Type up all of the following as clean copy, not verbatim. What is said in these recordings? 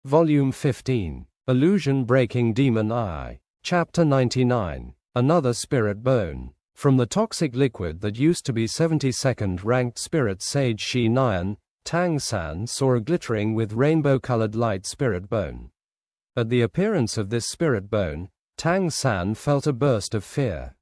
Volume 15, Illusion-Breaking Demon Eye, Chapter 99, Another Spirit Bone. From the toxic liquid that used to be 72nd ranked spirit sage Shi Nian, Tang San saw a glittering with rainbow-colored light spirit bone. At the appearance of this spirit bone, Tang San felt a burst of fear.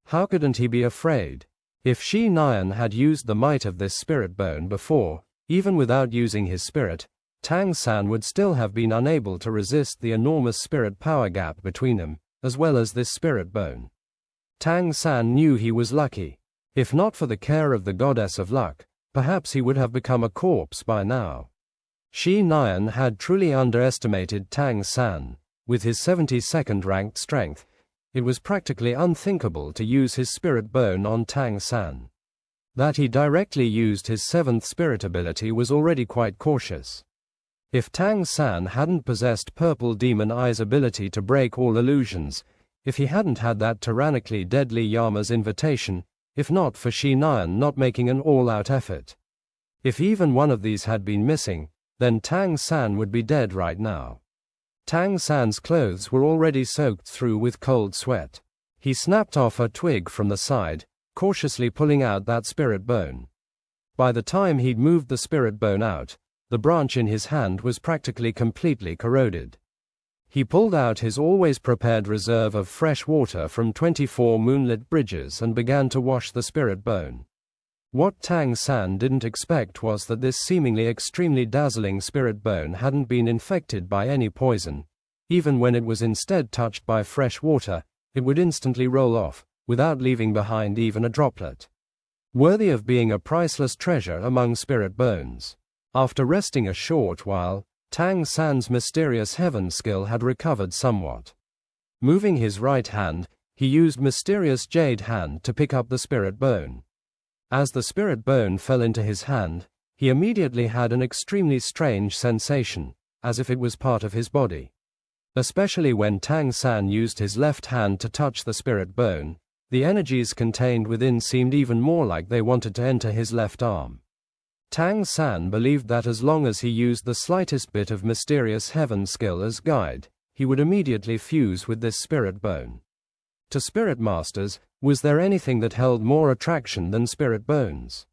How couldn't he be afraid? If Shi Nian had used the might of this spirit bone before, even without using his spirit, Tang San would still have been unable to resist the enormous spirit power gap between them, as well as this spirit bone. Tang San knew he was lucky. If not for the care of the goddess of luck, perhaps he would have become a corpse by now. Shi Nian had truly underestimated Tang San. With his 72nd ranked strength, it was practically unthinkable to use his spirit bone on Tang San. That he directly used his 7th spirit ability was already quite cautious. If Tang San hadn't possessed Purple Demon Eye's ability to break all illusions, if he hadn't had that tyrannically deadly Yama's invitation, if not for Shi Nian not making an all-out effort. If even one of these had been missing, then Tang San would be dead right now. Tang San's clothes were already soaked through with cold sweat. He snapped off a twig from the side, cautiously pulling out that spirit bone. By the time he'd moved the spirit bone out, the branch in his hand was practically completely corroded. He pulled out his always prepared reserve of fresh water from 24 moonlit bridges and began to wash the spirit bone. What Tang San didn't expect was that this seemingly extremely dazzling spirit bone hadn't been infected by any poison. Even when it was instead touched by fresh water, it would instantly roll off, without leaving behind even a droplet. Worthy of being a priceless treasure among spirit bones. After resting a short while, Tang San's mysterious heaven skill had recovered somewhat. Moving his right hand, he used mysterious jade hand to pick up the spirit bone. As the spirit bone fell into his hand, he immediately had an extremely strange sensation, as if it was part of his body. Especially when Tang San used his left hand to touch the spirit bone, the energies contained within seemed even more like they wanted to enter his left arm. Tang San believed that as long as he used the slightest bit of mysterious heaven skill as guide, he would immediately fuse with this spirit bone. To spirit masters, was there anything that held more attraction than spirit bones?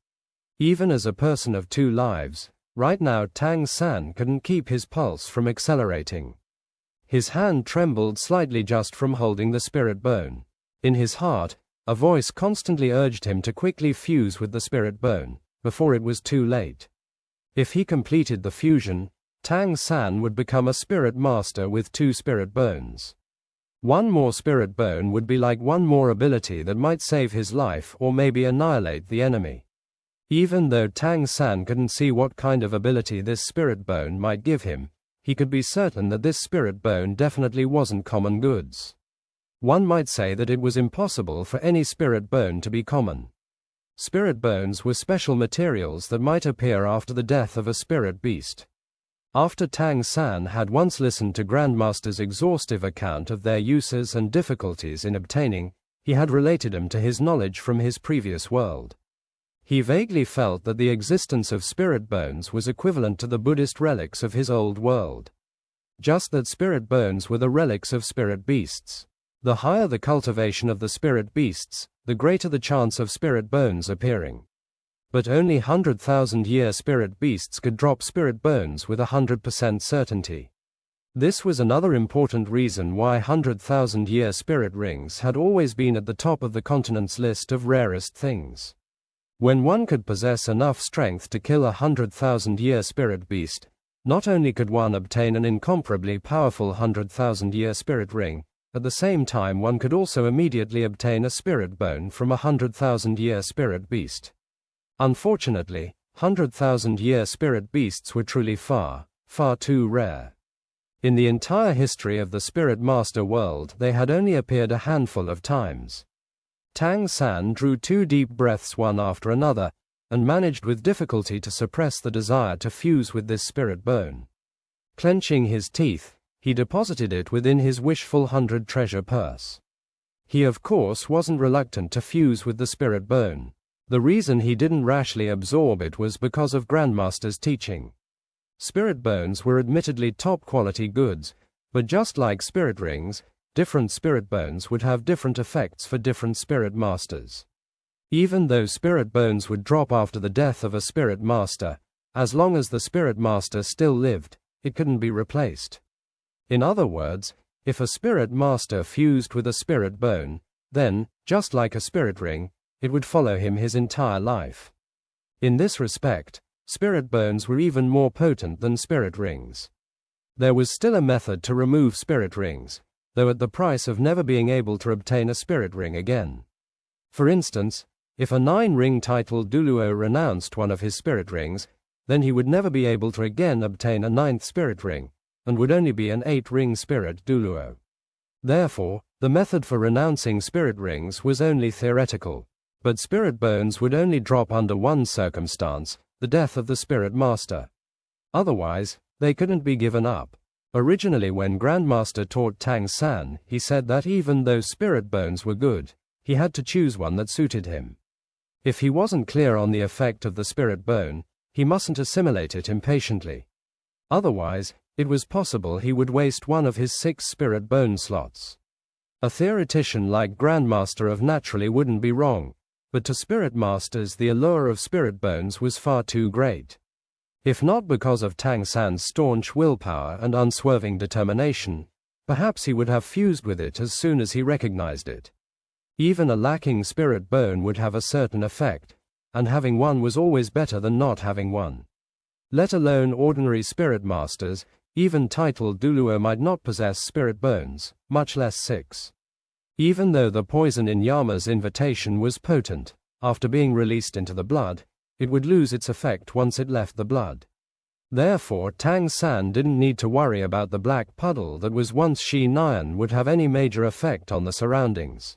Even as a person of two lives, right now Tang San couldn't keep his pulse from accelerating. His hand trembled slightly just from holding the spirit bone. In his heart, a voice constantly urged him to quickly fuse with the spirit bone, before it was too late. If he completed the fusion, Tang San would become a spirit master with 2 spirit bones. One more spirit bone would be like one more ability that might save his life or maybe annihilate the enemy. Even though Tang San couldn't see what kind of ability this spirit bone might give him, he could be certain that this spirit bone definitely wasn't common goods. One might say that it was impossible for any spirit bone to be common. Spirit bones were special materials that might appear after the death of a spirit beast. After Tang San had once listened to Grandmaster's exhaustive account of their uses and difficulties in obtaining, he had related them to his knowledge from his previous world. He vaguely felt that the existence of spirit bones was equivalent to the Buddhist relics of his old world. Just that spirit bones were the relics of spirit beasts. The higher the cultivation of the spirit beasts, the greater the chance of spirit bones appearing. But only 100,000-year spirit beasts could drop spirit bones with 100% certainty. This was another important reason why 100,000-year spirit rings had always been at the top of the continent's list of rarest things. When one could possess enough strength to kill a 100,000-year spirit beast, not only could one obtain an incomparably powerful 100,000-year spirit ring, at the same time one could also immediately obtain a spirit bone from a 100,000-year spirit beast. Unfortunately, 100,000-year spirit beasts were truly far, far too rare. In the entire history of the Spirit Master world they had only appeared a handful of times. Tang San drew 2 deep breaths one after another, and managed with difficulty to suppress the desire to fuse with this spirit bone. Clenching his teeth, he deposited it within his wishful 100 treasure purse. He of course wasn't reluctant to fuse with the spirit bone. The reason he didn't rashly absorb it was because of Grandmaster's teaching. Spirit bones were admittedly top-quality goods, but just like spirit rings, different spirit bones would have different effects for different spirit masters. Even though spirit bones would drop after the death of a spirit master, as long as the spirit master still lived, it couldn't be replaced. In other words, if a spirit master fused with a spirit bone, then, just like a spirit ring, it would follow him his entire life. In this respect, spirit bones were even more potent than spirit rings. There was still a method to remove spirit rings, though at the price of never being able to obtain a spirit ring again. For instance, if a 9-ring titled Douluo renounced one of his spirit rings, then he would never be able to again obtain a 9th spirit ring, and would only be an 8-ring spirit Douluo. Therefore, the method for renouncing spirit rings was only theoretical, but spirit bones would only drop under one circumstance, the death of the spirit master. Otherwise, they couldn't be given up. Originally, when Grandmaster taught Tang San, he said that even though spirit bones were good, he had to choose one that suited him. If he wasn't clear on the effect of the spirit bone, he mustn't assimilate it impatiently. Otherwise, it was possible he would waste one of his 6 spirit bone slots. A theoretician like Grandmaster of naturally wouldn't be wrong, but to spirit masters the allure of spirit bones was far too great. If not because of Tang San's staunch willpower and unswerving determination, perhaps he would have fused with it as soon as he recognized it. Even a lacking spirit bone would have a certain effect, and having one was always better than not having one. Let alone ordinary spirit masters, even titled Douluo might not possess spirit bones, much less 6. Even though the poison in Yama's invitation was potent, after being released into the blood, it would lose its effect once it left the blood. Therefore, Tang San didn't need to worry about the black puddle that was once Shi Nian would have any major effect on the surroundings.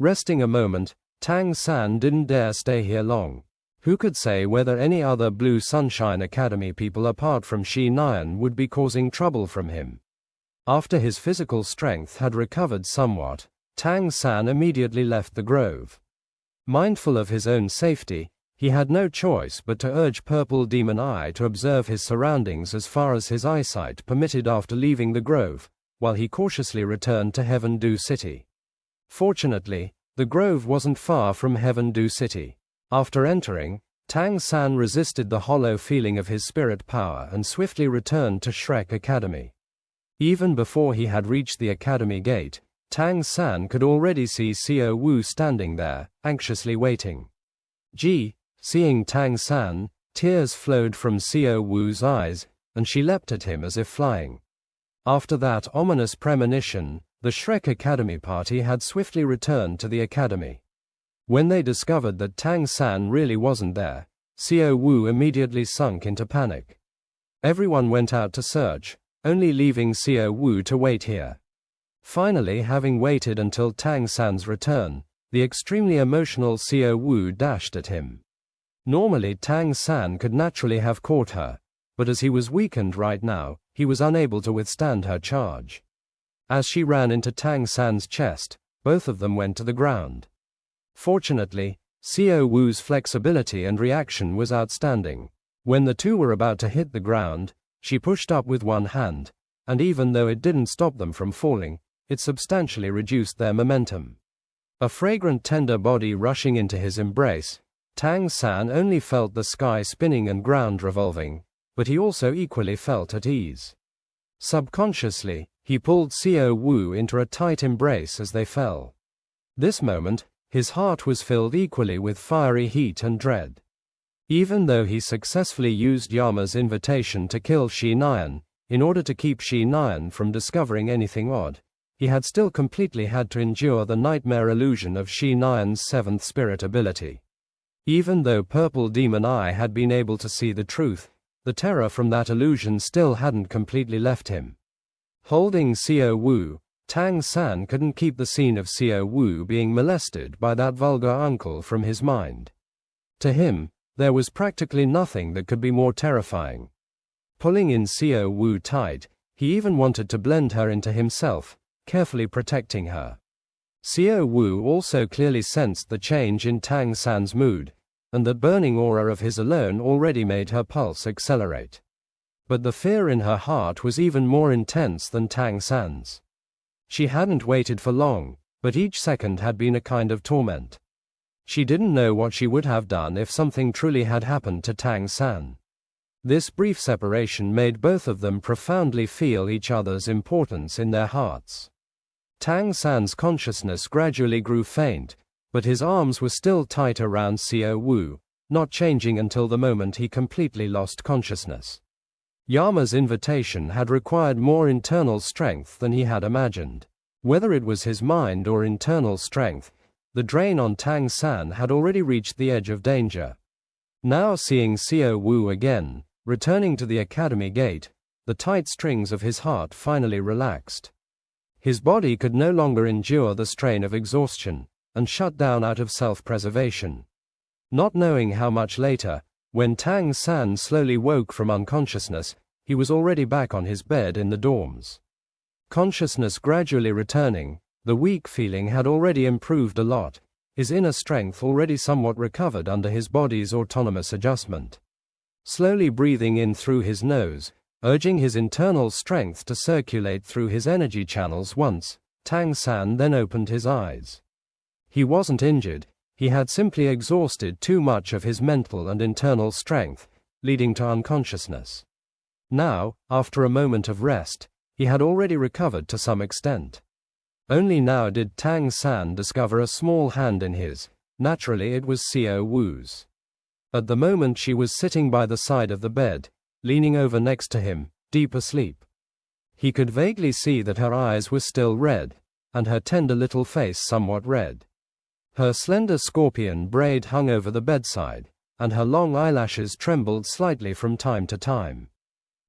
Resting a moment, Tang San didn't dare stay here long. Who could say whether any other Blue Sunshine Academy people apart from Shi Nian would be causing trouble from him? After his physical strength had recovered somewhat, Tang San immediately left the grove. Mindful of his own safety, he had no choice but to urge Purple Demon Eye to observe his surroundings as far as his eyesight permitted after leaving the grove, while he cautiously returned to Heaven Dew City. Fortunately, the grove wasn't far from Heaven Dew City. After entering, Tang San resisted the hollow feeling of his spirit power and swiftly returned to Shrek Academy. Even before he had reached the academy gate, Tang San could already see Xiao Wu standing there, anxiously waiting. Seeing Tang San, tears flowed from Xiao Wu's eyes, and she leapt at him as if flying. After that ominous premonition, the Shrek Academy party had swiftly returned to the academy. When they discovered that Tang San really wasn't there, Xiao Wu immediately sunk into panic. Everyone went out to search, only leaving Xiao Wu to wait here. Finally, having waited until Tang San's return, the extremely emotional Xiao Wu dashed at him. Normally Tang San could naturally have caught her, but as he was weakened right now, he was unable to withstand her charge. As she ran into Tang San's chest, both of them went to the ground. Fortunately, Xiao Wu's flexibility and reaction was outstanding. When the two were about to hit the ground, she pushed up with one hand, and even though it didn't stop them from falling, it substantially reduced their momentum. A fragrant tender body rushing into his embrace, Tang San only felt the sky spinning and ground revolving, but he also equally felt at ease. Subconsciously, he pulled Xiao Wu into a tight embrace as they fell. This moment, his heart was filled equally with fiery heat and dread. Even though he successfully used Yama's invitation to kill Shi Nian, in order to keep Shi Nian from discovering anything odd, he had still completely had to endure the nightmare illusion of Shi Nian's 7th spirit ability. Even though Purple Demon Eye had been able to see the truth, the terror from that illusion still hadn't completely left him. Holding Xiao Wu, Tang San couldn't keep the scene of Xiao Wu being molested by that vulgar uncle from his mind. To him, there was practically nothing that could be more terrifying. Pulling in Xiao Wu tight, he even wanted to blend her into himself, carefully protecting her. Xiao Wu also clearly sensed the change in Tang San's mood, and that burning aura of his alone already made her pulse accelerate. but the fear in her heart was even more intense than Tang San's. She hadn't waited for long, but each second had been a kind of torment. She didn't know what she would have done if something truly had happened to Tang San. This brief separation made both of them profoundly feel each other's importance in their hearts. Tang San's consciousness gradually grew faint, but his arms were still tight around Xiao Wu, not changing until the moment he completely lost consciousness. Yama's invitation had required more internal strength than he had imagined. Whether it was his mind or internal strength, the drain on Tang San had already reached the edge of danger. Now seeing Xiao Wu again, returning to the academy gate, the tight strings of his heart finally relaxed. His body could no longer endure the strain of exhaustion, and shut down out of self-preservation. Not knowing how much later, when Tang San slowly woke from unconsciousness, he was already back on his bed in the dorms. Consciousness gradually returning, the weak feeling had already improved a lot, his inner strength already somewhat recovered under his body's autonomous adjustment. Slowly breathing in through his nose, urging his internal strength to circulate through his energy channels once, Tang San then opened his eyes. He wasn't injured, he had simply exhausted too much of his mental and internal strength, leading to unconsciousness. Now, after a moment of rest, he had already recovered to some extent. Only now did Tang San discover a small hand in his. Naturally it was Xiao Wu's. At the moment she was sitting by the side of the bed, leaning over next to him, deep asleep. He could vaguely see that her eyes were still red, and her tender little face somewhat red. Her slender scorpion braid hung over the bedside, and her long eyelashes trembled slightly from time to time.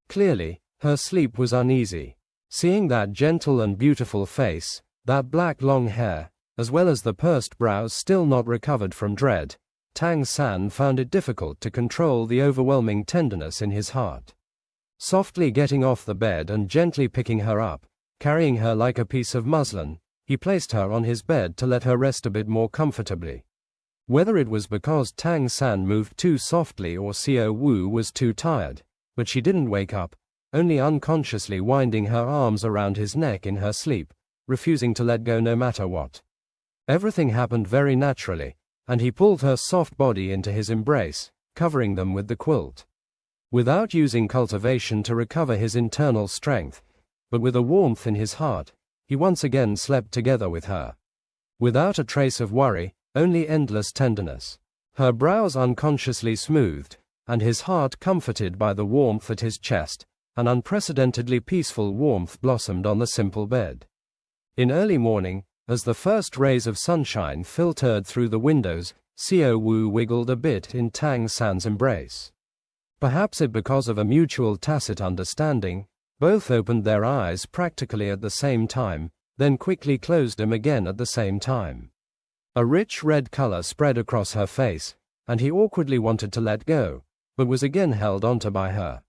Clearly, her sleep was uneasy. Seeing that gentle and beautiful face, that black long hair, as well as the pursed brows still not recovered from dread, Tang San found it difficult to control the overwhelming tenderness in his heart. Softly getting off the bed and gently picking her up, carrying her like a piece of muslin, he placed her on his bed to let her rest a bit more comfortably. Whether it was because Tang San moved too softly or Xiao Wu was too tired, but she didn't wake up, only unconsciously winding her arms around his neck in her sleep, refusing to let go no matter what. Everything happened very naturally, and he pulled her soft body into his embrace, covering them with the quilt. Without using cultivation to recover his internal strength, but with a warmth in his heart, he once again slept together with her. Without a trace of worry, only endless tenderness. Her brows unconsciously smoothed, and his heart comforted by the warmth at his chest. An unprecedentedly peaceful warmth blossomed on the simple bed. In early morning, as the first rays of sunshine filtered through the windows, Xiao Wu wiggled a bit in Tang San's embrace. Perhaps it because of a mutual tacit understanding, both opened their eyes practically at the same time, then quickly closed them again at the same time. A rich red color spread across her face, and he awkwardly wanted to let go, but was again held onto by her.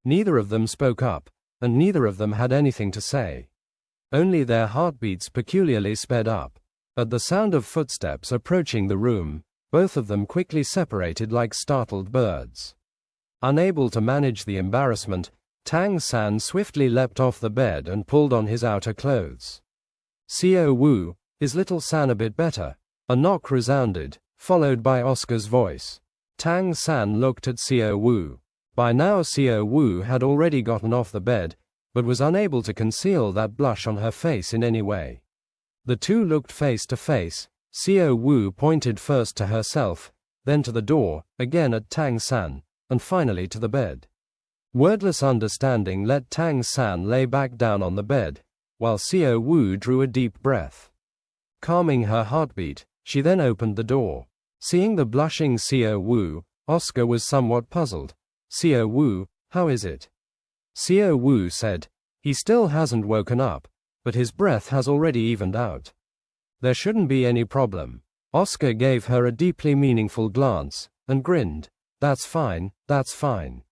Neither of them spoke up, and neither of them had anything to say. Only their heartbeats peculiarly sped up. At the sound of footsteps approaching the room, both of them quickly separated like startled birds. Unable to manage the embarrassment, Tang San swiftly leapt off the bed and pulled on his outer clothes. Xiao Wu, is little San a bit better? A knock resounded, followed by Oscar's voice. Tang San looked at Xiao Wu. By now Xiao Wu had already gotten off the bed, but was unable to conceal that blush on her face in any way. The two looked face to face. Xiao Wu pointed first to herself, then to the door, again at Tang San, and finally to the bed. Wordless understanding let Tang San lay back down on the bed, while Xiao Wu drew a deep breath. Calming her heartbeat, she then opened the door. Seeing the blushing Xiao Wu, Oscar was somewhat puzzled. Xiao Wu, how is it? Xiao Wu said, he still hasn't woken up, but his breath has already evened out. There shouldn't be any problem. Oscar gave her a deeply meaningful glance, and grinned. That's fine, that's fine.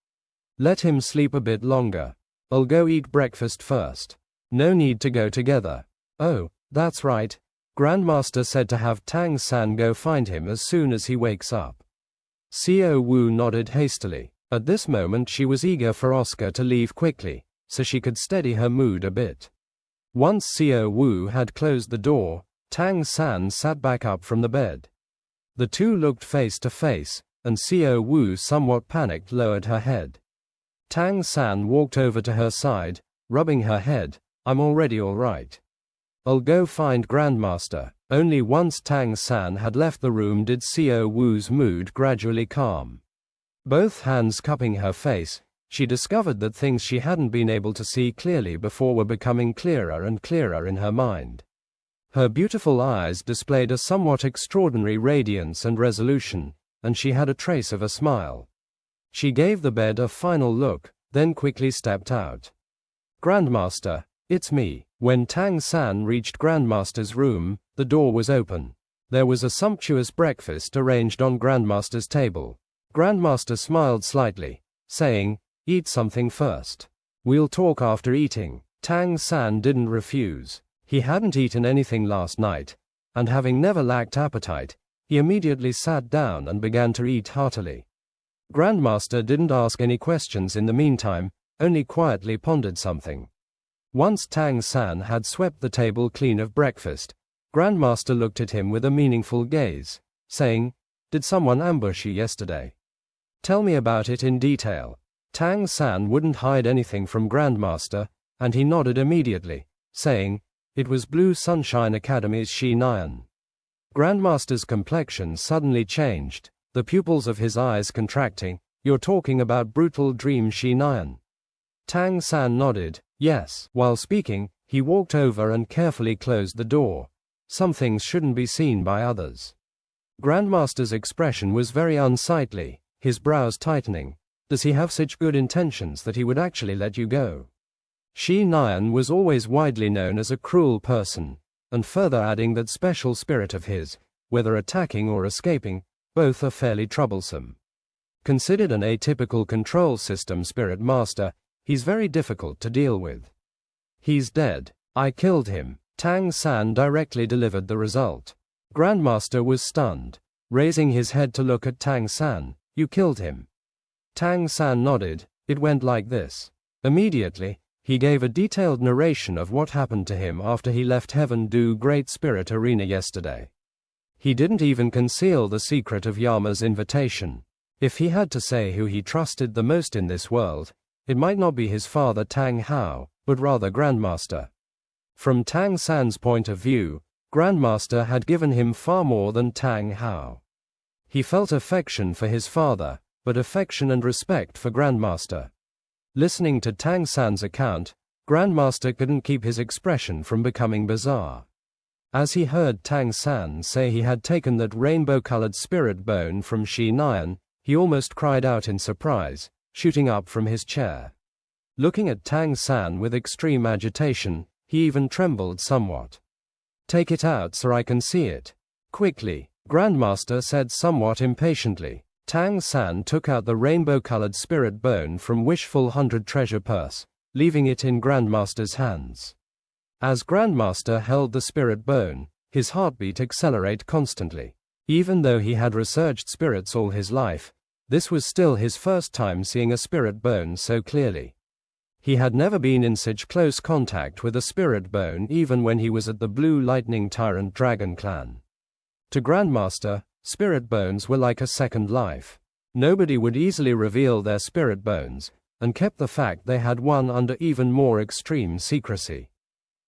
Let him sleep a bit longer. I'll go eat breakfast first. No need to go together. Oh, that's right. Grandmaster said to have Tang San go find him as soon as he wakes up. Xiao Wu nodded hastily. At this moment she was eager for Oscar to leave quickly, so she could steady her mood a bit. Once Xiao Wu had closed the door, Tang San sat back up from the bed. The two looked face to face, and Xiao Wu, somewhat panicked, lowered her head. Tang San walked over to her side, rubbing her head. I'm already all right. I'll go find Grandmaster. Only once Tang San had left the room did Xiao Wu's mood gradually calm. Both hands cupping her face, she discovered that things she hadn't been able to see clearly before were becoming clearer and clearer in her mind. Her beautiful eyes displayed a somewhat extraordinary radiance and resolution, and she had a trace of a smile. She gave the bed a final look, then quickly stepped out. Grandmaster, it's me. When Tang San reached Grandmaster's room, the door was open. There was a sumptuous breakfast arranged on Grandmaster's table. Grandmaster smiled slightly, saying, "Eat something first. We'll talk after eating." Tang San didn't refuse. He hadn't eaten anything last night, and having never lacked appetite, he immediately sat down and began to eat heartily. Grandmaster didn't ask any questions in the meantime, only quietly pondered something. Once Tang San had swept the table clean of breakfast, Grandmaster looked at him with a meaningful gaze, saying, "Did someone ambush you yesterday? Tell me about it in detail." Tang San wouldn't hide anything from Grandmaster, and he nodded immediately, saying, "It was Blue Sunshine Academy's Shi Nian." Grandmaster's complexion suddenly changed, the pupils of his eyes contracting. "You're talking about brutal dream Shi Nian?" Tang San nodded, "Yes." While speaking, he walked over and carefully closed the door. Some things shouldn't be seen by others. Grandmaster's expression was very unsightly, his brows tightening. Does he have such good intentions that he would actually let you go? Shi Nian was always widely known as a cruel person, and further adding that special spirit of his, whether attacking or escaping, both are fairly troublesome. Considered an atypical control system spirit master, he's very difficult to deal with. "He's dead. I killed him." Tang San directly delivered the result. Grandmaster was stunned, raising his head to look at Tang San. "You killed him?" Tang San nodded. "It went like this." Immediately, he gave a detailed narration of what happened to him after he left Heaven Du Great Spirit Arena yesterday. He didn't even conceal the secret of Yama's invitation. If he had to say who he trusted the most in this world, it might not be his father Tang Hao, but rather Grandmaster. From Tang San's point of view, Grandmaster had given him far more than Tang Hao. He felt affection for his father, but affection and respect for Grandmaster. Listening to Tang San's account, Grandmaster couldn't keep his expression from becoming bizarre. As he heard Tang San say he had taken that rainbow-colored spirit bone from Shi Nian, he almost cried out in surprise, shooting up from his chair. Looking at Tang San with extreme agitation, he even trembled somewhat. "Take it out so I can see it. Quickly," Grandmaster said somewhat impatiently. Tang San took out the rainbow-colored spirit bone from Wishful 100 treasure purse, leaving it in Grandmaster's hands. As Grandmaster held the spirit bone, his heartbeat accelerated constantly. Even though he had researched spirits all his life, this was still his first time seeing a spirit bone so clearly. He had never been in such close contact with a spirit bone even when he was at the Blue Lightning Tyrant Dragon Clan. To Grandmaster, spirit bones were like a second life. Nobody would easily reveal their spirit bones, and kept the fact they had one under even more extreme secrecy.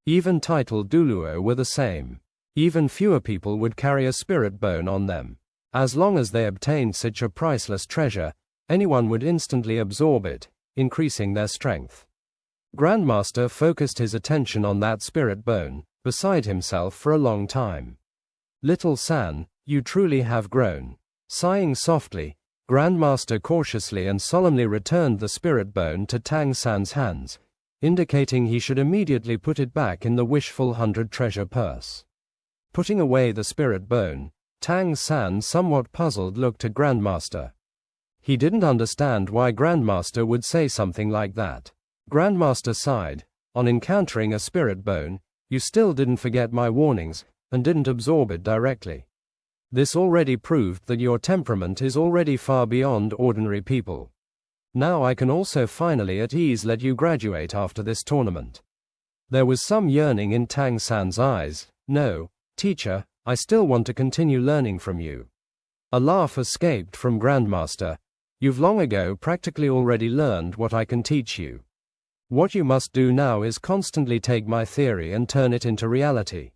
Even titled Douluo were the same. Even fewer people would carry a spirit bone on them. As long as they obtained such a priceless treasure, anyone would instantly absorb it, increasing their strength. Grandmaster focused his attention on that spirit bone, beside himself for a long time. "Little San, you truly have grown." Sighing softly, Grandmaster cautiously and solemnly returned the spirit bone to Tang San's hands, indicating he should immediately put it back in the Wishful 100 treasure purse. Putting away the spirit bone, Tang San, somewhat puzzled, looked at Grandmaster. He didn't understand why Grandmaster would say something like that. Grandmaster sighed. "On encountering a spirit bone, you still didn't forget my warnings, and didn't absorb it directly. This already proved that your temperament is already far beyond ordinary people. Now I can also finally at ease let you graduate after this tournament. There was some yearning in Tang San's eyes. No, teacher, I still want to continue learning from you. A laugh escaped from Grandmaster. You've long ago practically already learned what I can teach you. What you must do now is constantly take my theory and turn it into reality.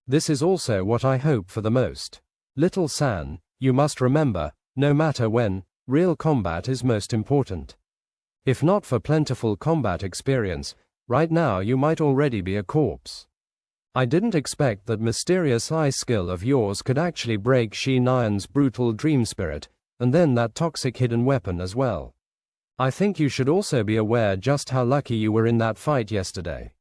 This is also what I hope for the most. Little San, you must remember, no matter when, real combat is most important. If not for plentiful combat experience, right now you might already be a corpse. I didn't expect that mysterious eye skill of yours could actually break Shi Nian's brutal dream spirit, and then that toxic hidden weapon as well. I think you should also be aware just how lucky you were in that fight yesterday.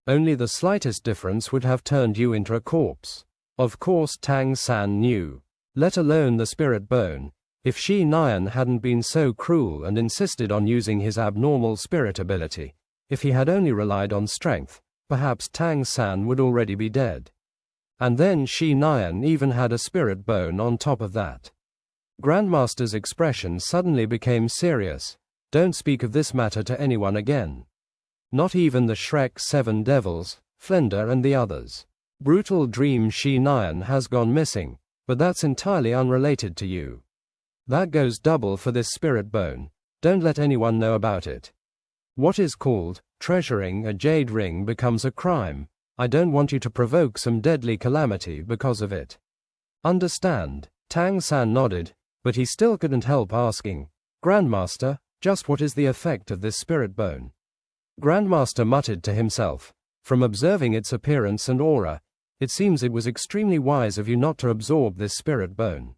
Only the slightest difference would have turned you into a corpse. Of course Tang San knew. Let alone the spirit bone. If Shi Nian hadn't been so cruel and insisted on using his abnormal spirit ability, if he had only relied on strength, perhaps Tang San would already be dead. And then Shi Nian even had a spirit bone on top of that. Grandmaster's expression suddenly became serious. Don't speak of this matter to anyone again. Not even the Shrek 7 devils, Flender and the others. Brutal dream Shi Nian has gone missing, but that's entirely unrelated to you. That goes double for this spirit bone. Don't let anyone know about it. What is called treasuring a jade ring becomes a crime. I don't want you to provoke some deadly calamity because of it. Understand? Tang San nodded, but he still couldn't help asking, Grandmaster, just what is the effect of this spirit bone? Grandmaster muttered to himself. From observing its appearance and aura, it seems it was extremely wise of you not to absorb this spirit bone.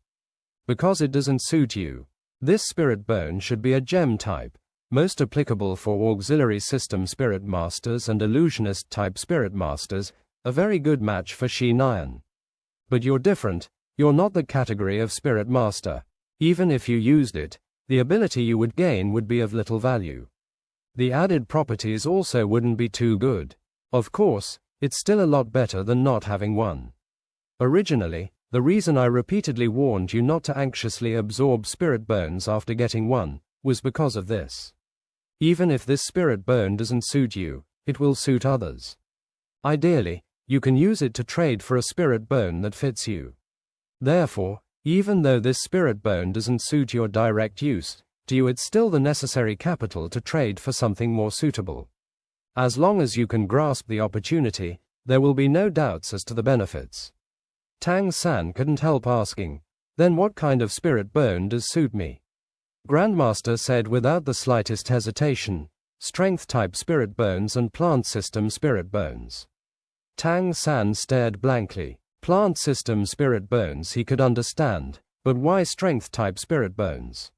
Because it doesn't suit you. This spirit bone should be a gem type, most applicable for auxiliary system spirit masters and illusionist type spirit masters, a very good match for Shi Nian. But you're different, you're not the category of spirit master. Even if you used it, the ability you would gain would be of little value. The added properties also wouldn't be too good. Of course, it's still a lot better than not having one. Originally, the reason I repeatedly warned you not to anxiously absorb spirit bones after getting one, was because of this. Even if this spirit bone doesn't suit you, it will suit others. Ideally, you can use it to trade for a spirit bone that fits you. Therefore, even though this spirit bone doesn't suit your direct use, to you it's still the necessary capital to trade for something more suitable. As long as you can grasp the opportunity, there will be no doubts as to the benefits. Tang San couldn't help asking, then what kind of spirit bone does suit me? Grandmaster said without the slightest hesitation, strength-type spirit bones and plant system spirit bones. Tang San stared blankly. Plant system spirit bones he could understand, but why strength-type spirit bones?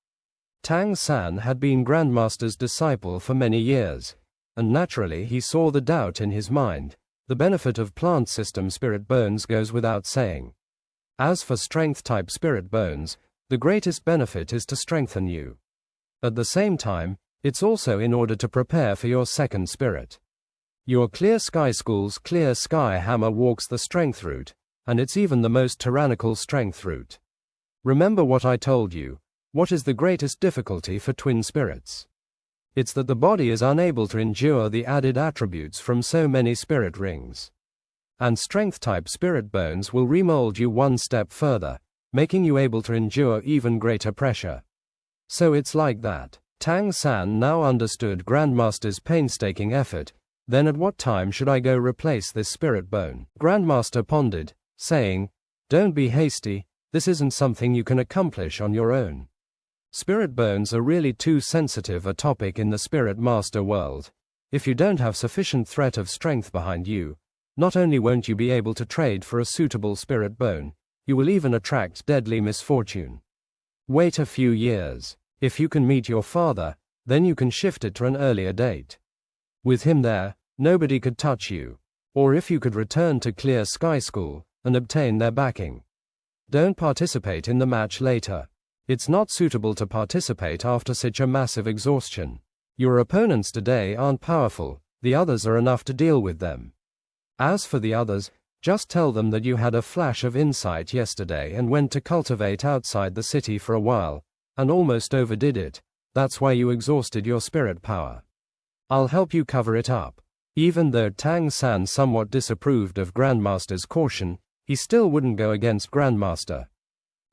Tang San had been Grandmaster's disciple for many years, and naturally he saw the doubt in his mind. The benefit of plant system spirit bones goes without saying. As for strength-type spirit bones, the greatest benefit is to strengthen you. At the same time, it's also in order to prepare for your second spirit. Your Clear Sky School's Clear Sky Hammer walks the strength route, and it's even the most tyrannical strength route. Remember what I told you. What is the greatest difficulty for twin spirits? It's that the body is unable to endure the added attributes from so many spirit rings. And strength-type spirit bones will remold you one step further, making you able to endure even greater pressure. So it's like that. Tang San now understood Grandmaster's painstaking effort. Then at what time should I go replace this spirit bone? Grandmaster pondered, saying, don't be hasty, this isn't something you can accomplish on your own. Spirit bones are really too sensitive a topic in the spirit master world. If you don't have sufficient threat of strength behind you, not only won't you be able to trade for a suitable spirit bone, you will even attract deadly misfortune. Wait a few years. If you can meet your father, then you can shift it to an earlier date. With him there, nobody could touch you. Or if you could return to Clear Sky School and obtain their backing. Don't participate in the match later. It's not suitable to participate after such a massive exhaustion. Your opponents today aren't powerful, the others are enough to deal with them. As for the others, just tell them that you had a flash of insight yesterday and went to cultivate outside the city for a while, and almost overdid it. That's why you exhausted your spirit power. I'll help you cover it up. Even though Tang San somewhat disapproved of Grandmaster's caution, he still wouldn't go against Grandmaster.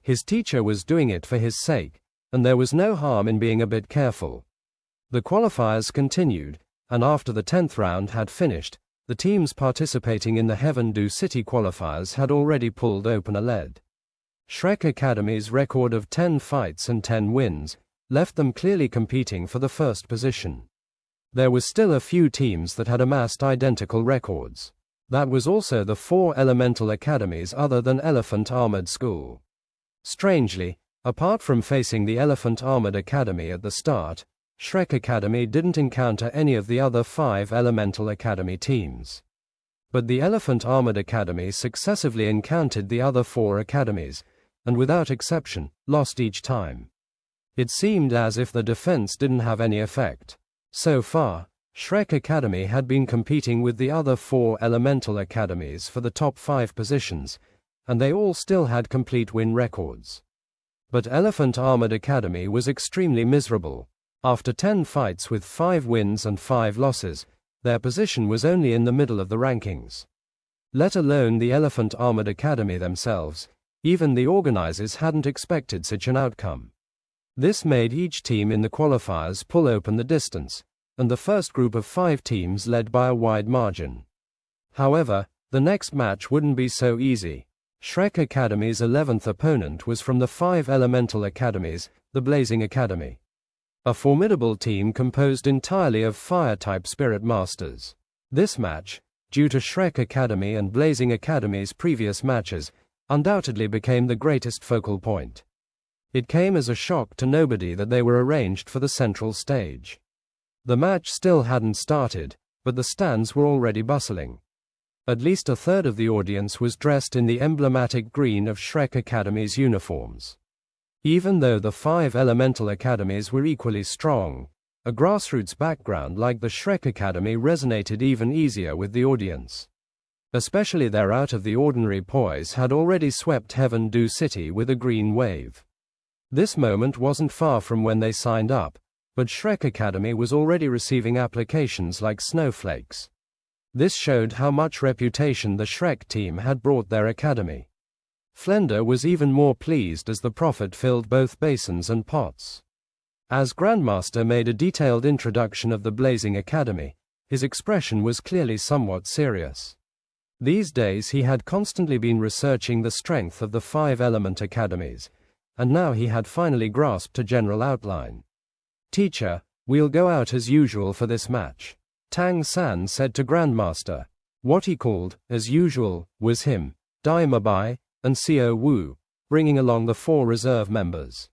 His teacher was doing it for his sake, and there was no harm in being a bit careful. The qualifiers continued, and after the 10th round had finished, the teams participating in the Heaven-Do City qualifiers had already pulled open a lead. Shrek Academy's record of 10 fights and 10 wins left them clearly competing for the first position. There was still a few teams that had amassed identical records. That was also the 4 elemental academies other than Elephant Armored School. Strangely, apart from facing the Elephant Armored Academy at the start, Shrek Academy didn't encounter any of the other 5 Elemental Academy teams. But the Elephant Armored Academy successively encountered the other 4 academies, and without exception, lost each time. It seemed as if the defense didn't have any effect. So far, Shrek Academy had been competing with the other 4 Elemental Academies for the top 5 positions, and they all still had complete win records. But Elephant Armored Academy was extremely miserable. After 10 fights with 5 wins and 5 losses, their position was only in the middle of the rankings. Let alone the Elephant Armored Academy themselves, even the organizers hadn't expected such an outcome. This made each team in the qualifiers pull open the distance, and the first group of 5 teams led by a wide margin. However, the next match wouldn't be so easy. Shrek Academy's 11th opponent was from the 5 elemental academies, the Blazing Academy. A formidable team composed entirely of fire-type spirit masters. This match, due to Shrek Academy and Blazing Academy's previous matches, undoubtedly became the greatest focal point. It came as a shock to nobody that they were arranged for the central stage. The match still hadn't started, but the stands were already bustling. At least a third of the audience was dressed in the emblematic green of Shrek Academy's uniforms. Even though the 5 elemental academies were equally strong, a grassroots background like the Shrek Academy resonated even easier with the audience. Especially their out-of-the-ordinary poise had already swept Heaven-Do City with a green wave. This moment wasn't far from when they signed up, but Shrek Academy was already receiving applications like snowflakes. This showed how much reputation the Shrek team had brought their academy. Flender was even more pleased as the prophet filled both basins and pots. As Grandmaster made a detailed introduction of the Blazing Academy, his expression was clearly somewhat serious. These days he had constantly been researching the strength of the 5 element academies, and now he had finally grasped a general outline. "Teacher, we'll go out as usual for this match," Tang San said to Grandmaster. What he called, as usual, was him, Dai Mabai, and Xiao Wu, bringing along the 4 reserve members.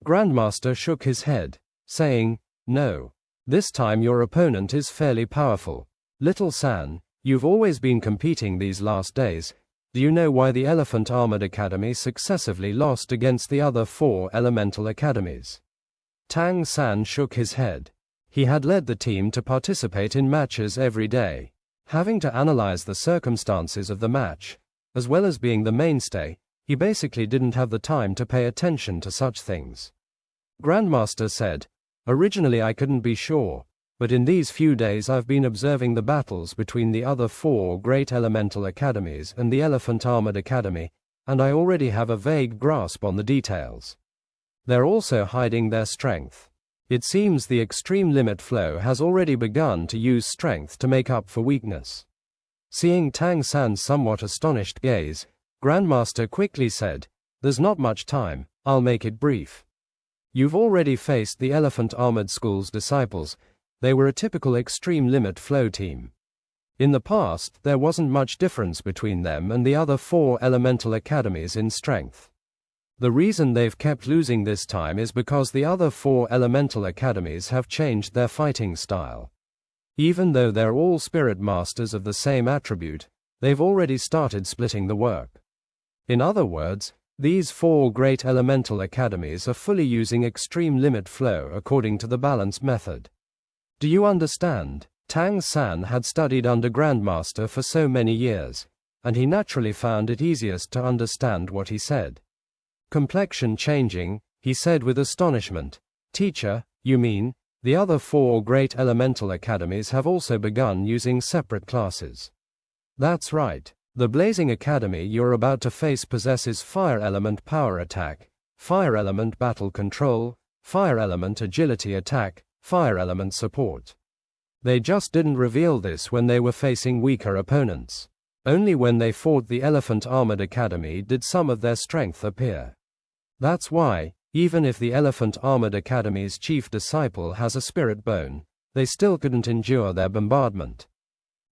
Grandmaster shook his head, saying, "No. This time your opponent is fairly powerful. Little San, you've always been competing these last days. Do you know why the Elephant Armored Academy successively lost against the other 4 elemental academies?" Tang San shook his head. He had led the team to participate in matches every day. Having to analyze the circumstances of the match, as well as being the mainstay, he basically didn't have the time to pay attention to such things. Grandmaster said, "Originally I couldn't be sure, but in these few days I've been observing the battles between the other 4 great elemental academies and the Elephant Armored Academy, and I already have a vague grasp on the details. They're also hiding their strength. It seems the extreme limit flow has already begun to use strength to make up for weakness." Seeing Tang San's somewhat astonished gaze, Grandmaster quickly said, "There's not much time, I'll make it brief. You've already faced the Elephant Armored School's disciples. They were a typical extreme limit flow team. In the past, there wasn't much difference between them and the other 4 elemental academies in strength. The reason they've kept losing this time is because the other 4 elemental academies have changed their fighting style. Even though they're all spirit masters of the same attribute, they've already started splitting the work. In other words, these 4 great elemental academies are fully using extreme limit flow according to the balance method. Do you understand?" Tang San had studied under Grandmaster for so many years, and he naturally found it easiest to understand what he said. Complexion changing, he said with astonishment, "Teacher, You mean, the other 4 great elemental academies have also begun using separate classes? That's right. The Blazing Academy you're about to face possesses Fire Element Power Attack, Fire Element Battle Control, Fire Element Agility Attack, Fire Element Support. They just didn't reveal this when they were facing weaker opponents. Only when they fought the Elephant Armored Academy did some of their strength appear. That's why, even if the Elephant Armored Academy's chief disciple has a spirit bone, they still couldn't endure their bombardment.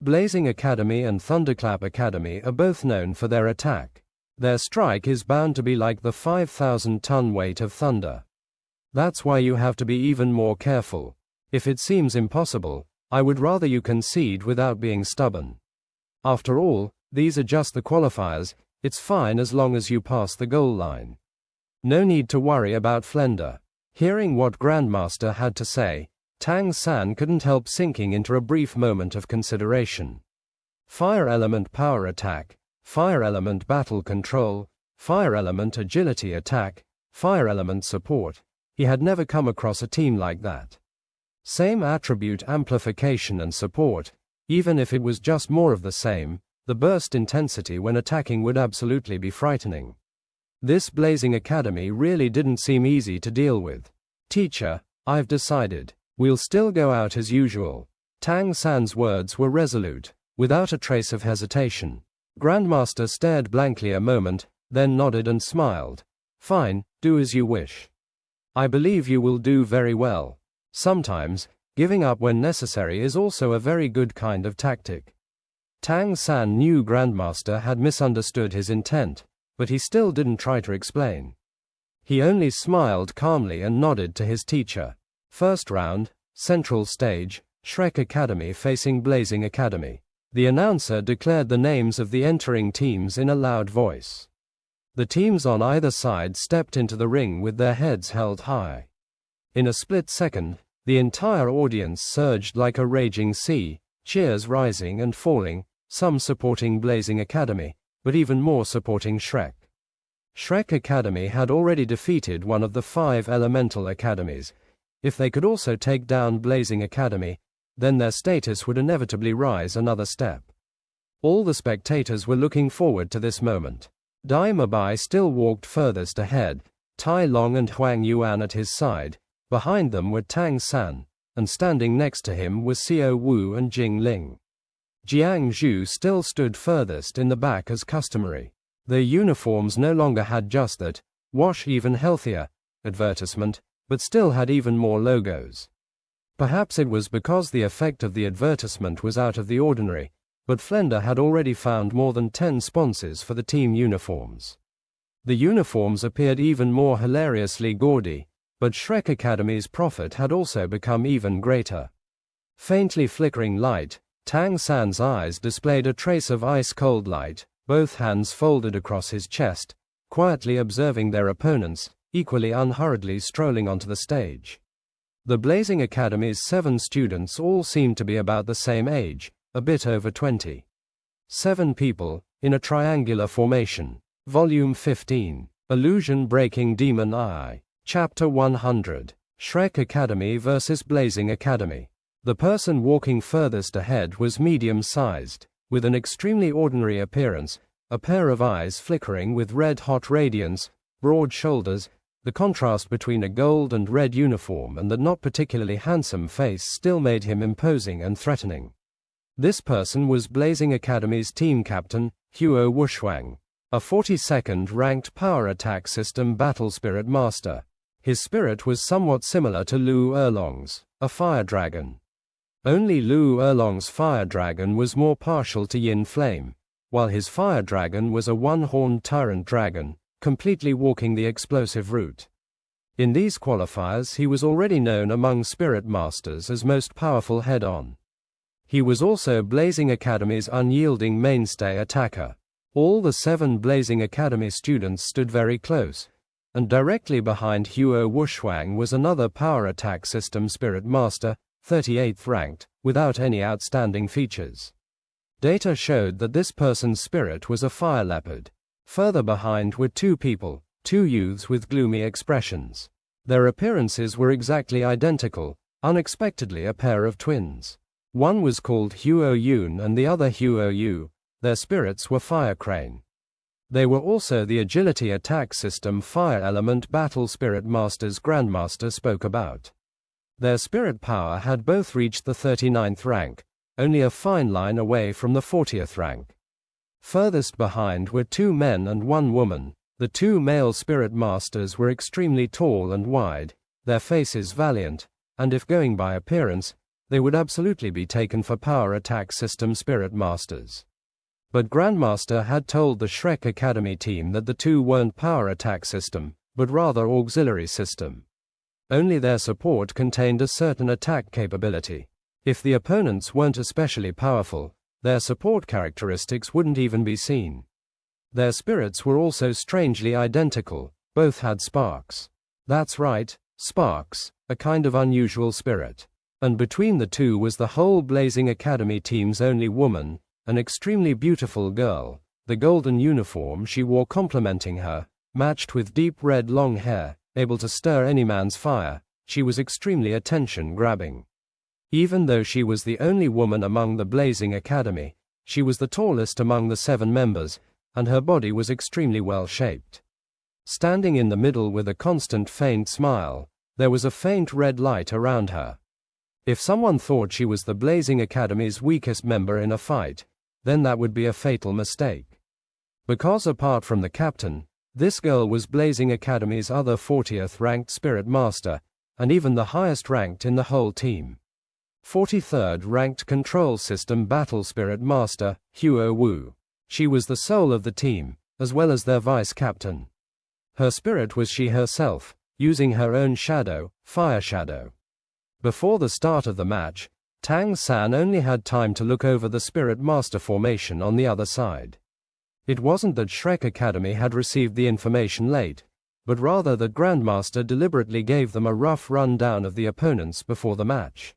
Blazing Academy and Thunderclap Academy are both known for their attack. Their strike is bound to be like the 5,000-ton weight of thunder. That's why you have to be even more careful. If it seems impossible, I would rather you concede without being stubborn. After all, these are just the qualifiers. It's fine as long as you pass the goal line. No need to worry about Flender. Hearing what Grandmaster had to say, Tang San couldn't help sinking into a brief moment of consideration. Fire Element Power Attack, Fire Element Battle Control, Fire Element Agility Attack, Fire Element Support. He had never come across a team like that. Same attribute amplification and support, even if it was just more of the same, the burst intensity when attacking would absolutely be frightening. This Blazing Academy really didn't seem easy to deal with. Teacher, I've decided. We'll still go out as usual. Tang San's words were resolute, without a trace of hesitation. Grandmaster stared blankly a moment, then nodded and smiled. Fine, do as you wish. I believe you will do very well. Sometimes, giving up when necessary is also a very good kind of tactic. Tang San knew Grandmaster had misunderstood his intent, but he still didn't try to explain. He only smiled calmly and nodded to his teacher. First round, Central Stage, Shrek Academy facing Blazing Academy. The announcer declared the names of the entering teams in a loud voice. The teams on either side stepped into the ring with their heads held high. In a split second, the entire audience surged like a raging sea, cheers rising and falling, some supporting Blazing Academy, but even more supporting Shrek. Shrek Academy had already defeated one of the 5 elemental academies. If they could also take down Blazing Academy, then their status would inevitably rise another step. All the spectators were looking forward to this moment. Dai Mabai still walked furthest ahead, Tai Long and Huang Yuan at his side. Behind them were Tang San, and standing next to him was Xiao Wu and Jing Ling. Jiang Zhu still stood furthest in the back as customary. Their uniforms no longer had just that, wash even healthier, advertisement, but still had even more logos. Perhaps it was because the effect of the advertisement was out of the ordinary, but Flender had already found more than 10 sponsors for the team uniforms. The uniforms appeared even more hilariously gaudy, but Shrek Academy's profit had also become even greater. Faintly flickering light, Tang San's eyes displayed a trace of ice-cold light, both hands folded across his chest, quietly observing their opponents, equally unhurriedly strolling onto the stage. The Blazing Academy's 7 students all seemed to be about the same age, a bit over 20. 7 people, in a triangular formation. Volume 15. Illusion-Breaking Demon Eye. Chapter 100. Shrek Academy vs. Blazing Academy. The person walking furthest ahead was medium-sized, with an extremely ordinary appearance, a pair of eyes flickering with red-hot radiance, broad shoulders. The contrast between a gold and red uniform and the not particularly handsome face still made him imposing and threatening. This person was Blazing Academy's team captain, Huo Wushwang, a 42nd ranked power attack system battle spirit master. His spirit was somewhat similar to Lu Erlong's, a fire dragon. Only Lu Erlong's fire dragon was more partial to yin flame, while his fire dragon was a one-horned tyrant dragon, completely walking the explosive route. In these qualifiers he was already known among spirit masters as most powerful head-on. He was also Blazing Academy's unyielding mainstay attacker. All the 7 Blazing Academy students stood very close, and directly behind Huo Wushwang was another power attack system spirit master, 38th ranked, without any outstanding features. Data showed that this person's spirit was a fire leopard. Further behind were 2 people, 2 youths with gloomy expressions. Their appearances were exactly identical, unexpectedly a pair of twins. One was called Huo Yun and the other Huo Yu. Their spirits were Fire Crane. They were also the Agility Attack System Fire Element Battle Spirit Masters Grandmaster spoke about. Their spirit power had both reached the 39th rank, only a fine line away from the 40th rank. Furthest behind were 2 men and 1 woman. The 2 male spirit masters were extremely tall and wide, their faces valiant, and if going by appearance, they would absolutely be taken for Power Attack System Spirit Masters. But Grandmaster had told the Shrek Academy team that the 2 weren't Power Attack System, but rather Auxiliary System. Only their support contained a certain attack capability. If the opponents weren't especially powerful, their support characteristics wouldn't even be seen. Their spirits were also strangely identical, both had sparks. That's right, sparks, a kind of unusual spirit. And between the 2 was the whole Blazing Academy team's only woman, an extremely beautiful girl, the golden uniform she wore complementing her, matched with deep red long hair, able to stir any man's fire. She was extremely attention-grabbing. Even though she was the only woman among the Blazing Academy, she was the tallest among the 7 members, and her body was extremely well-shaped. Standing in the middle with a constant faint smile, there was a faint red light around her. If someone thought she was the Blazing Academy's weakest member in a fight, then that would be a fatal mistake. Because apart from the captain, this girl was Blazing Academy's other 40th ranked Spirit Master, and even the highest ranked in the whole team. 43rd ranked Control System Battle Spirit Master, Huo Wu. She was the soul of the team, as well as their vice-captain. Her spirit was she herself, using her own shadow, Fire Shadow. Before the start of the match, Tang San only had time to look over the Spirit Master formation on the other side. It wasn't that Shrek Academy had received the information late, but rather that Grandmaster deliberately gave them a rough rundown of the opponents before the match.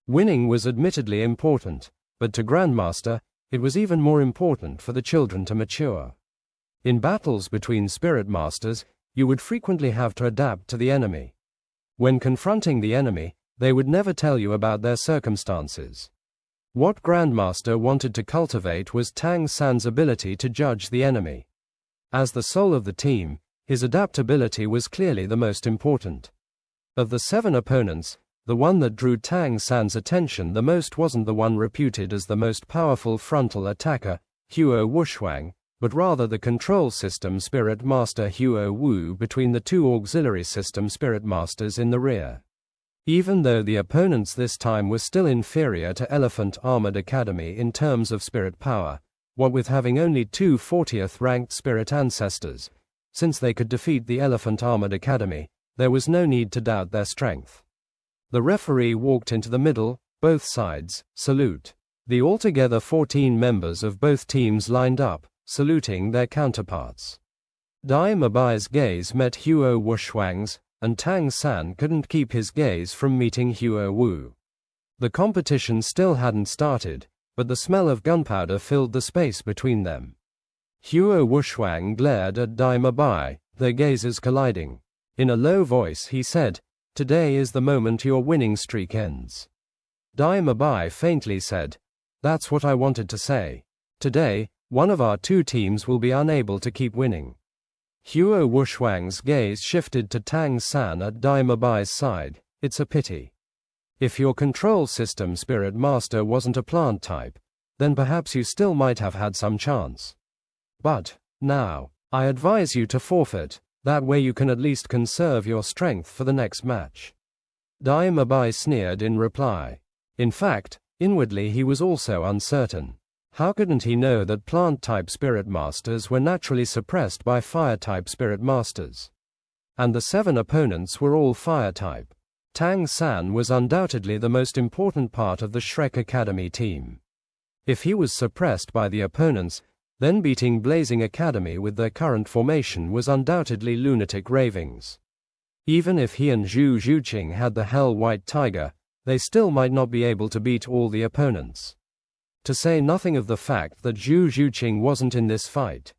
Winning was admittedly important, but to Grandmaster, it was even more important for the children to mature. In battles between Spirit Masters, you would frequently have to adapt to the enemy. When confronting the enemy, they would never tell you about their circumstances. What Grandmaster wanted to cultivate was Tang San's ability to judge the enemy. As the soul of the team, his adaptability was clearly the most important. Of the 7 opponents, the one that drew Tang San's attention the most wasn't the one reputed as the most powerful frontal attacker, Huo Wuxuang, but rather the Control System Spirit Master Huo Wu between the 2 Auxiliary System Spirit Masters in the rear. Even though the opponents this time were still inferior to Elephant Armored Academy in terms of spirit power, what with having only 2 40th ranked spirit ancestors, since they could defeat the Elephant Armored Academy, there was no need to doubt their strength. The referee walked into the middle, both sides, salute. The altogether 14 members of both teams lined up, saluting their counterparts. Dai Mabai's gaze met Huo Wuxuang's, and Tang San couldn't keep his gaze from meeting Huo Wu. The competition still hadn't started, but the smell of gunpowder filled the space between them. Huo Wuxuang glared at Dai Mabai, their gazes colliding. In a low voice he said, "Today is the moment your winning streak ends." Dai Mabai faintly said, "That's what I wanted to say. Today, one of our 2 teams will be unable to keep winning." Huo Wuxuang's gaze shifted to Tang San at Dai Mabai's side. "It's a pity. If your Control System Spirit Master wasn't a plant type, then perhaps you still might have had some chance. But, now, I advise you to forfeit, that way you can at least conserve your strength for the next match." Dai Mabai sneered in reply. In fact, inwardly he was also uncertain. How couldn't he know that plant-type Spirit Masters were naturally suppressed by Fire-type Spirit Masters? And the 7 opponents were all Fire-type. Tang San was undoubtedly the most important part of the Shrek Academy team. If he was suppressed by the opponents, then beating Blazing Academy with their current formation was undoubtedly lunatic ravings. Even if he and Zhu Zhuqing had the Hell White Tiger, they still might not be able to beat all the opponents. To say nothing of the fact that Zhu Zhuqing wasn't in this fight.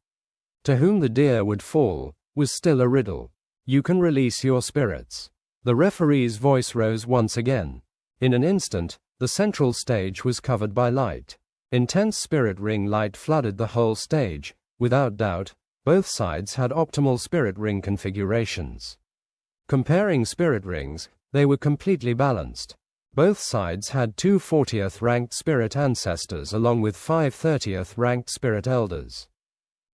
To whom the deer would fall, was still a riddle. You can release your spirits. The referee's voice rose once again. In an instant, the central stage was covered by light. Intense spirit ring light flooded the whole stage. Without doubt, both sides had optimal spirit ring configurations. Comparing spirit rings, they were completely balanced. Both sides had 2 40th ranked spirit ancestors along with 5 30th ranked spirit elders.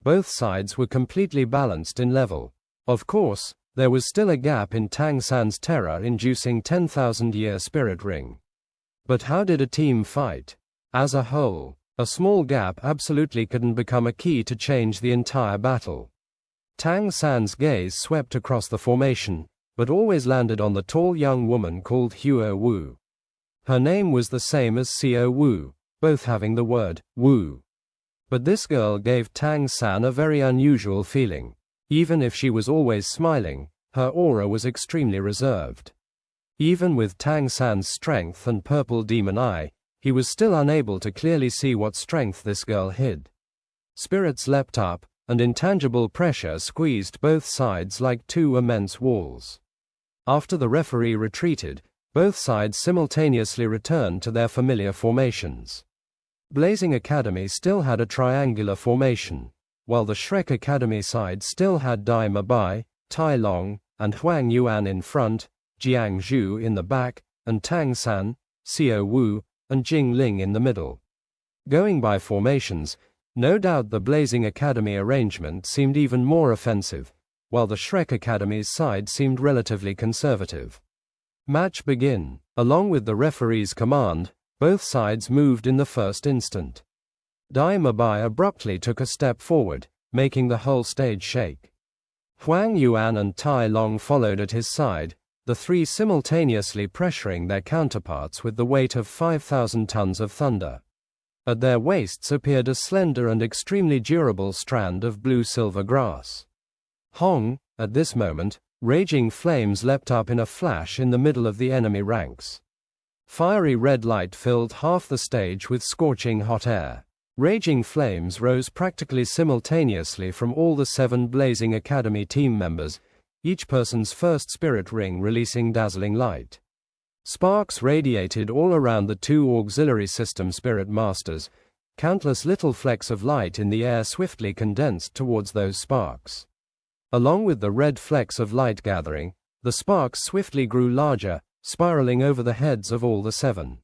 Both sides were completely balanced in level. Of course, there was still a gap in Tang San's terror-inducing 10,000-year spirit ring. But how did a team fight? As a whole, a small gap absolutely couldn't become a key to change the entire battle. Tang San's gaze swept across the formation, but always landed on the tall young woman called Huo Wu. Her name was the same as Xiao Wu, both having the word Wu. But this girl gave Tang San a very unusual feeling. Even if she was always smiling, her aura was extremely reserved. Even with Tang San's strength and purple demon eye, he was still unable to clearly see what strength this girl hid. Spirits leapt up, and intangible pressure squeezed both sides like 2 immense walls. After the referee retreated, both sides simultaneously returned to their familiar formations. Blazing Academy still had a triangular formation, while the Shrek Academy side still had Dai Mabai, Tai Long, and Huang Yuan in front, Jiang Zhu in the back, and Tang San, Xiao Wu, and Jing Ling in the middle. Going by formations, no doubt the Blazing Academy arrangement seemed even more offensive, while the Shrek Academy's side seemed relatively conservative. Match begin. Along with the referee's command, both sides moved in the first instant. Dai Mabai abruptly took a step forward, making the whole stage shake. Huang Yuan and Tai Long followed at his side, the 3 simultaneously pressuring their counterparts with the weight of 5,000 tons of thunder. At their waists appeared a slender and extremely durable strand of blue-silver grass. Hong, at this moment, raging flames leapt up in a flash in the middle of the enemy ranks. Fiery red light filled half the stage with scorching hot air. Raging flames rose practically simultaneously from all the 7 Blazing Academy team members, each person's first spirit ring releasing dazzling light. Sparks radiated all around the 2 auxiliary system spirit masters. Countless little flecks of light in the air swiftly condensed towards those sparks. Along with the red flecks of light gathering, the sparks swiftly grew larger, spiraling over the heads of all the 7.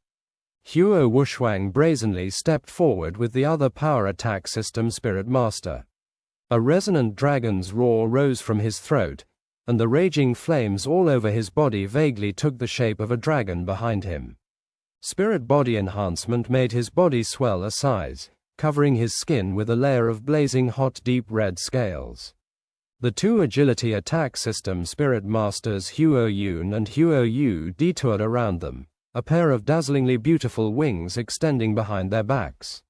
Huo Wushuang brazenly stepped forward with the other power attack system spirit master. A resonant dragon's roar rose from his throat, and the raging flames all over his body vaguely took the shape of a dragon behind him. Spirit body enhancement made his body swell a size, covering his skin with a layer of blazing hot deep red scales. The 2 agility attack system spirit masters Huo Yun and Huo Yu detoured around them, a pair of dazzlingly beautiful wings extending behind their backs.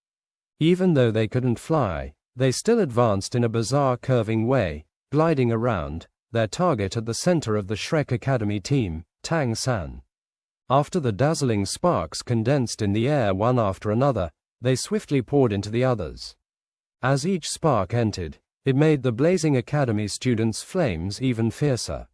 Even though they couldn't fly, they still advanced in a bizarre curving way, gliding around, their target at the center of the Shrek Academy team, Tang San. After the dazzling sparks condensed in the air one after another, they swiftly poured into the others. As each spark entered, it made the Blazing Academy students' flames even fiercer.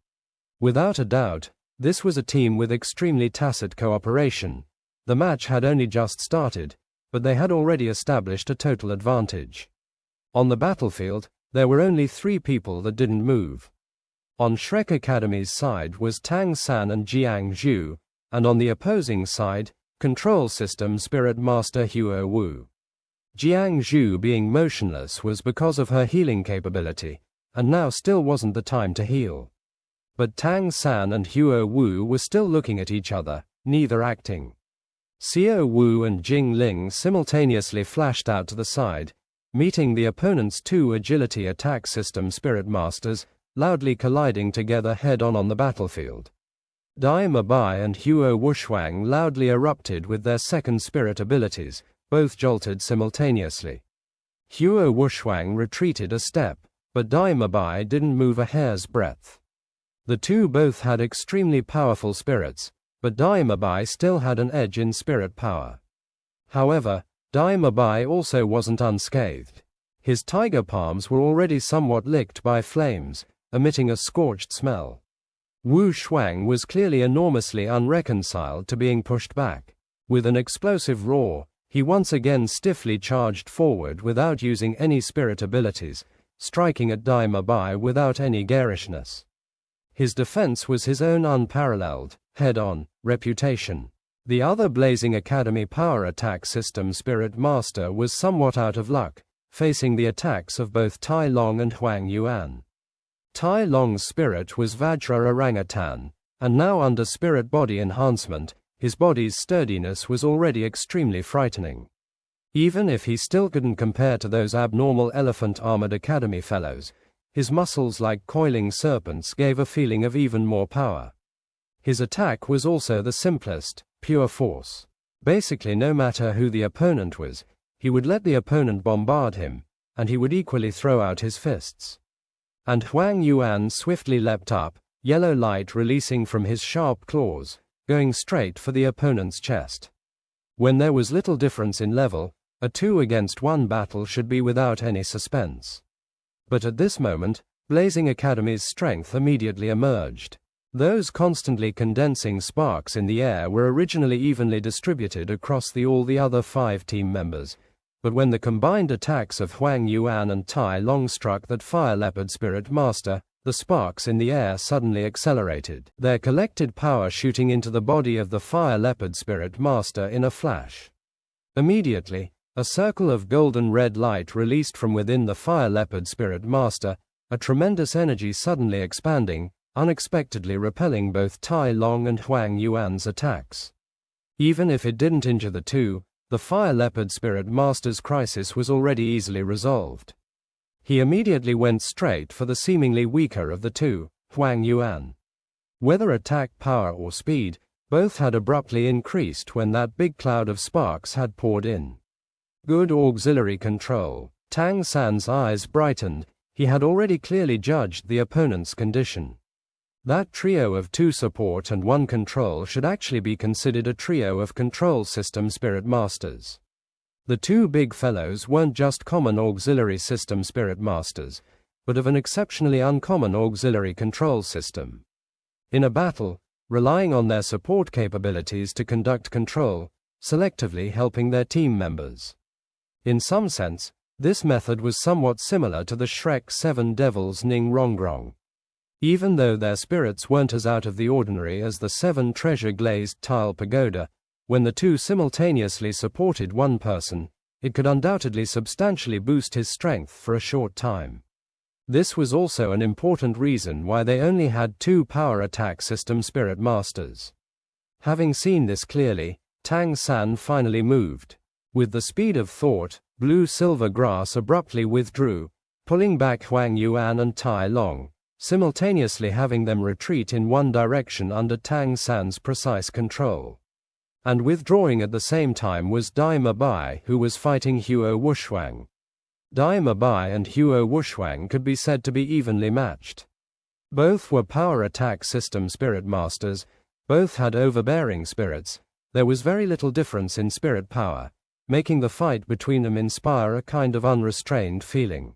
Without a doubt, this was a team with extremely tacit cooperation. The match had only just started, but they had already established a total advantage. On the battlefield, there were only 3 people that didn't move. On Shrek Academy's side was Tang San and Jiang Zhu, and on the opposing side, Control System Spirit Master Huo Wu. Jiang Zhu being motionless was because of her healing capability, and now still wasn't the time to heal. But Tang San and Huo Wu were still looking at each other, neither acting. Xiao Wu and Jing Ling simultaneously flashed out to the side, meeting the opponent's 2 agility attack system spirit masters, loudly colliding together head-on on the battlefield. Dai Mabai and Huo Wushuang loudly erupted with their second spirit abilities, both jolted simultaneously. Huo Wushuang retreated a step, but Dai Mabai didn't move a hair's breadth. The 2 both had extremely powerful spirits, but Dai Mabai still had an edge in spirit power. However, Dai Mabai also wasn't unscathed. His tiger palms were already somewhat licked by flames, emitting a scorched smell. Wu Shuang was clearly enormously unreconciled to being pushed back. With an explosive roar, he once again stiffly charged forward without using any spirit abilities, striking at Dai Mabai without any garishness. His defense was his own unparalleled, head-on, reputation. The other Blazing Academy power attack system Spirit Master was somewhat out of luck, facing the attacks of both Tai Long and Huang Yuan. Tai Long's spirit was Vajra Orangutan, and now under spirit body enhancement, his body's sturdiness was already extremely frightening. Even if he still couldn't compare to those abnormal elephant armored academy fellows, his muscles like coiling serpents gave a feeling of even more power. His attack was also the simplest, pure force. Basically, no matter who the opponent was, he would let the opponent bombard him, and he would equally throw out his fists. And Huang Yuan swiftly leapt up, yellow light releasing from his sharp claws, going straight for the opponent's chest. When there was little difference in level, a 2-against-1 battle should be without any suspense. But at this moment, Blazing Academy's strength immediately emerged. Those constantly condensing sparks in the air were originally evenly distributed across all the other 5 team members, but when the combined attacks of Huang Yuan and Tai Long struck that Fire Leopard Spirit Master, the sparks in the air suddenly accelerated, their collected power shooting into the body of the Fire Leopard Spirit Master in a flash. Immediately, a circle of golden red light released from within the Fire Leopard Spirit Master, a tremendous energy suddenly expanding, unexpectedly repelling both Tai Long and Huang Yuan's attacks. Even if it didn't injure the two, the Fire Leopard Spirit Master's crisis was already easily resolved. He immediately went straight for the seemingly weaker of the two, Huang Yuan. Whether attack power or speed, both had abruptly increased when that big cloud of sparks had poured in. Good auxiliary control. Tang San's eyes brightened. He had already clearly judged the opponent's condition. That trio of 2 support and 1 control should actually be considered a trio of control system Spirit Masters. The 2 big fellows weren't just common auxiliary system Spirit Masters, but of an exceptionally uncommon auxiliary control system. In a battle, relying on their support capabilities to conduct control, selectively helping their team members. In some sense, this method was somewhat similar to the Shrek 7 Devils Ning Rongrong. Even though their spirits weren't as out of the ordinary as the 7 treasure-glazed tile pagoda, when the 2 simultaneously supported one person, it could undoubtedly substantially boost his strength for a short time. This was also an important reason why they only had 2 power attack system Spirit Masters. Having seen this clearly, Tang San finally moved. With the speed of thought, blue-silver grass abruptly withdrew, pulling back Huang Yuan and Tai Long, simultaneously having them retreat in one direction under Tang San's precise control. And withdrawing at the same time was Dai Mabai, who was fighting Huo Wushuang. Dai Mabai and Huo Wushuang could be said to be evenly matched. Both were power attack system Spirit Masters, both had overbearing spirits. There was very little difference in spirit power, making the fight between them inspire a kind of unrestrained feeling.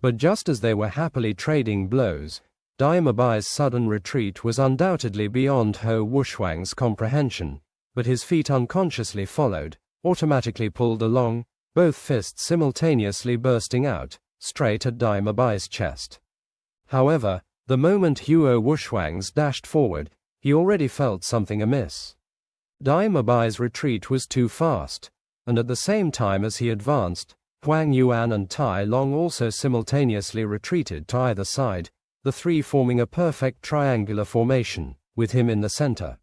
But just as they were happily trading blows, Dai Mabai's sudden retreat was undoubtedly beyond Huo Wushuang's comprehension, but his feet unconsciously followed, automatically pulled along, both fists simultaneously bursting out, straight at Dai Mabai's chest. However, the moment Huo Wushuang's dashed forward, he already felt something amiss. Dai Mabai's retreat was too fast, and at the same time as he advanced, Huang Yuan and Tai Long also simultaneously retreated to either side, the 3 forming a perfect triangular formation, with him in the center.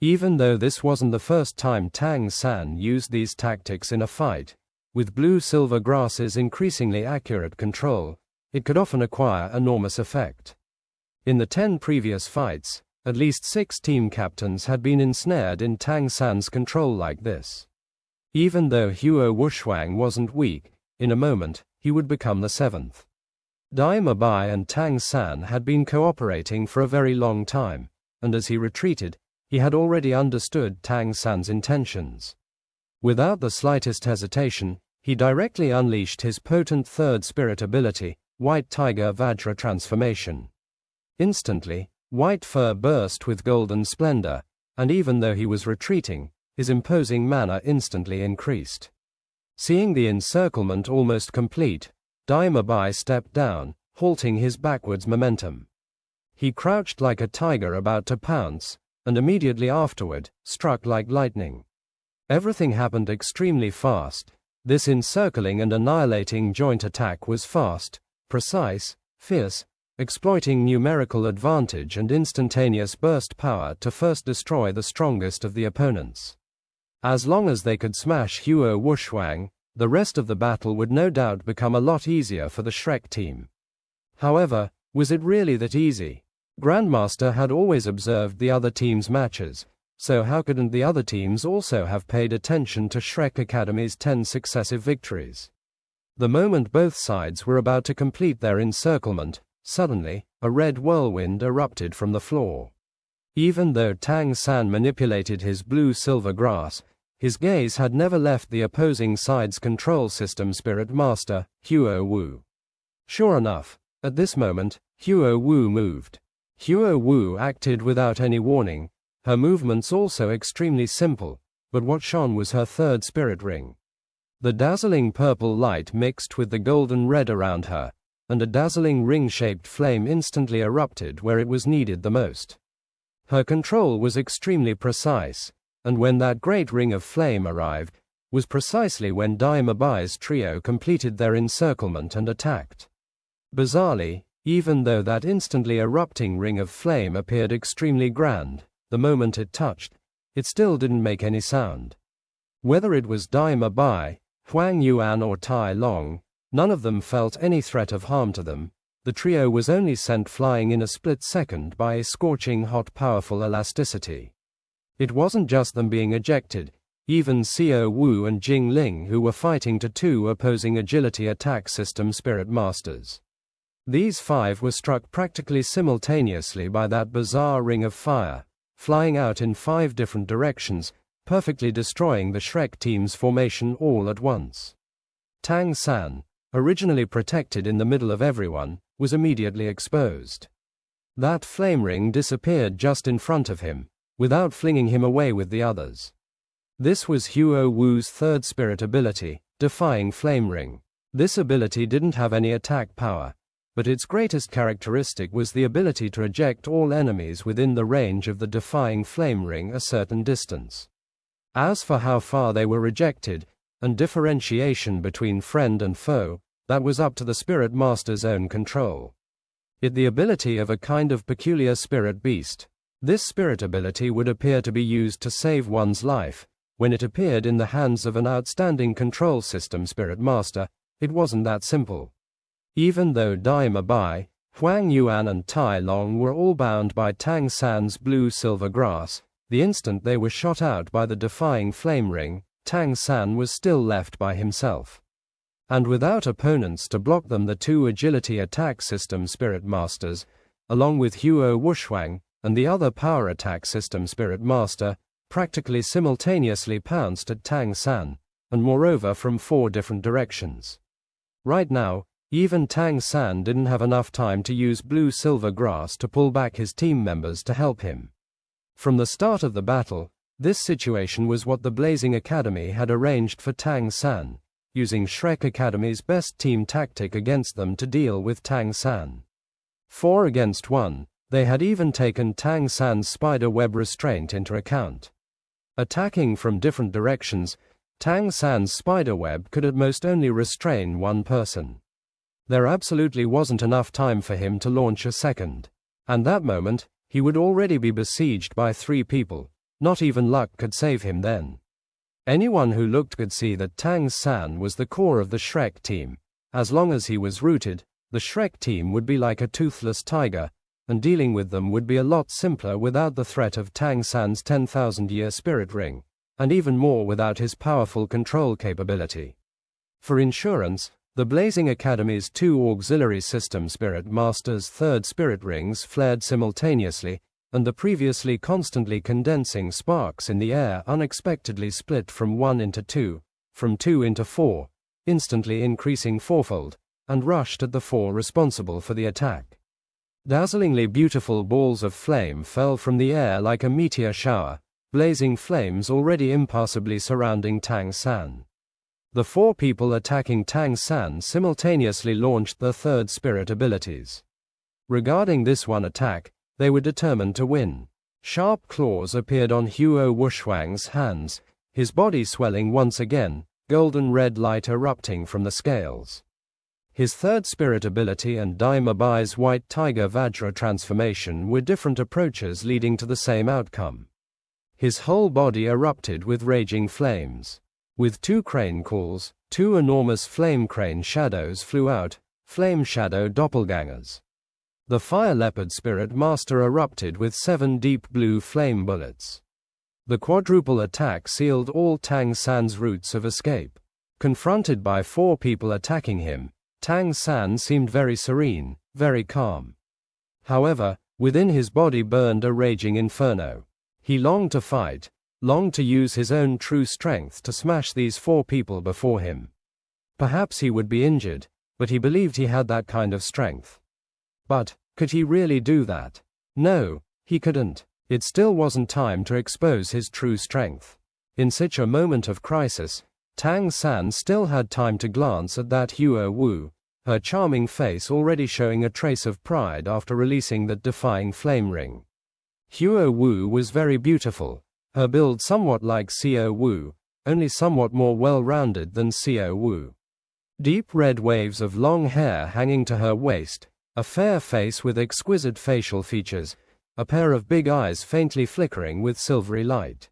Even though this wasn't the first time Tang San used these tactics in a fight, with blue-silver grass's increasingly accurate control, it could often acquire enormous effect. In the 10 previous fights, at least 6 team captains had been ensnared in Tang San's control like this. Even though Huo Wushuang wasn't weak, in a moment, he would become the 7th. Dai Mabai and Tang San had been cooperating for a very long time, and as he retreated, he had already understood Tang San's intentions. Without the slightest hesitation, he directly unleashed his potent 3rd spirit ability, White Tiger Vajra Transformation. Instantly, white fur burst with golden splendor, and even though he was retreating, his imposing manner instantly increased. Seeing the encirclement almost complete, Dai Mabai stepped down, halting his backwards momentum. He crouched like a tiger about to pounce, and immediately afterward, struck like lightning. Everything happened extremely fast. This encircling and annihilating joint attack was fast, precise, fierce, exploiting numerical advantage and instantaneous burst power to first destroy the strongest of the opponents. As long as they could smash Huo Wushwang, the rest of the battle would no doubt become a lot easier for the Shrek team. However, was it really that easy? Grandmaster had always observed the other team's matches, so how couldn't the other teams also have paid attention to Shrek Academy's 10 successive victories? The moment both sides were about to complete their encirclement, suddenly, a red whirlwind erupted from the floor. Even though Tang San manipulated his blue-silver grass, his gaze had never left the opposing side's control system spirit master, Huo Wu. Sure enough, at this moment, Huo Wu moved. Huo Wu acted without any warning, her movements also extremely simple, but what shone was her third spirit ring. The dazzling purple light mixed with the golden red around her, and a dazzling ring-shaped flame instantly erupted where it was needed the most. Her control was extremely precise, and when that great ring of flame arrived, was precisely when Dai Mabai's trio completed their encirclement and attacked. Bizarrely, even though that instantly erupting ring of flame appeared extremely grand, the moment it touched, it still didn't make any sound. Whether it was Dai Mabai, Huang Yuan or Tai Long, none of them felt any threat of harm to them. The trio was only sent flying in a split second by a scorching hot powerful elasticity. It wasn't just them being ejected, even Xiao Wu and Jing Ling, who were fighting to two opposing agility attack system spirit masters. These five were struck practically simultaneously by that bizarre ring of fire, flying out in 5 different directions, perfectly destroying the Shrek team's formation all at once. Tang San, originally protected in the middle of everyone, was immediately exposed. That flame ring disappeared just in front of him, without flinging him away with the others. This was Huo Wu's third spirit ability, Defying Flame Ring. This ability didn't have any attack power, but its greatest characteristic was the ability to eject all enemies within the range of the Defying Flame Ring a certain distance. As for how far they were rejected, and differentiation between friend and foe, that was up to the spirit master's own control. It the ability of a kind of peculiar spirit beast. This spirit ability would appear to be used to save one's life. When it appeared in the hands of an outstanding control system spirit master, it wasn't that simple. Even though Dai Mabai, Huang Yuan and Tai Long were all bound by Tang San's blue-silver grass, the instant they were shot out by the Defying Flame Ring, Tang San was still left by himself. And without opponents to block them, the 2 agility attack system spirit masters, along with Huo Wushwang and the other power attack system spirit master, practically simultaneously pounced at Tang San, and moreover from 4 different directions. Right now, even Tang San didn't have enough time to use blue-silver grass to pull back his team members to help him. From the start of the battle, this situation was what the Blazing Academy had arranged for Tang San, using Shrek Academy's best team tactic against them to deal with Tang San. 4 against 1, they had even taken Tang San's spider web restraint into account. Attacking from different directions, Tang San's spider web could at most only restrain 1 person. There absolutely wasn't enough time for him to launch a second. And that moment, he would already be besieged by 3 people. Not even luck could save him then. Anyone who looked could see that Tang San was the core of the Shrek team. As long as he was rooted, the Shrek team would be like a toothless tiger, and dealing with them would be a lot simpler without the threat of Tang San's 10,000-year spirit ring, and even more without his powerful control capability. For insurance, the Blazing Academy's 2 auxiliary system spirit masters' 3rd spirit rings flared simultaneously, and the previously constantly condensing sparks in the air unexpectedly split from 1 into 2, from 2 into 4, instantly increasing 4-fold, and rushed at the 4 responsible for the attack. Dazzlingly beautiful balls of flame fell from the air like a meteor shower, blazing flames already impassably surrounding Tang San. The 4 people attacking Tang San simultaneously launched their third spirit abilities. Regarding this one attack, they were determined to win. Sharp claws appeared on Huo Wushwang's hands, his body swelling once again, golden red light erupting from the scales. His third spirit ability and Dai Mabai's white tiger Vajra transformation were different approaches leading to the same outcome. His whole body erupted with raging flames. With 2 crane calls, 2 enormous flame crane shadows flew out, flame shadow doppelgangers. The fire leopard spirit master erupted with 7 deep blue flame bullets. The quadruple attack sealed all Tang San's routes of escape. Confronted by 4 people attacking him, Tang San seemed very serene, very calm. However, within his body burned a raging inferno. He longed to fight, longed to use his own true strength to smash these 4 people before him. Perhaps he would be injured, but he believed he had that kind of strength. But, could he really do that? No, he couldn't. It still wasn't time to expose his true strength. In such a moment of crisis, Tang San still had time to glance at that Huo Wu, her charming face already showing a trace of pride after releasing that defying flame ring. Huo Wu was very beautiful, her build somewhat like Xiao Wu, only somewhat more well-rounded than Xiao Wu. Deep red waves of long hair hanging to her waist, a fair face with exquisite facial features, a pair of big eyes faintly flickering with silvery light.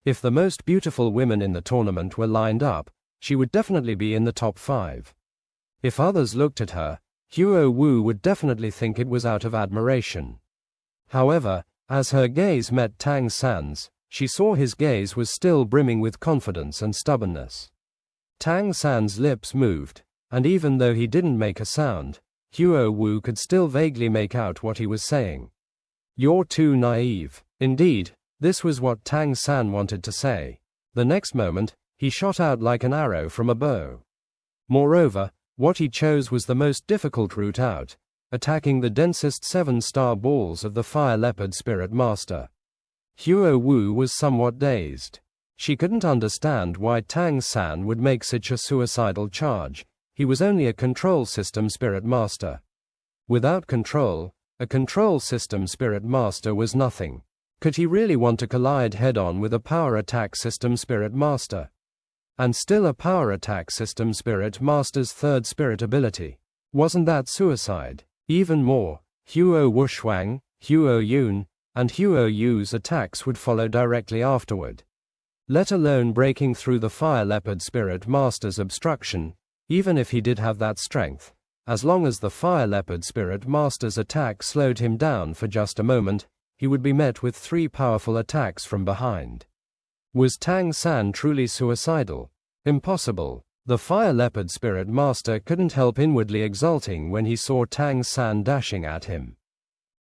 If the most beautiful women in the tournament were lined up, she would definitely be in the top 5. If others looked at her, Huo Wu would definitely think it was out of admiration. However, as her gaze met Tang San's, she saw his gaze was still brimming with confidence and stubbornness. Tang San's lips moved, and even though he didn't make a sound, Huo Wu could still vaguely make out what he was saying. "You're too naive." Indeed, this was what Tang San wanted to say. The next moment, he shot out like an arrow from a bow. Moreover, what he chose was the most difficult route out, attacking the densest 7-star balls of the fire leopard spirit master. Huo Wu was somewhat dazed. She couldn't understand why Tang San would make such a suicidal charge. He was only a control system spirit master. Without control, a control system spirit master was nothing. Could he really want to collide head-on with a power attack system spirit master? And still a power attack system spirit master's third spirit ability. Wasn't that suicide? Even more, Huo Wushwang, Huo Yun, and Huo Yu's attacks would follow directly afterward. Let alone breaking through the fire leopard spirit master's obstruction, even if he did have that strength. As long as the fire leopard spirit master's attack slowed him down for just a moment, he would be met with 3 powerful attacks from behind. Was Tang San truly suicidal? Impossible. The fire leopard spirit master couldn't help inwardly exulting when he saw Tang San dashing at him.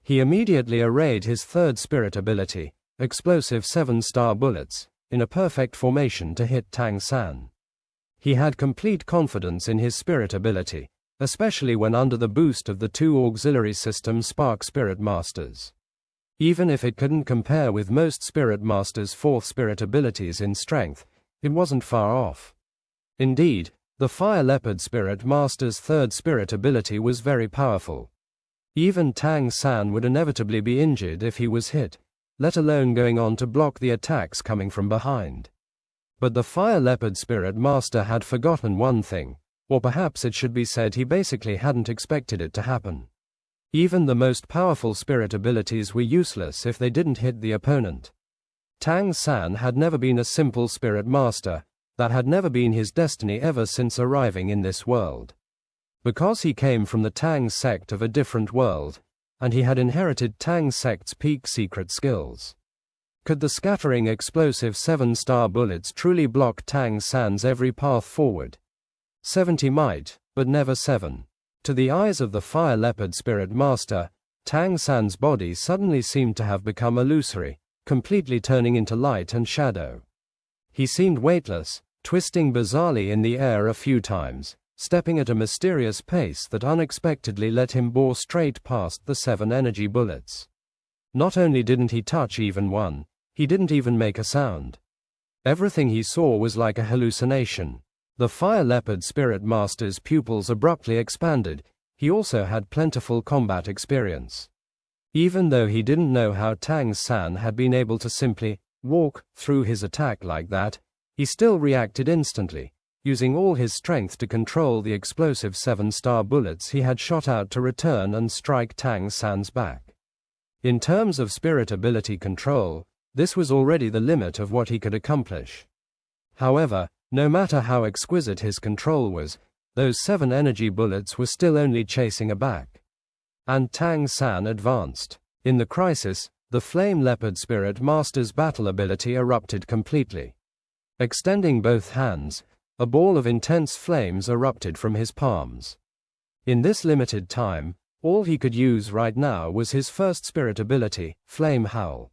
He immediately arrayed his third spirit ability, explosive 7-star bullets, in a perfect formation to hit Tang San. He had complete confidence in his spirit ability, especially when under the boost of the 2 auxiliary system spark spirit masters. Even if it couldn't compare with most spirit masters' 4th spirit abilities in strength, it wasn't far off. Indeed, the fire leopard spirit master's 3rd spirit ability was very powerful. Even Tang San would inevitably be injured if he was hit, let alone going on to block the attacks coming from behind. But the fire leopard spirit master had forgotten one thing, or perhaps it should be said he basically hadn't expected it to happen. Even the most powerful spirit abilities were useless if they didn't hit the opponent. Tang San had never been a simple spirit master, that had never been his destiny ever since arriving in this world. Because he came from the Tang Sect of a different world, and he had inherited Tang Sect's peak secret skills. Could the scattering explosive 7-star bullets truly block Tang San's every path forward? 70 might, but never 7. To the eyes of the fire leopard spirit master, Tang San's body suddenly seemed to have become illusory, completely turning into light and shadow. He seemed weightless, twisting bizarrely in the air a few times, stepping at a mysterious pace that unexpectedly let him bore straight past the 7 energy bullets. Not only didn't he touch even one, he didn't even make a sound. Everything he saw was like a hallucination. The Fire Leopard Spirit Master's pupils abruptly expanded. He also had plentiful combat experience. Even though he didn't know how Tang San had been able to simply walk through his attack like that, he still reacted instantly, using all his strength to control the explosive 7-star bullets he had shot out to return and strike Tang San's back. In terms of spirit ability control, this was already the limit of what he could accomplish. However, no matter how exquisite his control was, those 7 energy bullets were still only chasing back. And Tang San advanced. In the crisis, the Flame Leopard Spirit Master's battle ability erupted completely. Extending both hands, a ball of intense flames erupted from his palms. In this limited time, all he could use right now was his first spirit ability, Flame Howl.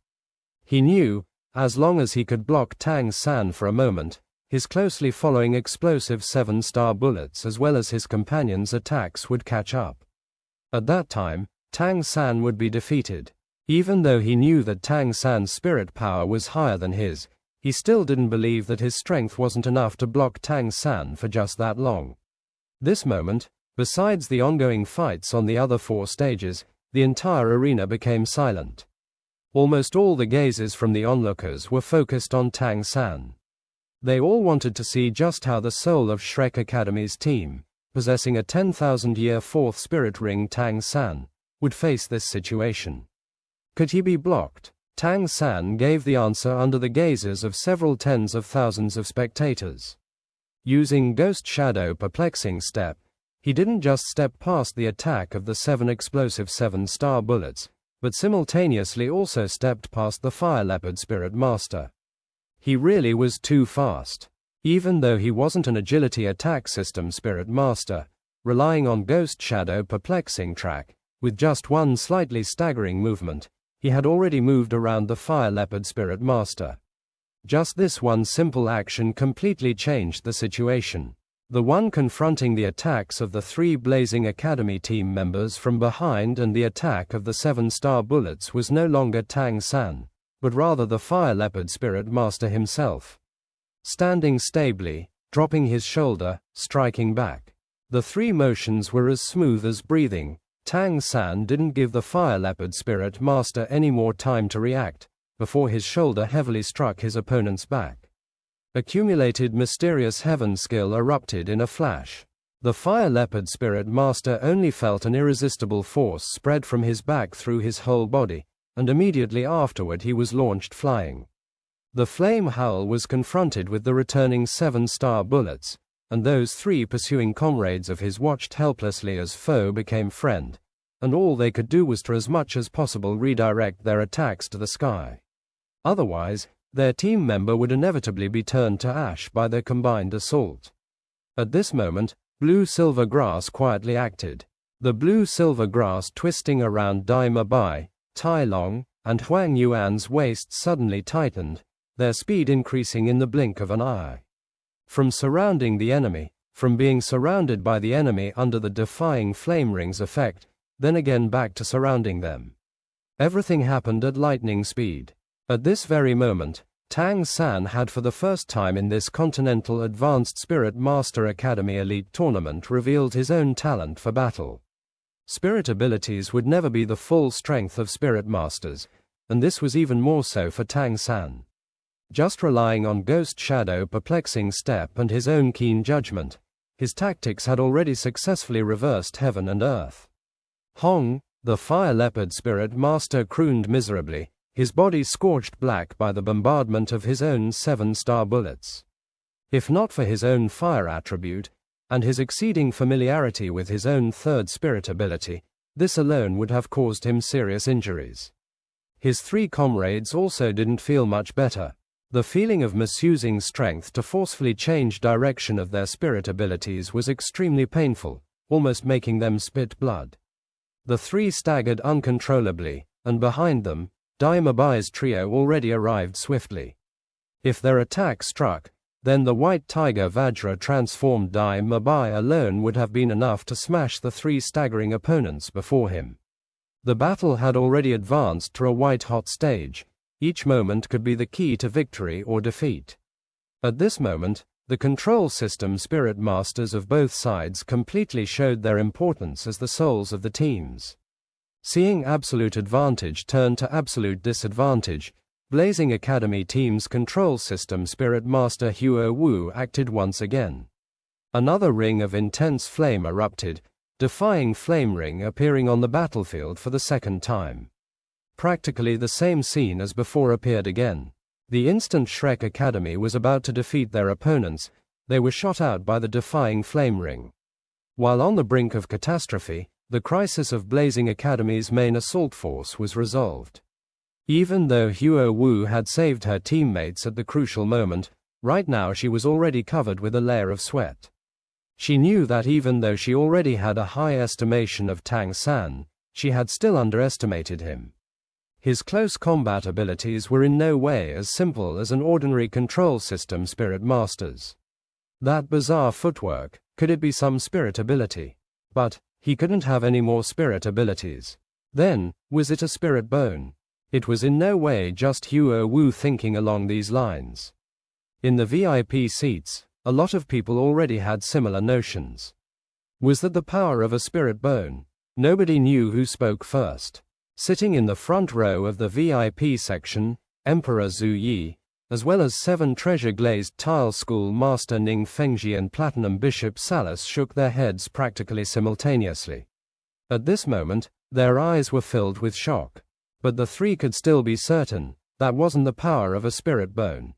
He knew, as long as he could block Tang San for a moment, his closely following explosive 7-star bullets as well as his companions' attacks would catch up. At that time, Tang San would be defeated. Even though he knew that Tang San's spirit power was higher than his, he still didn't believe that his strength wasn't enough to block Tang San for just that long. This moment, besides the ongoing fights on the other 4 stages, the entire arena became silent. Almost all the gazes from the onlookers were focused on Tang San. They all wanted to see just how the soul of Shrek Academy's team, possessing a 10,000-year 4th spirit ring Tang San, would face this situation. Could he be blocked? Tang San gave the answer under the gazes of several tens of thousands of spectators. Using Ghost Shadow Perplexing Step, he didn't just step past the attack of the 7 explosive 7-star bullets, but simultaneously also stepped past the Fire Leopard Spirit Master. He really was too fast. Even though he wasn't an agility attack system Spirit Master, relying on Ghost Shadow Perplexing Track, with just one slightly staggering movement, he had already moved around the Fire Leopard Spirit Master. Just this one simple action completely changed the situation. The one confronting the attacks of the 3 Blazing Academy team members from behind and the attack of the 7-star bullets was no longer Tang San, but rather the Fire Leopard Spirit Master himself. Standing stably, dropping his shoulder, striking back. The 3 motions were as smooth as breathing. Tang San didn't give the Fire Leopard Spirit Master any more time to react, before his shoulder heavily struck his opponent's back. Accumulated mysterious heaven skill erupted in a flash. The Fire Leopard Spirit Master only felt an irresistible force spread from his back through his whole body, and immediately afterward he was launched flying. The Flame Howl was confronted with the returning 7-star bullets, and those 3 pursuing comrades of his watched helplessly as foe became friend, and all they could do was to as much as possible redirect their attacks to the sky. Otherwise, their team member would inevitably be turned to ash by their combined assault. At this moment, Blue-Silver Grass quietly acted. The Blue-Silver Grass twisting around Dai Mabai, Tai Long, and Huang Yuan's waists suddenly tightened, their speed increasing in the blink of an eye. From surrounding the enemy, from being surrounded by the enemy under the defying flame rings effect, then again back to surrounding them. Everything happened at lightning speed. At this very moment, Tang San had for the first time in this Continental Advanced Spirit Master Academy Elite Tournament revealed his own talent for battle. Spirit abilities would never be the full strength of Spirit Masters, and this was even more so for Tang San. Just relying on Ghost Shadow Perplexing Step and his own keen judgment, his tactics had already successfully reversed heaven and earth. Hong, the Fire Leopard Spirit Master, crooned miserably, his body scorched black by the bombardment of his own 7-star bullets. If not for his own fire attribute, and his exceeding familiarity with his own 3rd spirit ability, this alone would have caused him serious injuries. His 3 comrades also didn't feel much better. The feeling of misusing strength to forcefully change direction of their spirit abilities was extremely painful, almost making them spit blood. The 3 staggered uncontrollably, and behind them, Dai Mabai's trio already arrived swiftly. If their attack struck, then the White Tiger Vajra transformed Dai Mabai alone would have been enough to smash the three staggering opponents before him. The battle had already advanced to a white-hot stage. Each moment could be the key to victory or defeat. At this moment, the control system spirit masters of both sides completely showed their importance as the souls of the teams. Seeing absolute advantage turn to absolute disadvantage, Blazing Academy team's control system spirit master Huo Wu acted once again. Another ring of intense flame erupted, defying flame ring appearing on the battlefield for the second time. Practically the same scene as before appeared again. The instant Shrek Academy was about to defeat their opponents, they were shot out by the defying flame ring. While on the brink of catastrophe, the crisis of Blazing Academy's main assault force was resolved. Even though Huo Wu had saved her teammates at the crucial moment, right now she was already covered with a layer of sweat. She knew that even though she already had a high estimation of Tang San, she had still underestimated him. His close combat abilities were in no way as simple as an ordinary control system spirit master's. That bizarre footwork, could it be some spirit ability? But he couldn't have any more spirit abilities. Then, was it a spirit bone? It was in no way just Huo Wu thinking along these lines. In the VIP seats, a lot of people already had similar notions. Was that the power of a spirit bone? Nobody knew who spoke first. Sitting in the front row of the VIP section, Emperor Zhu Yi, as well as 7 treasure-glazed tile school master Ning Fengji and Platinum Bishop Salus shook their heads practically simultaneously. At this moment, their eyes were filled with shock. But the three could still be certain, that wasn't the power of a spirit bone.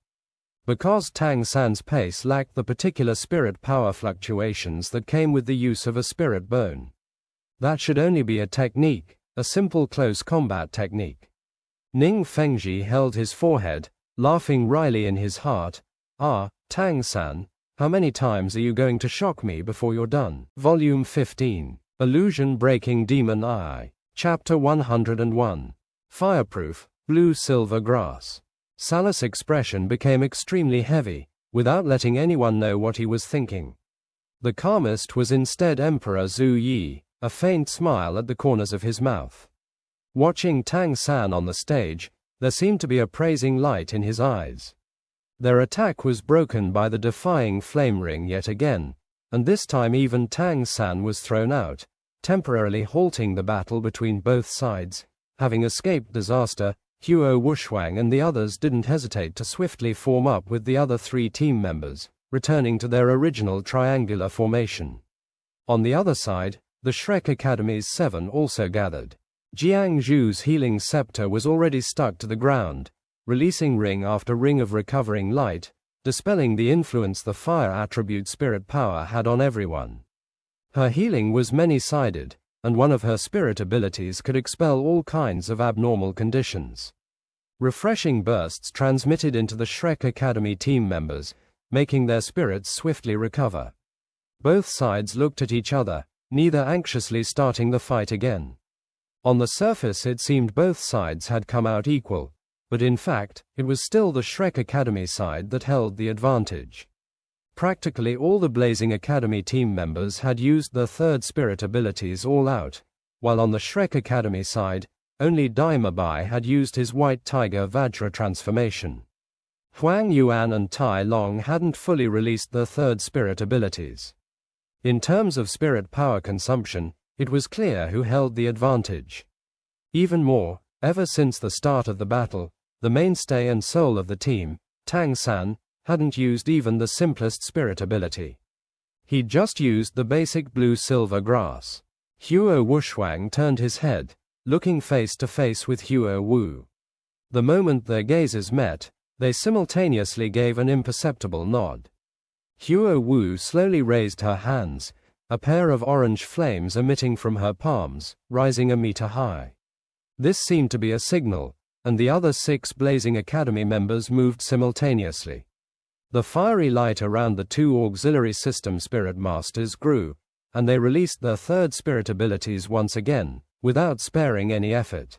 Because Tang San's pace lacked the particular spirit power fluctuations that came with the use of a spirit bone. That should only be a technique, a simple close combat technique. Ning Fengji held his forehead, laughing wryly in his heart. Tang San, how many times are you going to shock me before you're done? Volume 15. Illusion Breaking Demon Eye. Chapter 101. Fireproof, Blue Silver Grass. Salus' expression became extremely heavy, without letting anyone know what he was thinking. The calmest was instead Emperor Zhu Yi, a faint smile at the corners of his mouth. Watching Tang San on the stage, there seemed to be a praising light in his eyes. Their attack was broken by the defying flame ring yet again, and this time even Tang San was thrown out, temporarily halting the battle between both sides. Having escaped disaster, Huo Wuxuang and the others didn't hesitate to swiftly form up with the other 3 team members, returning to their original triangular formation. On the other side, the Shrek Academy's 7 also gathered. Jiang Zhu's healing scepter was already stuck to the ground, releasing ring after ring of recovering light, dispelling the influence the fire attribute spirit power had on everyone. Her healing was many-sided, and one of her spirit abilities could expel all kinds of abnormal conditions. Refreshing bursts transmitted into the Shrek Academy team members, making their spirits swiftly recover. Both sides looked at each other, neither anxiously starting the fight again. On the surface it seemed both sides had come out equal, but in fact, it was still the Shrek Academy side that held the advantage. Practically all the Blazing Academy team members had used their third spirit abilities all out, while on the Shrek Academy side, only Dai Mabai had used his White Tiger Vajra transformation. Huang Yuan and Tai Long hadn't fully released their third spirit abilities. In terms of spirit power consumption, it was clear who held the advantage. Even more, ever since the start of the battle, the mainstay and soul of the team, Tang San, hadn't used even the simplest spirit ability. He'd just used the basic blue-silver grass. Huo Wuxuang turned his head, looking face to face with Huo Wu. The moment their gazes met, they simultaneously gave an imperceptible nod. Huo Wu slowly raised her hands, a pair of orange flames emitting from her palms, rising a meter high. This seemed to be a signal, and the other 6 Blazing Academy members moved simultaneously. The fiery light around the 2 auxiliary system spirit masters grew, and they released their third spirit abilities once again, without sparing any effort.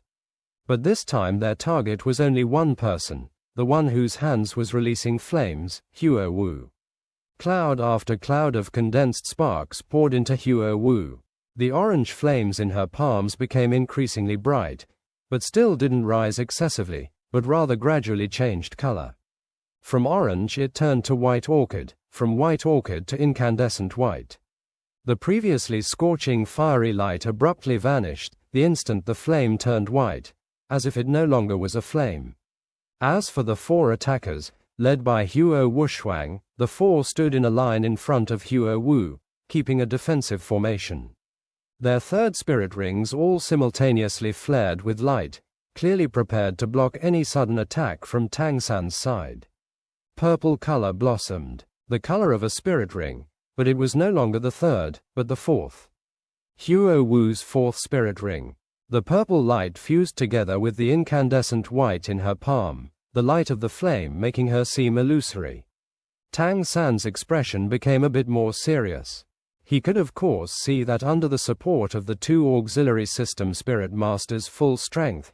But this time their target was only one person, the one whose hands was releasing flames, Huo Wu. Cloud after cloud of condensed sparks poured into Huo Wu. The orange flames in her palms became increasingly bright, but still didn't rise excessively, but rather gradually changed color. From orange it turned to white orchid, from white orchid to incandescent white. The previously scorching fiery light abruptly vanished the instant the flame turned white, as if it no longer was a flame. As for the four attackers, led by Huo Wuxuang, the four stood in a line in front of Huo Wu, keeping a defensive formation. Their third spirit rings all simultaneously flared with light, clearly prepared to block any sudden attack from Tang San's side. Purple color blossomed, the color of a spirit ring, but it was no longer the third, but the fourth. Huo Wu's fourth spirit ring. The purple light fused together with the incandescent white in her palm, the light of the flame making her seem illusory. Tang San's expression became a bit more serious. He could of course see that under the support of the two auxiliary system spirit masters' full strength,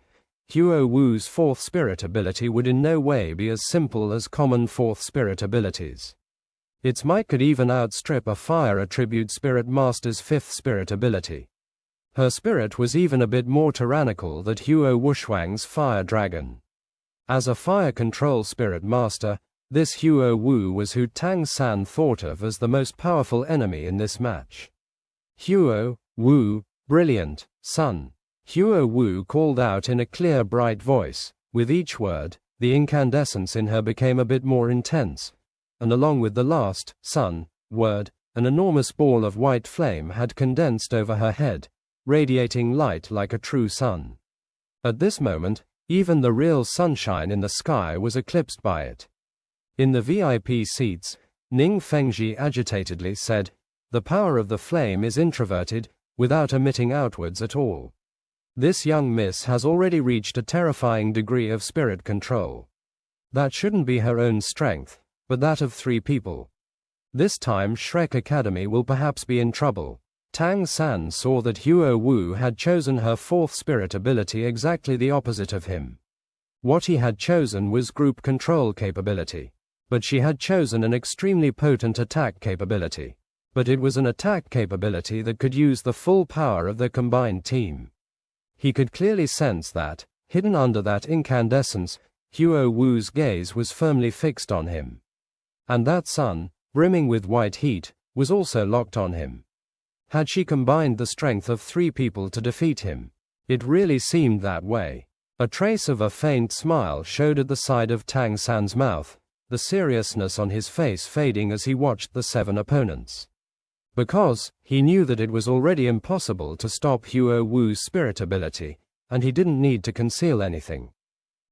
Huo Wu's fourth spirit ability would in no way be as simple as common fourth spirit abilities. Its might could even outstrip a fire attribute spirit master's fifth spirit ability. Her spirit was even a bit more tyrannical than Huo Wuxuang's fire dragon. As a fire control spirit master, this Huo Wu was who Tang San thought of as the most powerful enemy in this match. Huo Wu, brilliant, son. Huo Wu called out in a clear bright voice. With each word, the incandescence in her became a bit more intense, and along with the last, son, word, an enormous ball of white flame had condensed over her head, radiating light like a true sun. At this moment, even the real sunshine in the sky was eclipsed by it. In the VIP seats, Ning Fengji agitatedly said, "The power of the flame is introverted, without emitting outwards at all. This young miss has already reached a terrifying degree of spirit control. That shouldn't be her own strength, but that of 3 people. This time Shrek Academy will perhaps be in trouble." Tang San saw that Huo Wu had chosen her fourth spirit ability exactly the opposite of him. What he had chosen was group control capability. But she had chosen an extremely potent attack capability. But it was an attack capability that could use the full power of the combined team. He could clearly sense that, hidden under that incandescence, Huo Wu's gaze was firmly fixed on him. And that sun, brimming with white heat, was also locked on him. Had she combined the strength of 3 people to defeat him? It really seemed that way. A trace of a faint smile showed at the side of Tang San's mouth, the seriousness on his face fading as he watched the 7 opponents. Because, he knew that it was already impossible to stop Huo Wu's spirit ability, and he didn't need to conceal anything.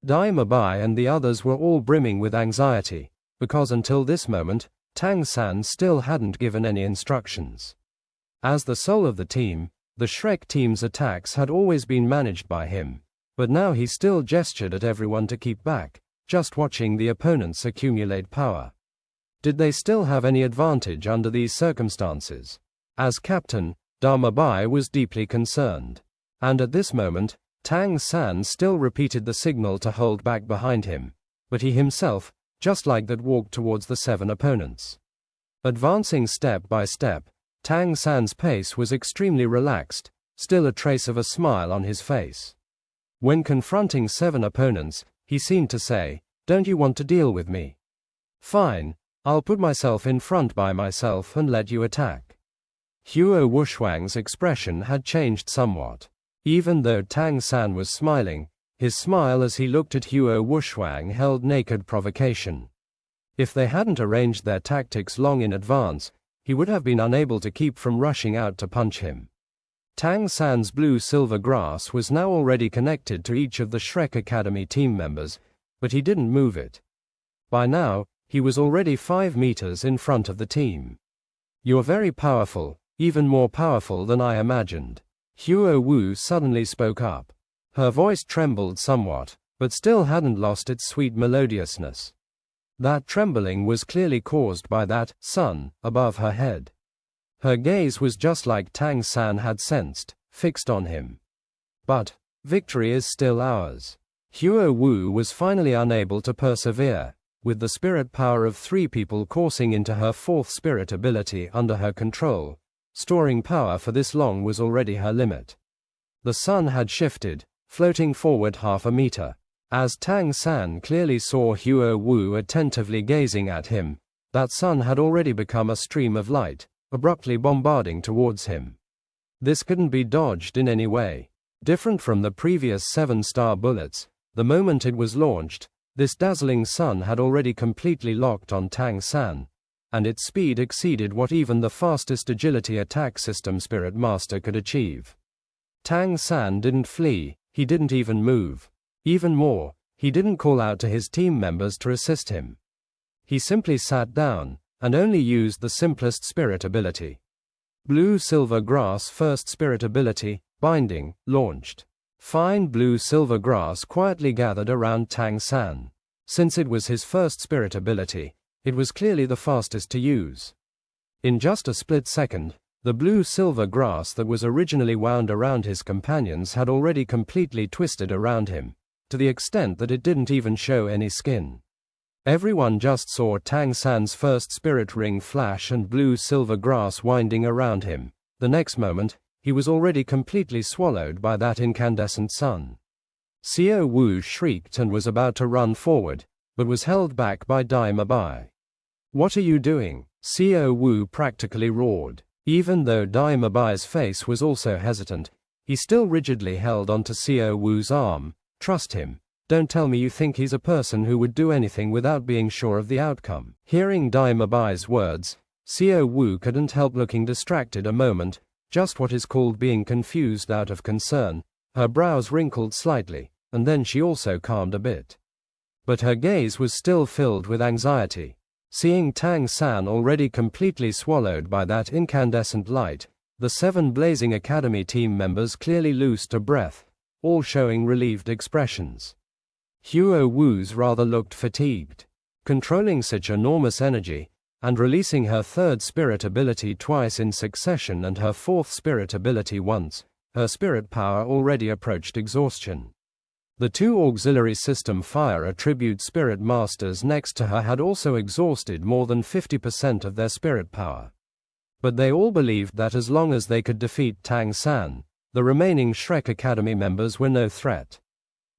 Dai Mabai and the others were all brimming with anxiety, because until this moment, Tang San still hadn't given any instructions. As the soul of the team, the Shrek team's attacks had always been managed by him, but now he still gestured at everyone to keep back, just watching the opponents accumulate power. Did they still have any advantage under these circumstances? As captain, Dai Bai was deeply concerned. And at this moment, Tang San still repeated the signal to hold back behind him, but he himself, just like that, walked towards the 7 opponents. Advancing step by step, Tang San's pace was extremely relaxed, still a trace of a smile on his face. When confronting 7 opponents, he seemed to say, "Don't you want to deal with me? Fine, I'll put myself in front by myself and let you attack." Huo Wuxuang's expression had changed somewhat. Even though Tang San was smiling, his smile as he looked at Huo Wuxuang held naked provocation. If they hadn't arranged their tactics long in advance, he would have been unable to keep from rushing out to punch him. Tang San's blue-silver grass was now already connected to each of the Shrek Academy team members, but he didn't move it. By now, he was already 5 meters in front of the team. "You're very powerful, even more powerful than I imagined." Huo Wu suddenly spoke up. Her voice trembled somewhat, but still hadn't lost its sweet melodiousness. That trembling was clearly caused by that sun above her head. Her gaze was just like Tang San had sensed, fixed on him. "But, victory is still ours." Huo Wu was finally unable to persevere, with the spirit power of 3 people coursing into her 4th spirit ability under her control. Storing power for this long was already her limit. The sun had shifted, floating forward half a meter. As Tang San clearly saw Huo Wu attentively gazing at him, that sun had already become a stream of light, abruptly bombarding towards him. This couldn't be dodged in any way. Different from the previous 7-star bullets, the moment it was launched, this dazzling sun had already completely locked on Tang San, and its speed exceeded what even the fastest agility attack system Spirit Master could achieve. Tang San didn't flee, he didn't even move. Even more, he didn't call out to his team members to assist him. He simply sat down, and only used the simplest spirit ability. Blue-silver grass first spirit ability, binding, launched. Fine blue-silver grass quietly gathered around Tang San. Since it was his first spirit ability, it was clearly the fastest to use. In just a split second, the blue-silver grass that was originally wound around his companions had already completely twisted around him, to the extent that it didn't even show any skin. Everyone just saw Tang San's first spirit ring flash and blue-silver grass winding around him. The next moment, he was already completely swallowed by that incandescent sun. Xiao Wu shrieked and was about to run forward, but was held back by Dai Mabai. "What are you doing?" Xiao Wu practically roared. Even though Dai Mabai's face was also hesitant, he still rigidly held onto Xiao Wu's arm. "Trust him. Don't tell me you think he's a person who would do anything without being sure of the outcome." Hearing Dai Mabai's words, Xiao Wu couldn't help looking distracted a moment, just what is called being confused out of concern. Her brows wrinkled slightly, and then she also calmed a bit. But her gaze was still filled with anxiety. Seeing Tang San already completely swallowed by that incandescent light, the 7 Blazing Academy team members clearly loosed a breath, all showing relieved expressions. Huo Wu's rather looked fatigued. Controlling such enormous energy, and releasing her 3rd spirit ability twice in succession and her 4th spirit ability once, her spirit power already approached exhaustion. The 2 auxiliary system fire attribute spirit masters next to her had also exhausted more than 50% of their spirit power. But they all believed that as long as they could defeat Tang San, the remaining Shrek Academy members were no threat.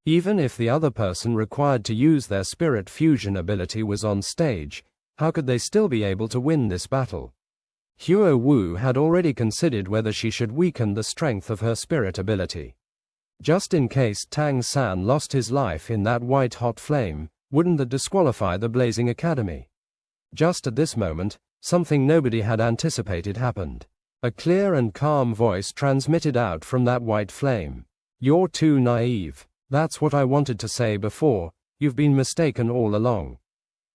Even if the other person required to use their spirit fusion ability was on stage, how could they still be able to win this battle? Huo Wu had already considered whether she should weaken the strength of her spirit ability. Just in case Tang San lost his life in that white-hot flame, wouldn't that disqualify the Blazing Academy? Just at this moment, something nobody had anticipated happened. A clear and calm voice transmitted out from that white flame. "You're too naive. That's what I wanted to say before, you've been mistaken all along."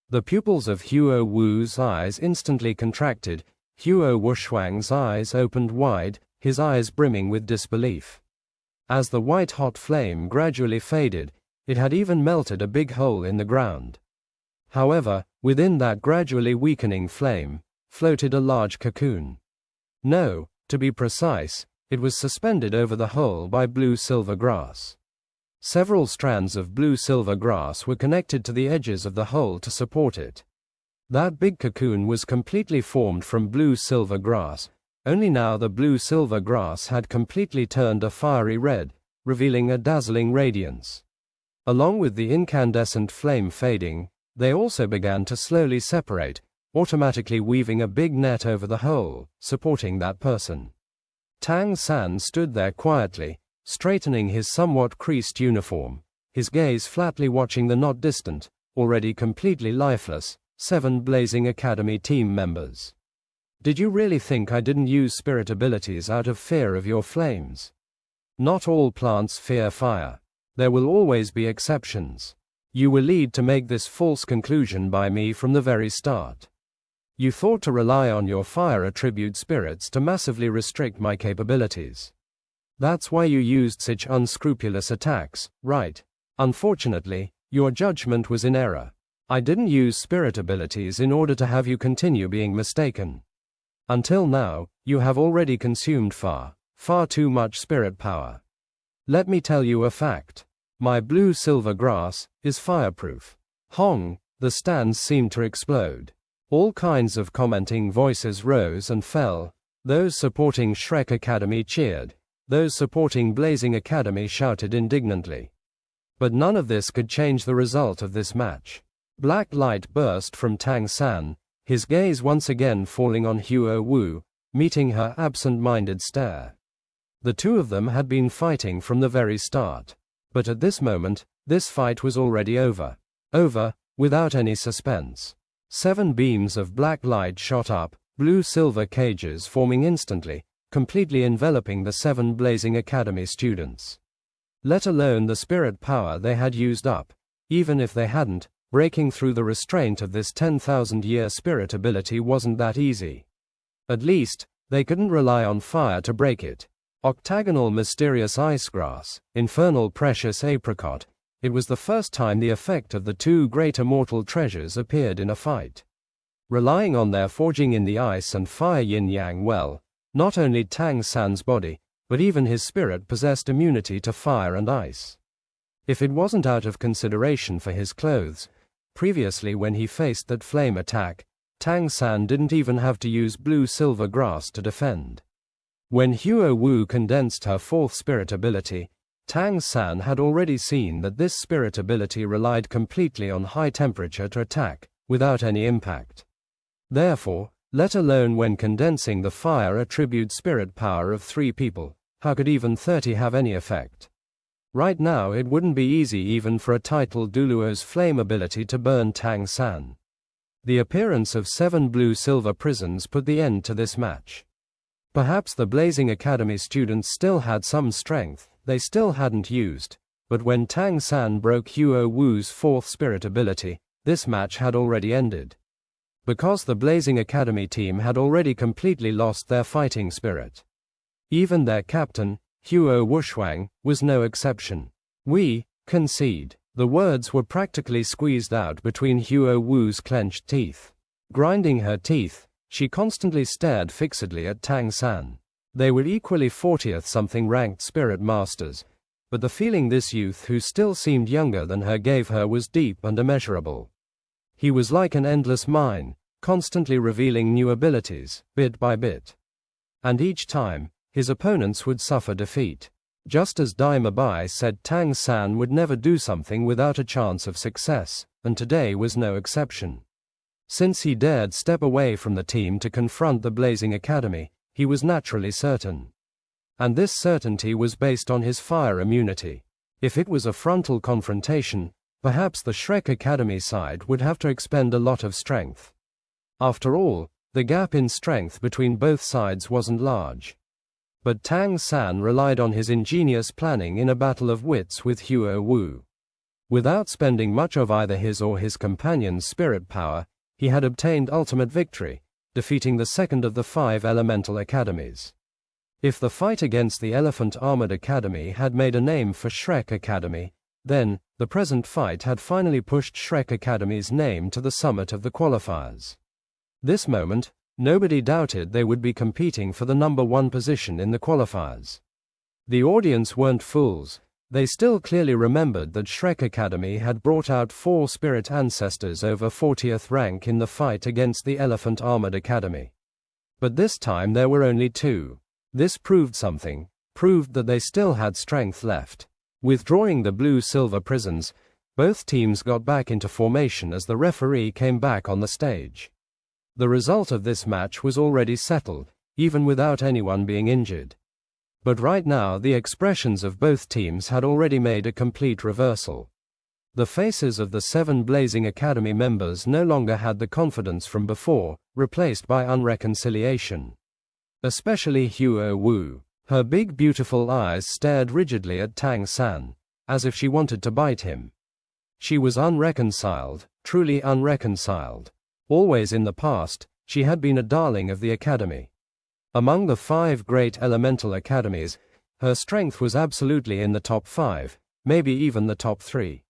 The pupils of Huo Wu's eyes instantly contracted. Huo Wushwang's eyes opened wide, his eyes brimming with disbelief. As the white-hot flame gradually faded, it had even melted a big hole in the ground. However, within that gradually weakening flame, floated a large cocoon. No, to be precise, it was suspended over the hole by blue-silver grass. Several strands of blue-silver grass were connected to the edges of the hole to support it. That big cocoon was completely formed from blue-silver grass, only now the blue-silver grass had completely turned a fiery red, revealing a dazzling radiance. Along with the incandescent flame fading, they also began to slowly separate, automatically weaving a big net over the hole, supporting that person. Tang San stood there quietly, straightening his somewhat creased uniform, his gaze flatly watching the not distant, already completely lifeless, 7 Blazing Academy team members. "Did you really think I didn't use spirit abilities out of fear of your flames? Not all plants fear fire. There will always be exceptions. You were led to make this false conclusion by me from the very start. You thought to rely on your fire attribute spirits to massively restrict my capabilities. That's why you used such unscrupulous attacks, right? Unfortunately, your judgment was in error. I didn't use spirit abilities in order to have you continue being mistaken. Until now, you have already consumed far too much spirit power. Let me tell you a fact. My blue-silver grass is fireproof. Hong, the stands seemed to explode. All kinds of commenting voices rose and fell. Those supporting Shrek Academy cheered. Those supporting Blazing Academy shouted indignantly. But none of this could change the result of this match. Black light burst from Tang San, his gaze once again falling on Huo Wu, meeting her absent-minded stare. The two of them had been fighting from the very start. But at this moment, this fight was already over. Over, without any suspense. 7 beams of black light shot up, blue-silver cages forming instantly, completely enveloping the 7 Blazing Academy students. Let alone the spirit power they had used up, even if they hadn't, breaking through the restraint of this 10,000-year spirit ability wasn't that easy. At least, they couldn't rely on fire to break it. Octagonal mysterious icegrass, infernal precious apricot. It was the first time the effect of the 2 great immortal treasures appeared in a fight. Relying on their forging in the ice and fire yin-yang well, not only Tang San's body, but even his spirit possessed immunity to fire and ice. If it wasn't out of consideration for his clothes, previously when he faced that flame attack, Tang San didn't even have to use blue-silver grass to defend. When Huo Wu condensed her 4th spirit ability, Tang San had already seen that this spirit ability relied completely on high temperature to attack, without any impact. Therefore, let alone when condensing the fire attribute spirit power of 3 people, how could even 30 have any effect? Right now it wouldn't be easy even for a titled Douluo's flame ability to burn Tang San. The appearance of 7 blue-silver prisons put the end to this match. Perhaps the Blazing Academy students still had some strength they still hadn't used, but when Tang San broke Huo Wu's 4th spirit ability, this match had already ended. Because the Blazing Academy team had already completely lost their fighting spirit. Even their captain, Huo Wuxuang, was no exception. We concede. The words were practically squeezed out between Huo Wu's clenched teeth. Grinding her teeth, she constantly stared fixedly at Tang San. They were equally 40th-something ranked spirit masters, but the feeling this youth who still seemed younger than her gave her was deep and immeasurable. He was like an endless mine, constantly revealing new abilities, bit by bit. And each time, his opponents would suffer defeat. Just as Dai Mabai said Tang San would never do something without a chance of success, and today was no exception. Since he dared step away from the team to confront the Blazing Academy, he was naturally certain. And this certainty was based on his fire immunity. If it was a frontal confrontation, perhaps the Shrek Academy side would have to expend a lot of strength. After all, the gap in strength between both sides wasn't large. But Tang San relied on his ingenious planning in a battle of wits with Huo Wu. Without spending much of either his or his companion's spirit power, he had obtained ultimate victory, defeating the 2nd of the 5 elemental academies. If the fight against the Elephant Armored Academy had made a name for Shrek Academy, then, the present fight had finally pushed Shrek Academy's name to the summit of the qualifiers. This moment, nobody doubted they would be competing for the number 1 position in the qualifiers. The audience weren't fools. They still clearly remembered that Shrek Academy had brought out 4 spirit ancestors over 40th rank in the fight against the Elephant Armored Academy. But this time there were only 2. This proved something, proved that they still had strength left. Withdrawing the blue-silver prisons, both teams got back into formation as the referee came back on the stage. The result of this match was already settled, even without anyone being injured. But right now the expressions of both teams had already made a complete reversal. The faces of the 7 Blazing Academy members no longer had the confidence from before, replaced by unreconciliation. Especially Huo Wu. Her big beautiful eyes stared rigidly at Tang San, as if she wanted to bite him. She was unreconciled, truly unreconciled. Always in the past, she had been a darling of the academy. Among the 5 great elemental academies, her strength was absolutely in the top 5, maybe even the top 3.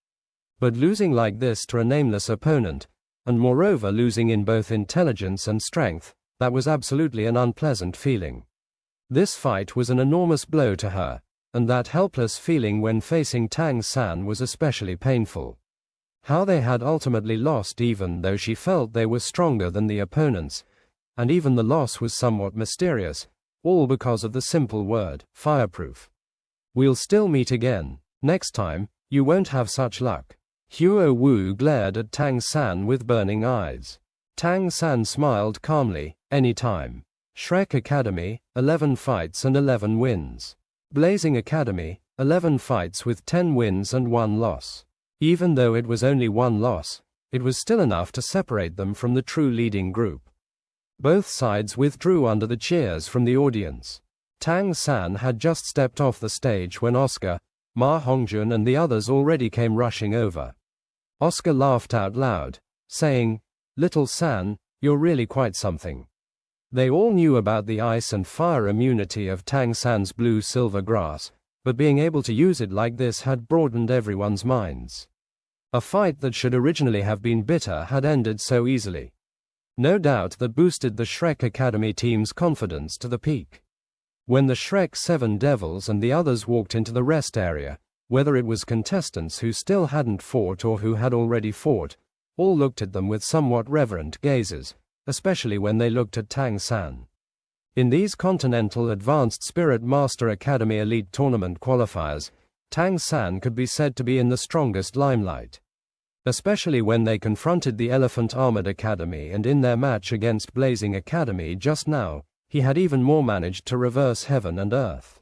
But losing like this to a nameless opponent, and moreover losing in both intelligence and strength, that was absolutely an unpleasant feeling. This fight was an enormous blow to her, and that helpless feeling when facing Tang San was especially painful. How they had ultimately lost even though she felt they were stronger than the opponents, and even the loss was somewhat mysterious, all because of the simple word, fireproof. We'll still meet again. Next time, you won't have such luck. Huo Wu glared at Tang San with burning eyes. Tang San smiled calmly, anytime. Shrek Academy, 11 fights and 11 wins. Blazing Academy, 11 fights with 10 wins and 1 loss. Even though it was only 1 loss, it was still enough to separate them from the true leading group. Both sides withdrew under the cheers from the audience. Tang San had just stepped off the stage when Oscar, Ma Hongjun and the others already came rushing over. Oscar laughed out loud, saying, "Little San, you're really quite something." They all knew about the ice and fire immunity of Tang San's blue-silver grass, but being able to use it like this had broadened everyone's minds. A fight that should originally have been bitter had ended so easily. No doubt that boosted the Shrek Academy team's confidence to the peak. When the Shrek 7 Devils and the others walked into the rest area, whether it was contestants who still hadn't fought or who had already fought, all looked at them with somewhat reverent gazes, especially when they looked at Tang San. In these Continental Advanced Spirit Master Academy Elite Tournament qualifiers, Tang San could be said to be in the strongest limelight. Especially when they confronted the Elephant Armored Academy, and in their match against Blazing Academy just now, he had even more managed to reverse heaven and earth.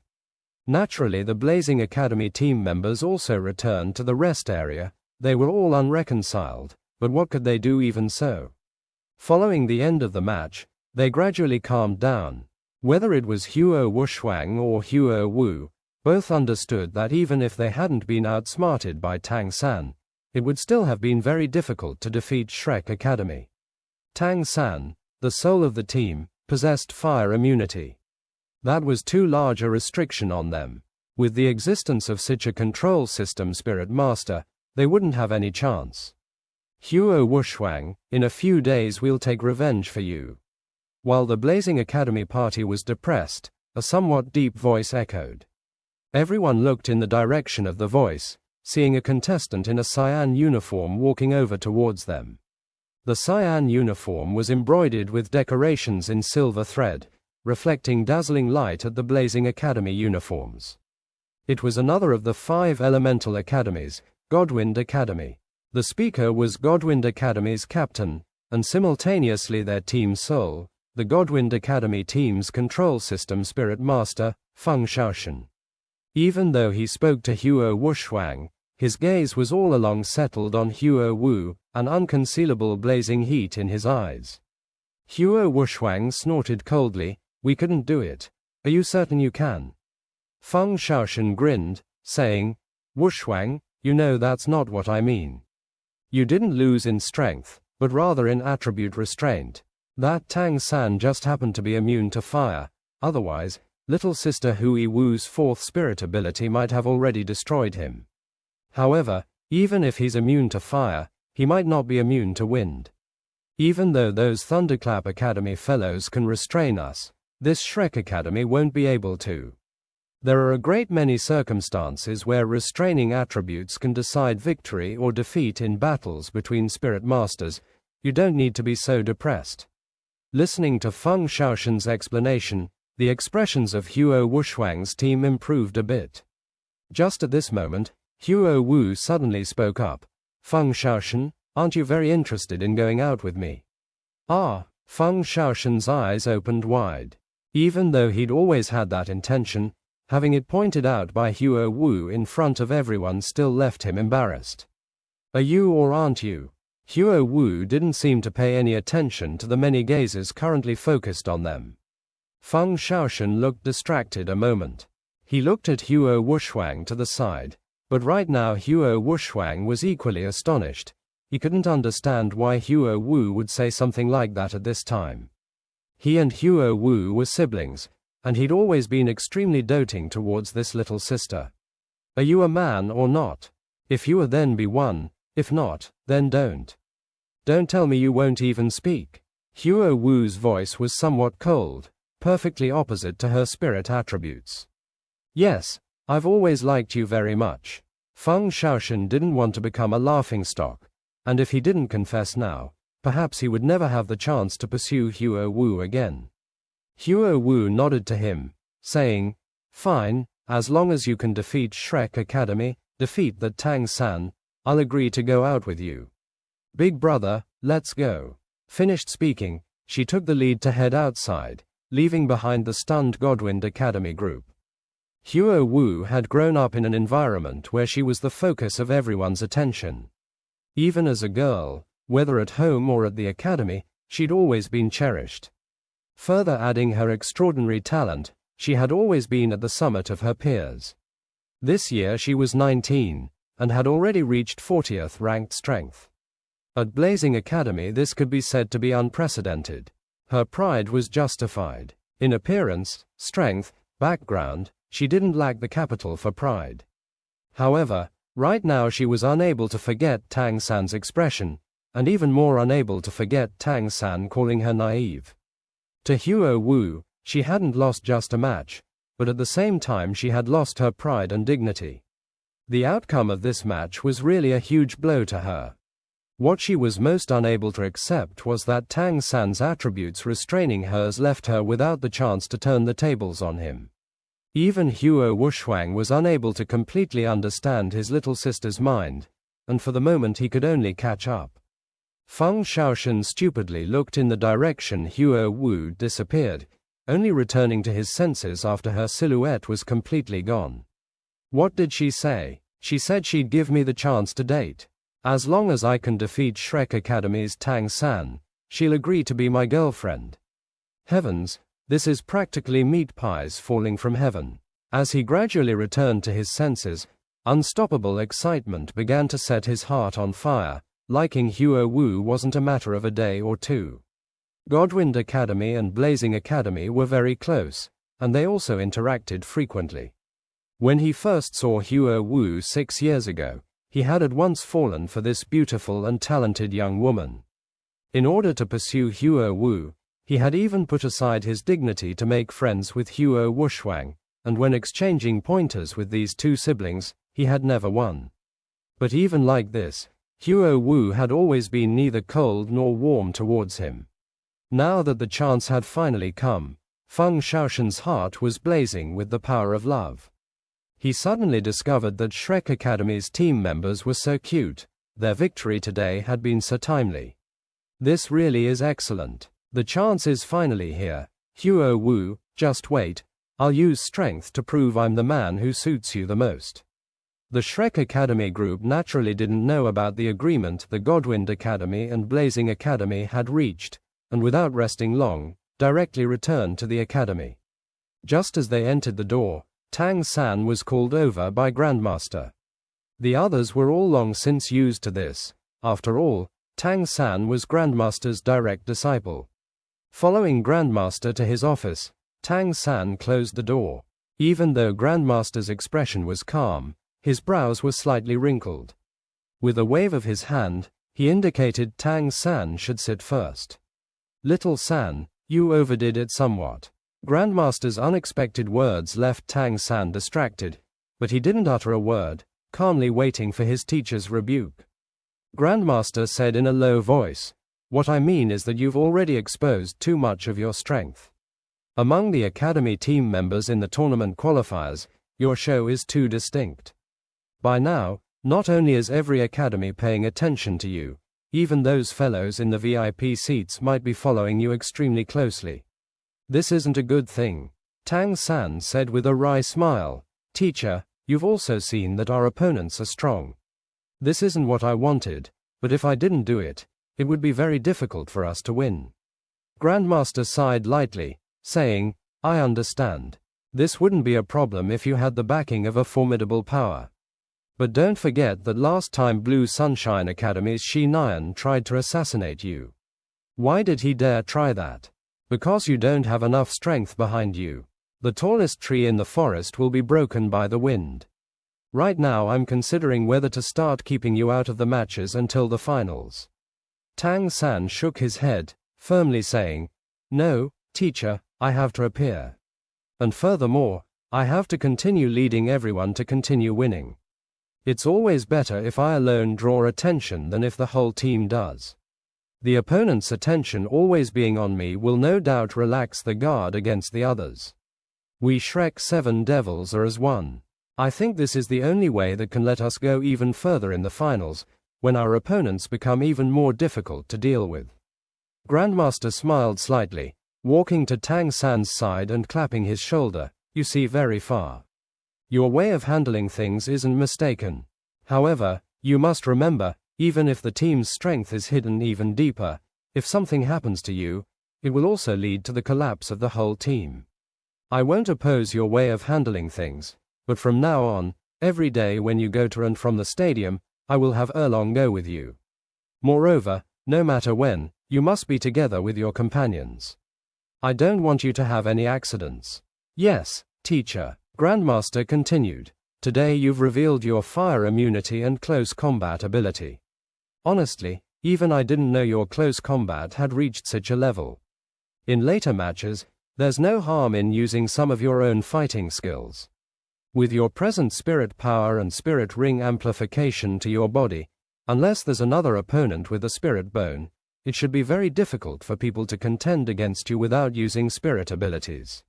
Naturally, the Blazing Academy team members also returned to the rest area. They were all unreconciled, but what could they do even so? Following the end of the match, they gradually calmed down. Whether it was Huo Wushwang or Huo Wu, both understood that even if they hadn't been outsmarted by Tang San, it would still have been very difficult to defeat Shrek Academy. Tang San, the soul of the team, possessed fire immunity. That was too large a restriction on them. With the existence of such a control system Spirit Master, they wouldn't have any chance. Huo Wushwang, in a few days we'll take revenge for you. While the Blazing Academy party was depressed, a somewhat deep voice echoed. Everyone looked in the direction of the voice, seeing a contestant in a cyan uniform walking over towards them. The cyan uniform was embroidered with decorations in silver thread, reflecting dazzling light at the Blazing Academy uniforms. It was another of the 5 elemental academies, Godwind Academy. The speaker was Godwind Academy's captain, and simultaneously their team soul, the Godwind Academy team's control system Spirit Master, Feng Shaoshan. Even though he spoke to Huo Wushwang, his gaze was all along settled on Huo Wu, an unconcealable blazing heat in his eyes. Huo Wushwang snorted coldly, "We couldn't do it. Are you certain you can?" Feng Shaoshan grinned, saying, "Wushwang, you know that's not what I mean. You didn't lose in strength, but rather in attribute restraint. That Tang San just happened to be immune to fire, otherwise, little sister Hui Wu's 4th spirit ability might have already destroyed him. However, even if he's immune to fire, he might not be immune to wind. Even though those Thunderclap Academy fellows can restrain us, this Shrek Academy won't be able to. There are a great many circumstances where restraining attributes can decide victory or defeat in battles between spirit masters. You don't need to be so depressed." Listening to Feng Shaoshan's explanation, the expressions of Huo Wushwang's team improved a bit. Just at this moment, Huo Wu suddenly spoke up. "Feng Shaoshan, aren't you very interested in going out with me?" Feng Shaoshan's eyes opened wide. Even though he'd always had that intention, having it pointed out by Huo Wu in front of everyone still left him embarrassed. "Are you or aren't you?" Huo Wu didn't seem to pay any attention to the many gazes currently focused on them. Feng Shaoshan looked distracted a moment. He looked at Huo Wushwang to the side, but right now Huo Wushwang was equally astonished. He couldn't understand why Huo Wu would say something like that at this time. He and Huo Wu were siblings, and he'd always been extremely doting towards this little sister. "Are you a man or not? If you are, then be one, if not, then don't. Don't tell me you won't even speak." Huo Wu's voice was somewhat cold, perfectly opposite to her spirit attributes. "Yes, I've always liked you very much. Feng Shaoxun didn't want to become a laughingstock, and if he didn't confess now, perhaps he would never have the chance to pursue Huo Wu again. Huo Wu nodded to him, saying, "Fine, as long as you can defeat Shrek Academy, defeat the Tang San, I'll agree to go out with you. Big brother, let's go." Finished speaking, she took the lead to head outside, leaving behind the stunned Godwind Academy group. Huo Wu had grown up in an environment where she was the focus of everyone's attention. Even as a girl, whether at home or at the academy, she'd always been cherished. Further adding her extraordinary talent, she had always been at the summit of her peers. This year she was 19, and had already reached 40th ranked strength. At Blazing Academy this could be said to be unprecedented. Her pride was justified. In appearance, strength, background, she didn't lack the capital for pride. However, right now she was unable to forget Tang San's expression, and even more unable to forget Tang San calling her naive. To Huo Wu, she hadn't lost just a match, but at the same time she had lost her pride and dignity. The outcome of this match was really a huge blow to her. What she was most unable to accept was that Tang San's attributes restraining hers left her without the chance to turn the tables on him. Even Huo Wuxuang was unable to completely understand his little sister's mind, and for the moment he could only catch up. Feng Shaoxun stupidly looked in the direction Huo Wu disappeared, only returning to his senses after her silhouette was completely gone. What did she say? She said she'd give me the chance to date. As long as I can defeat Shrek Academy's Tang San, she'll agree to be my girlfriend. Heavens, this is practically meat pies falling from heaven. As he gradually returned to his senses, unstoppable excitement began to set his heart on fire. Liking Huo Wu wasn't a matter of a day or two. Godwind Academy and Blazing Academy were very close, and they also interacted frequently. When he first saw Huo Wu 6 years ago, he had at once fallen for this beautiful and talented young woman. In order to pursue Huo Wu, he had even put aside his dignity to make friends with Huo Wuxuang, and when exchanging pointers with these two siblings, he had never won. But even like this, Huo Wu had always been neither cold nor warm towards him. Now that the chance had finally come, Feng Shaoxun's heart was blazing with the power of love. He suddenly discovered that Shrek Academy's team members were so cute, their victory today had been so timely. This really is excellent. The chance is finally here. Huo Wu, just wait, I'll use strength to prove I'm the man who suits you the most. The Shrek Academy group naturally didn't know about the agreement the Godwind Academy and Blazing Academy had reached, and without resting long, directly returned to the academy. Just as they entered the door, Tang San was called over by Grandmaster. The others were all long since used to this. After all, Tang San was Grandmaster's direct disciple. Following Grandmaster to his office, Tang San closed the door. Even though Grandmaster's expression was calm, his brows were slightly wrinkled. With a wave of his hand, he indicated Tang San should sit first. "Little San, you overdid it somewhat." Grandmaster's unexpected words left Tang San distracted, but he didn't utter a word, calmly waiting for his teacher's rebuke. Grandmaster said in a low voice, "What I mean is that you've already exposed too much of your strength. Among the academy team members in the tournament qualifiers, your show is too distinct. By now, not only is every academy paying attention to you, even those fellows in the VIP seats might be following you extremely closely. This isn't a good thing." Tang San said with a wry smile, "Teacher, you've also seen that our opponents are strong. This isn't what I wanted, but if I didn't do it, it would be very difficult for us to win." Grandmaster sighed lightly, saying, "I understand. This wouldn't be a problem if you had the backing of a formidable power. But don't forget that last time Blue Sunshine Academy's Shi Nian tried to assassinate you. Why did he dare try that? Because you don't have enough strength behind you. The tallest tree in the forest will be broken by the wind. Right now I'm considering whether to start keeping you out of the matches until the finals." Tang San shook his head, firmly saying, "No, teacher, I have to appear. And furthermore, I have to continue leading everyone to continue winning. It's always better if I alone draw attention than if the whole team does. The opponent's attention always being on me will no doubt relax the guard against the others. We Shrek 7 devils are as one. I think this is the only way that can let us go even further in the finals, when our opponents become even more difficult to deal with. Grandmaster smiled slightly, walking to Tang San's side and clapping his shoulder. You see very far. Your way of handling things isn't mistaken. However, you must remember, even if the team's strength is hidden even deeper, if something happens to you, it will also lead to the collapse of the whole team. I won't oppose your way of handling things, but from now on, every day when you go to and from the stadium, I will have Erlong go with you. Moreover, no matter when, you must be together with your companions. I don't want you to have any accidents. Yes, teacher, Grandmaster continued. Today you've revealed your fire immunity and close combat ability. Honestly, even I didn't know your close combat had reached such a level. In later matches, there's no harm in using some of your own fighting skills. With your present spirit power and spirit ring amplification to your body, unless there's another opponent with a spirit bone, it should be very difficult for people to contend against you without using spirit abilities.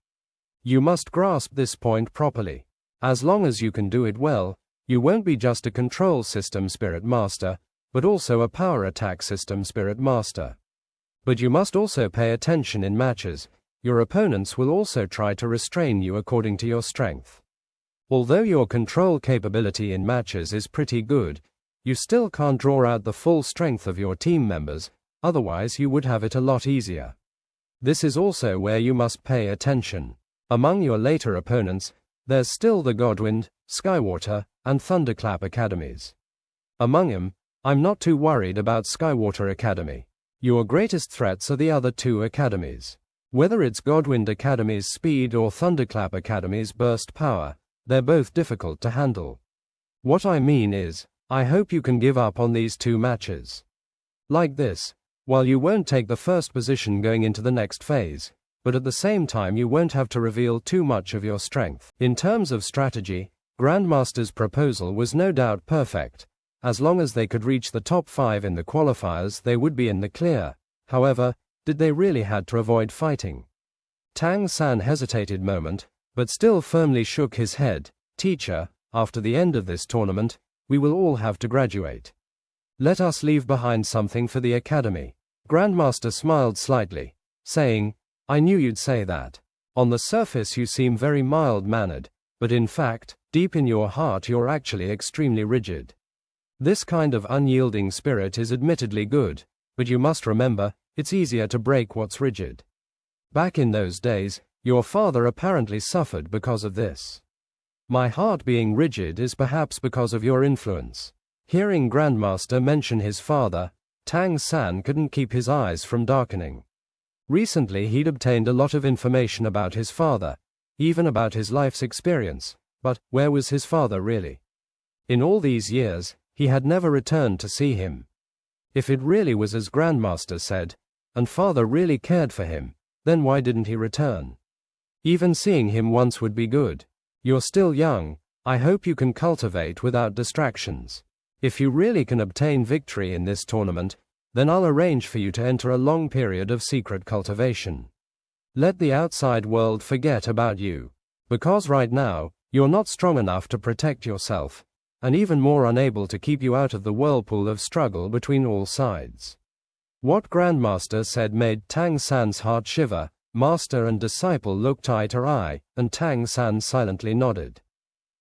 You must grasp this point properly. As long as you can do it well, you won't be just a control system spirit master, but also a power attack system spirit master. But you must also pay attention in matches. Your opponents will also try to restrain you according to your strength. Although your control capability in matches is pretty good, you still can't draw out the full strength of your team members, otherwise you would have it a lot easier. This is also where you must pay attention. Among your later opponents, there's still the Godwind, Skywater, and Thunderclap academies. Among them, I'm not too worried about Skywater Academy. Your greatest threats are the other two academies. Whether it's Godwind Academy's speed or Thunderclap Academy's burst power, they're both difficult to handle. What I mean is, I hope you can give up on these two matches. Like this, while you won't take the first position going into the next phase, but at the same time you won't have to reveal too much of your strength. In terms of strategy, Grandmaster's proposal was no doubt perfect. As long as they could reach the top 5 in the qualifiers, they would be in the clear. However, did they really had to avoid fighting? Tang San hesitated a moment, but still firmly shook his head. Teacher, after the end of this tournament, we will all have to graduate. Let us leave behind something for the academy. Grandmaster smiled slightly, saying, I knew you'd say that. On the surface you seem very mild-mannered, but in fact, deep in your heart you're actually extremely rigid. This kind of unyielding spirit is admittedly good, but you must remember, it's easier to break what's rigid. Back in those days, your father apparently suffered because of this. My heart being rigid is perhaps because of your influence. Hearing Grandmaster mention his father, Tang San couldn't keep his eyes from darkening. Recently he'd obtained a lot of information about his father, even about his life's experience, but where was his father really? In all these years, he had never returned to see him. If it really was as Grandmaster said, and father really cared for him, then why didn't he return? Even seeing him once would be good. You're still young, I hope you can cultivate without distractions. If you really can obtain victory in this tournament, then I'll arrange for you to enter a long period of secret cultivation. Let the outside world forget about you. Because right now, you're not strong enough to protect yourself, and even more unable to keep you out of the whirlpool of struggle between all sides. What Grandmaster said made Tang San's heart shiver. Master and disciple looked eye to eye, and Tang San silently nodded.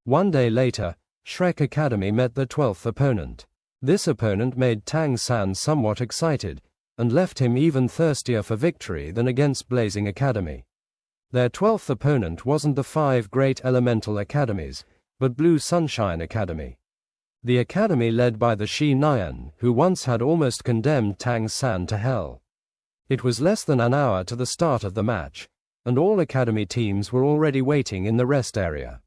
One day later, Shrek Academy met their 12th opponent. This opponent made Tang San somewhat excited, and left him even thirstier for victory than against Blazing Academy. Their 12th opponent wasn't the 5 great elemental academies, but Blue Sunshine Academy. The academy led by the Shi Nyan, who once had almost condemned Tang San to hell. It was less than an hour to the start of the match, and all academy teams were already waiting in the rest area.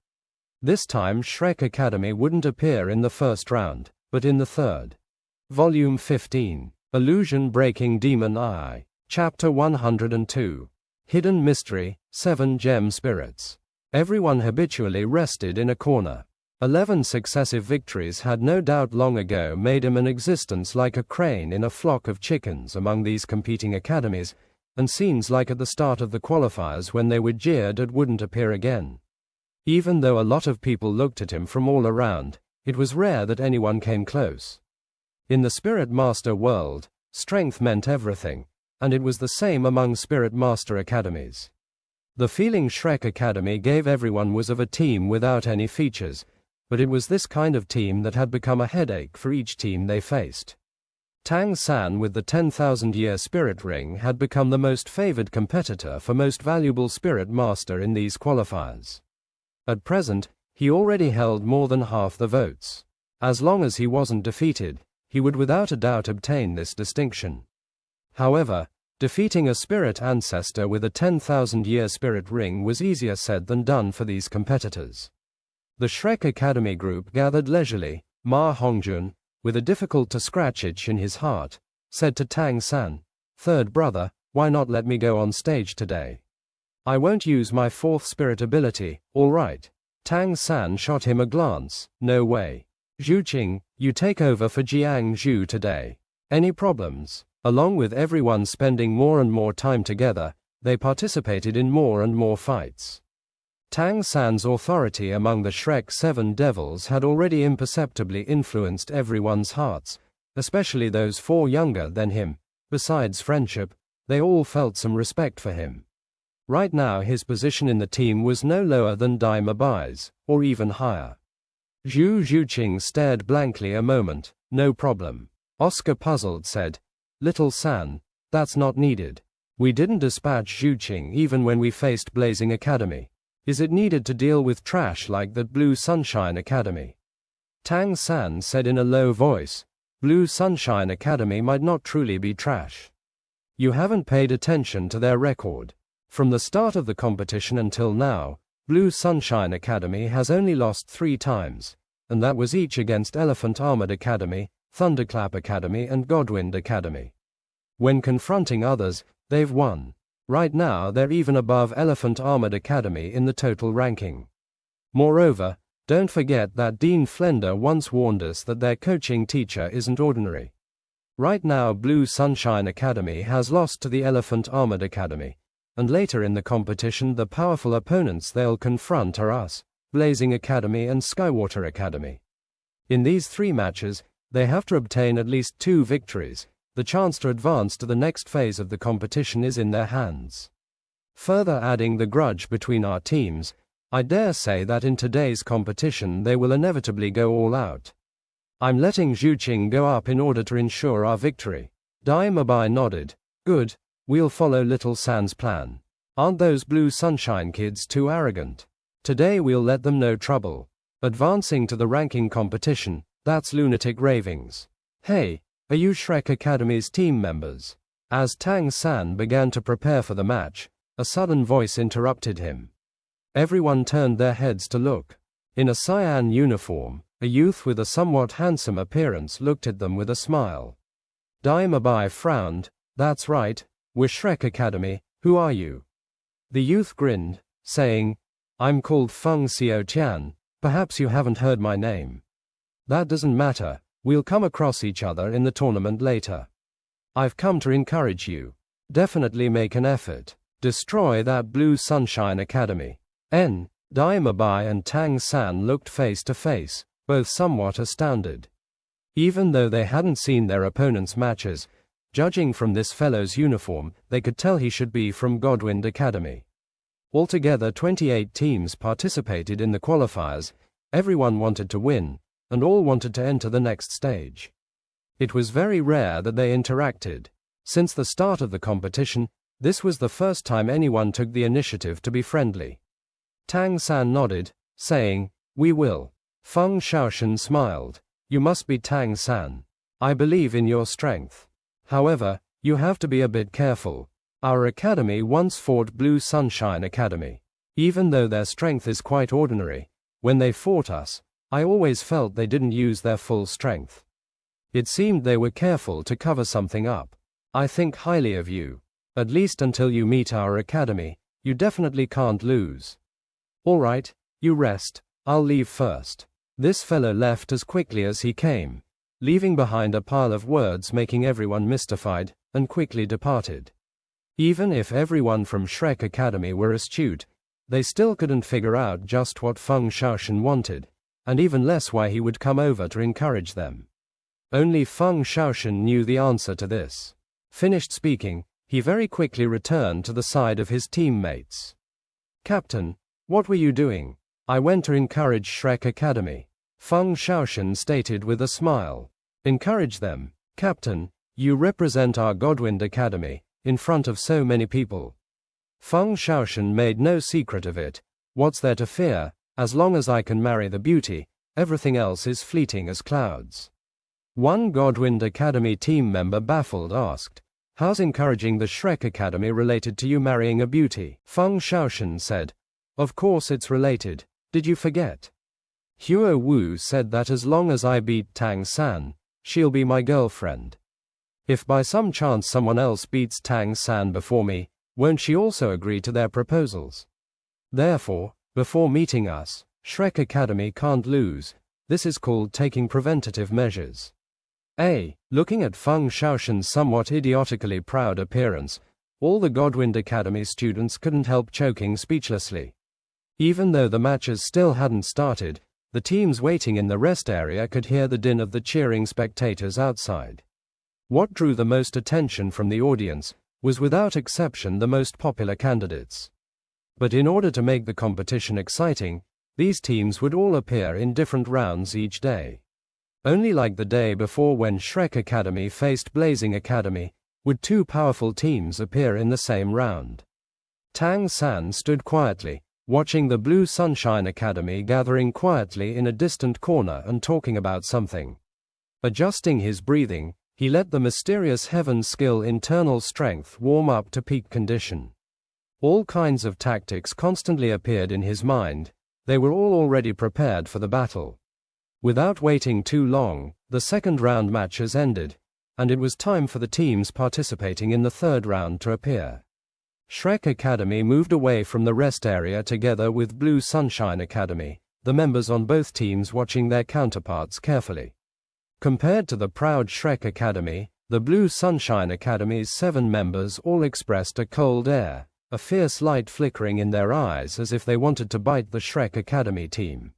This time Shrek Academy wouldn't appear in the first round, but in the third. Volume 15, Illusion Breaking Demon Eye, Chapter 102, Hidden Mystery, 7 Gem Spirits. Everyone habitually rested in a corner. 11 successive victories had no doubt long ago made him an existence like a crane in a flock of chickens among these competing academies, and scenes like at the start of the qualifiers when they were jeered at wouldn't appear again. Even though a lot of people looked at him from all around, it was rare that anyone came close. In the Spirit Master world, strength meant everything, and it was the same among Spirit Master academies. The feeling Shrek Academy gave everyone was of a team without any features, but it was this kind of team that had become a headache for each team they faced. Tang San with the 10,000-year spirit ring had become the most favored competitor for most valuable Spirit Master in these qualifiers. At present, he already held more than half the votes. As long as he wasn't defeated, he would without a doubt obtain this distinction. However, defeating a spirit ancestor with a 10,000-year spirit ring was easier said than done for these competitors. The Shrek Academy group gathered leisurely. Ma Hongjun, with a difficult-to-scratch itch in his heart, said to Tang San, "Third brother, why not let me go on stage today? I won't use my fourth spirit ability, all right?" Tang San shot him a glance. "No way. Zhu Qing, you take over for Jiang Zhu today. Any problems?" Along with everyone spending more and more time together, they participated in more and more fights. Tang San's authority among the Shrek Seven Devils had already imperceptibly influenced everyone's hearts, especially those 4 younger than him. Besides friendship, they all felt some respect for him. Right now his position in the team was no lower than Dai Mabai's, or even higher. Zhu Qing stared blankly a moment. "No problem." Oscar, puzzled, said, "Little San, that's not needed. We didn't dispatch Zhu Qing even when we faced Blazing Academy. Is it needed to deal with trash like that Blue Sunshine Academy?" Tang San said in a low voice, "Blue Sunshine Academy might not truly be trash. You haven't paid attention to their record. From the start of the competition until now, Blue Sunshine Academy has only lost 3 times, and that was each against Elephant Armored Academy, Thunderclap Academy and Godwind Academy. When confronting others, they've won. Right now they're even above Elephant Armored Academy in the total ranking. Moreover, don't forget that Dean Flender once warned us that their coaching teacher isn't ordinary. Right now Blue Sunshine Academy has lost to the Elephant Armored Academy, and later in the competition the powerful opponents they'll confront are us, Blazing Academy and Skywater Academy. In these 3 matches, they have to obtain at least 2 victories. The chance to advance to the next phase of the competition is in their hands. Further adding the grudge between our teams, I dare say that in today's competition they will inevitably go all out. I'm letting Zhu Qing go up in order to ensure our victory." Dai Mabai nodded. "Good, we'll follow Little San's plan. Aren't those Blue Sunshine kids too arrogant? Today we'll let them know trouble. Advancing to the ranking competition, that's lunatic ravings. Hey, are you Shrek Academy's team members?" As Tang San began to prepare for the match, a sudden voice interrupted him. Everyone turned their heads to look. In a cyan uniform, a youth with a somewhat handsome appearance looked at them with a smile. Dai Mabai frowned. "That's right, we're Shrek Academy, who are you?" The youth grinned, saying, "I'm called Feng Xiao Tian, perhaps you haven't heard my name. That doesn't matter. We'll come across each other in the tournament later. I've come to encourage you. Definitely make an effort. Destroy that Blue Sunshine Academy." Dai Mabai and Tang San looked face to face, both somewhat astounded. Even though they hadn't seen their opponent's matches, judging from this fellow's uniform, they could tell he should be from Godwind Academy. Altogether 28 teams participated in the qualifiers. Everyone wanted to win, and all wanted to enter the next stage. It was very rare that they interacted. Since the start of the competition, this was the first time anyone took the initiative to be friendly. Tang San nodded, saying, "We will." Feng Shaoshan smiled. "You must be Tang San. I believe in your strength. However, you have to be a bit careful. Our academy once fought Blue Sunshine Academy. Even though their strength is quite ordinary, when they fought us, I always felt they didn't use their full strength. It seemed they were careful to cover something up. I think highly of you. At least until you meet our academy, you definitely can't lose." All right, you rest, I'll leave first. This fellow left as quickly as he came, leaving behind a pile of words making everyone mystified, and quickly departed. Even if everyone from Shrek Academy were astute, they still couldn't figure out just what Feng Shaoshan wanted, and even less why he would come over to encourage them. Only Feng Shaoshan knew the answer to this. Finished speaking, he very quickly returned to the side of his teammates. Captain, what were you doing? I went to encourage Shrek Academy, Feng Shaoshan stated with a smile. Encourage them, Captain, you represent our Godwind Academy, in front of so many people. Feng Shaoshan made no secret of it. What's there to fear? As long as I can marry the beauty, everything else is fleeting as clouds. One Godwind Academy team member baffled asked, how's encouraging the Shrek Academy related to you marrying a beauty? Feng Shaoshan said, of course it's related, did you forget? Huo Wu said that as long as I beat Tang San, she'll be my girlfriend. If by some chance someone else beats Tang San before me, won't she also agree to their proposals? Therefore, before meeting us, Shrek Academy can't lose. This is called taking preventative measures. Looking at Feng Shaoshan's somewhat idiotically proud appearance, all the Godwind Academy students couldn't help choking speechlessly. Even though the matches still hadn't started, the teams waiting in the rest area could hear the din of the cheering spectators outside. What drew the most attention from the audience was without exception the most popular candidates. But in order to make the competition exciting, these teams would all appear in different rounds each day. Only like the day before when Shrek Academy faced Blazing Academy, would two powerful teams appear in the same round. Tang San stood quietly, watching the Blue Sunshine Academy gathering quietly in a distant corner and talking about something. Adjusting his breathing, he let the mysterious heaven skill internal strength warm up to peak condition. All kinds of tactics constantly appeared in his mind. They were all already prepared for the battle. Without waiting too long, the second round matches ended, and it was time for the teams participating in the third round to appear. Shrek Academy moved away from the rest area together with Blue Sunshine Academy, the members on both teams watching their counterparts carefully. Compared to the proud Shrek Academy, the Blue Sunshine Academy's 7 members all expressed a cold air, a fierce light flickering in their eyes as if they wanted to bite the Shrek Academy team.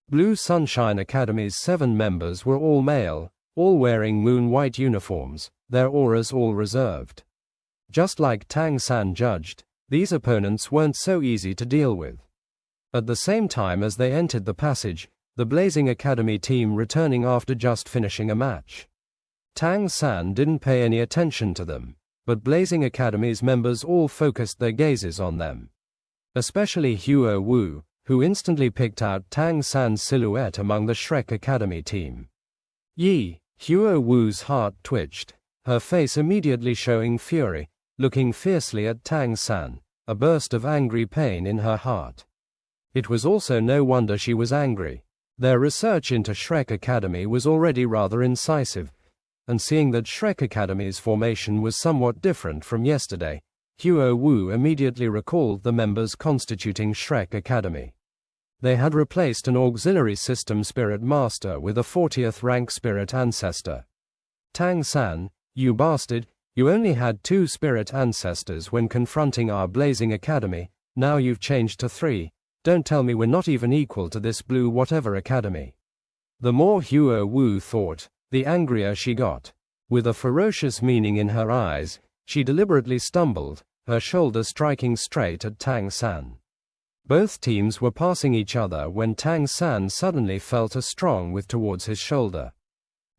Blue Sunshine Academy's 7 members were all male, all wearing moon-white uniforms, their auras all reserved. Just like Tang San judged, these opponents weren't so easy to deal with. At the same time as they entered the passage, the Blazing Academy team returning after just finishing a match. Tang San didn't pay any attention to them, but Blazing Academy's members all focused their gazes on them. Especially Huo Wu, who instantly picked out Tang San's silhouette among the Shrek Academy team. Huo Wu's heart twitched, her face immediately showing fury, looking fiercely at Tang San, a burst of angry pain in her heart. It was also no wonder she was angry. Their research into Shrek Academy was already rather incisive, and seeing that Shrek Academy's formation was somewhat different from yesterday, Huo Wu immediately recalled the members constituting Shrek Academy. They had replaced an auxiliary system spirit master with a 40th rank spirit ancestor. Tang San, you bastard, you only had 2 spirit ancestors when confronting our Blazing Academy, now you've changed to 3, don't tell me we're not even equal to this blue whatever academy. The more Huo Wu thought, the angrier she got. With a ferocious meaning in her eyes, she deliberately stumbled, her shoulder striking straight at Tang San. Both teams were passing each other when Tang San suddenly felt a strong whiff towards his shoulder.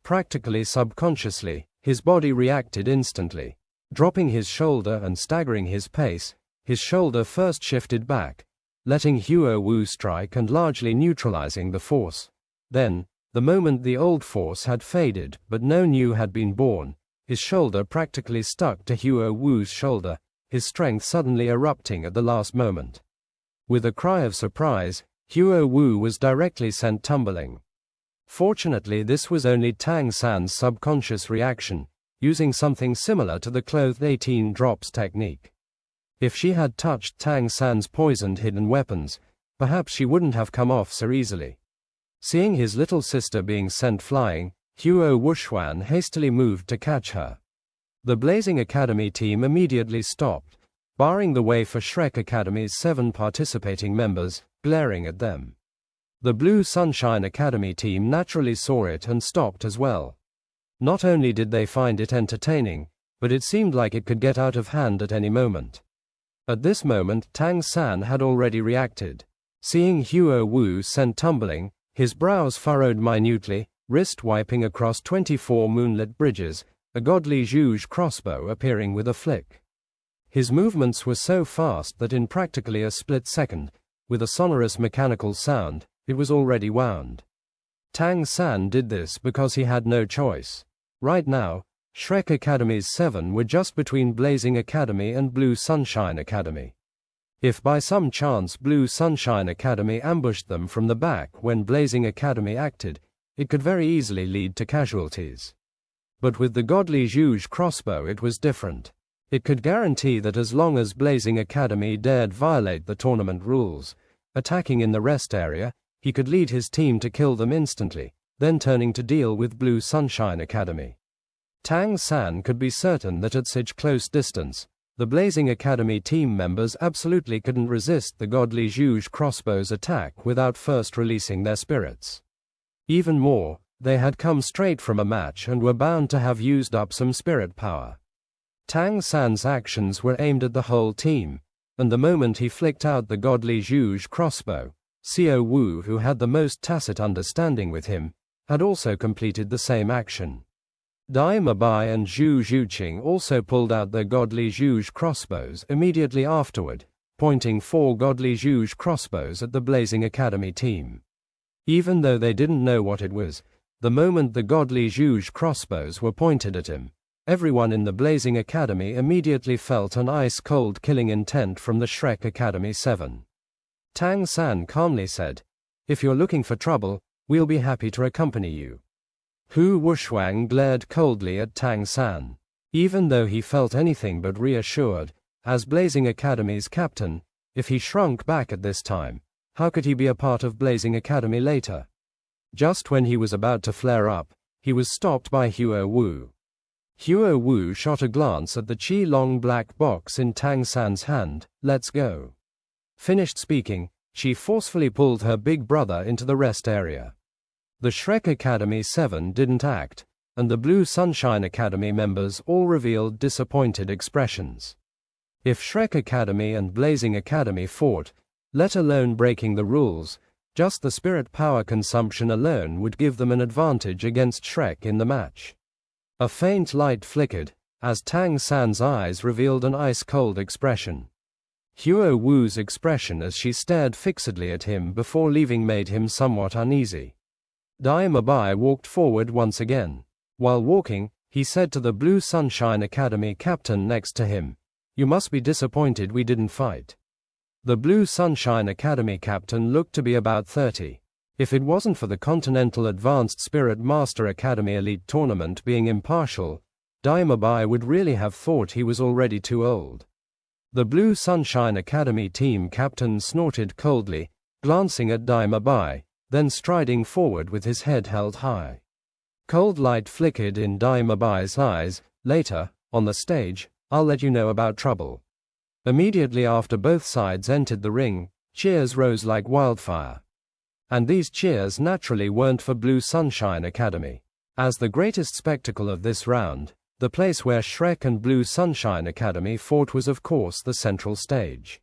Practically subconsciously, his body reacted instantly. Dropping his shoulder and staggering his pace, his shoulder first shifted back, letting Huo Wu strike and largely neutralizing the force. Then, the moment the old force had faded but no new had been born, his shoulder practically stuck to Huo Wu's shoulder, his strength suddenly erupting at the last moment. With a cry of surprise, Huo Wu was directly sent tumbling. Fortunately, this was only Tang San's subconscious reaction, using something similar to the clothed 18 drops technique. If she had touched Tang San's poisoned hidden weapons, perhaps she wouldn't have come off so easily. Seeing his little sister being sent flying, Huo Wuxuan hastily moved to catch her. The Blazing Academy team immediately stopped, barring the way for Shrek Academy's 7 participating members, glaring at them. The Blue Sunshine Academy team naturally saw it and stopped as well. Not only did they find it entertaining, but it seemed like it could get out of hand at any moment. At this moment Tang San had already reacted. Seeing Huo Wu sent tumbling, his brows furrowed minutely, wrist wiping across 24 moonlit bridges, a godly zhuge crossbow appearing with a flick. His movements were so fast that in practically a split second, with a sonorous mechanical sound, it was already wound. Tang San did this because he had no choice. Right now, Shrek Academy's 7 were just between Blazing Academy and Blue Sunshine Academy. If by some chance Blue Sunshine Academy ambushed them from the back when Blazing Academy acted, it could very easily lead to casualties. But with the godly zhuge crossbow it was different. It could guarantee that as long as Blazing Academy dared violate the tournament rules, attacking in the rest area, he could lead his team to kill them instantly, then turning to deal with Blue Sunshine Academy. Tang San could be certain that at such close distance, the Blazing Academy team members absolutely couldn't resist the godly zhuge crossbow's attack without first releasing their spirits. Even more, they had come straight from a match and were bound to have used up some spirit power. Tang San's actions were aimed at the whole team, and the moment he flicked out the godly zhuge crossbow, Xiao Wu, who had the most tacit understanding with him, had also completed the same action. Dai Mabai and Zhu Zhuqing also pulled out their godly zhuge crossbows immediately afterward, pointing 4 godly zhuge crossbows at the Blazing Academy team. Even though they didn't know what it was, the moment the godly zhuge crossbows were pointed at him, everyone in the Blazing Academy immediately felt an ice-cold killing intent from the Shrek Academy 7. Tang San calmly said, "If you're looking for trouble, we'll be happy to accompany you." Hu Wuxuang glared coldly at Tang San. Even though he felt anything but reassured, as Blazing Academy's captain, if he shrunk back at this time, how could he be a part of Blazing Academy later? Just when he was about to flare up, he was stopped by Huo Wu. Huo Wu shot a glance at the Qi-long black box in Tang San's hand. "Let's go." Finished speaking, she forcefully pulled her big brother into the rest area. The Shrek Academy 7 didn't act, and the Blue Sunshine Academy members all revealed disappointed expressions. If Shrek Academy and Blazing Academy fought, let alone breaking the rules, just the spirit power consumption alone would give them an advantage against Shrek in the match. A faint light flickered, as Tang San's eyes revealed an ice-cold expression. Huo Wu's expression as she stared fixedly at him before leaving made him somewhat uneasy. Dai Mabai walked forward once again. While walking, he said to the Blue Sunshine Academy captain next to him, "You must be disappointed we didn't fight." The Blue Sunshine Academy captain looked to be about 30. If it wasn't for the Continental Advanced Spirit Master Academy Elite Tournament being impartial, Dai Mabai would really have thought he was already too old. The Blue Sunshine Academy team captain snorted coldly, glancing at Dai Mabai, then striding forward with his head held high. Cold light flickered in Dai Mabai's eyes. "Later, on the stage, I'll let you know about trouble." Immediately after both sides entered the ring, cheers rose like wildfire. And these cheers naturally weren't for Blue Sunshine Academy. As the greatest spectacle of this round, the place where Shrek and Blue Sunshine Academy fought was of course the central stage.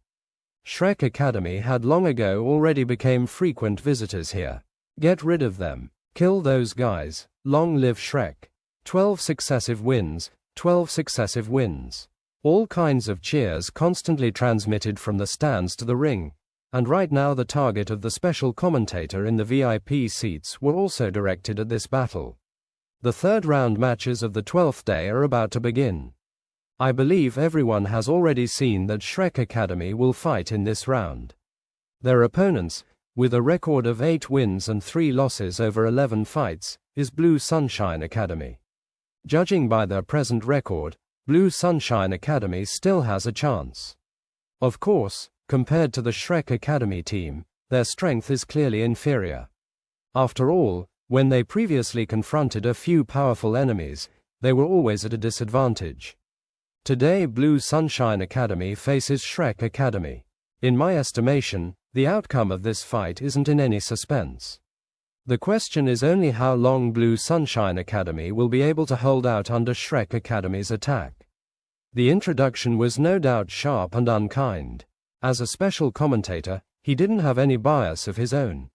Shrek Academy had long ago already become frequent visitors here. Get rid of them. Kill those guys. Long live Shrek. 12 successive wins, 12 successive wins. All kinds of cheers constantly transmitted from the stands to the ring, and right now the target of the special commentator in the VIP seats were also directed at this battle. The third round matches of the 12th day are about to begin. I believe everyone has already seen that Shrek Academy will fight in this round. Their opponents, with a record of 8 wins and 3 losses over 11 fights, is Blue Sunshine Academy. Judging by their present record, Blue Sunshine Academy still has a chance. Of course, compared to the Shrek Academy team, their strength is clearly inferior. After all, when they previously confronted a few powerful enemies, they were always at a disadvantage. Today Blue Sunshine Academy faces Shrek Academy. In my estimation, the outcome of this fight isn't in any suspense. The question is only how long Blue Sunshine Academy will be able to hold out under Shrek Academy's attack. The introduction was no doubt sharp and unkind. As a special commentator, he didn't have any bias of his own.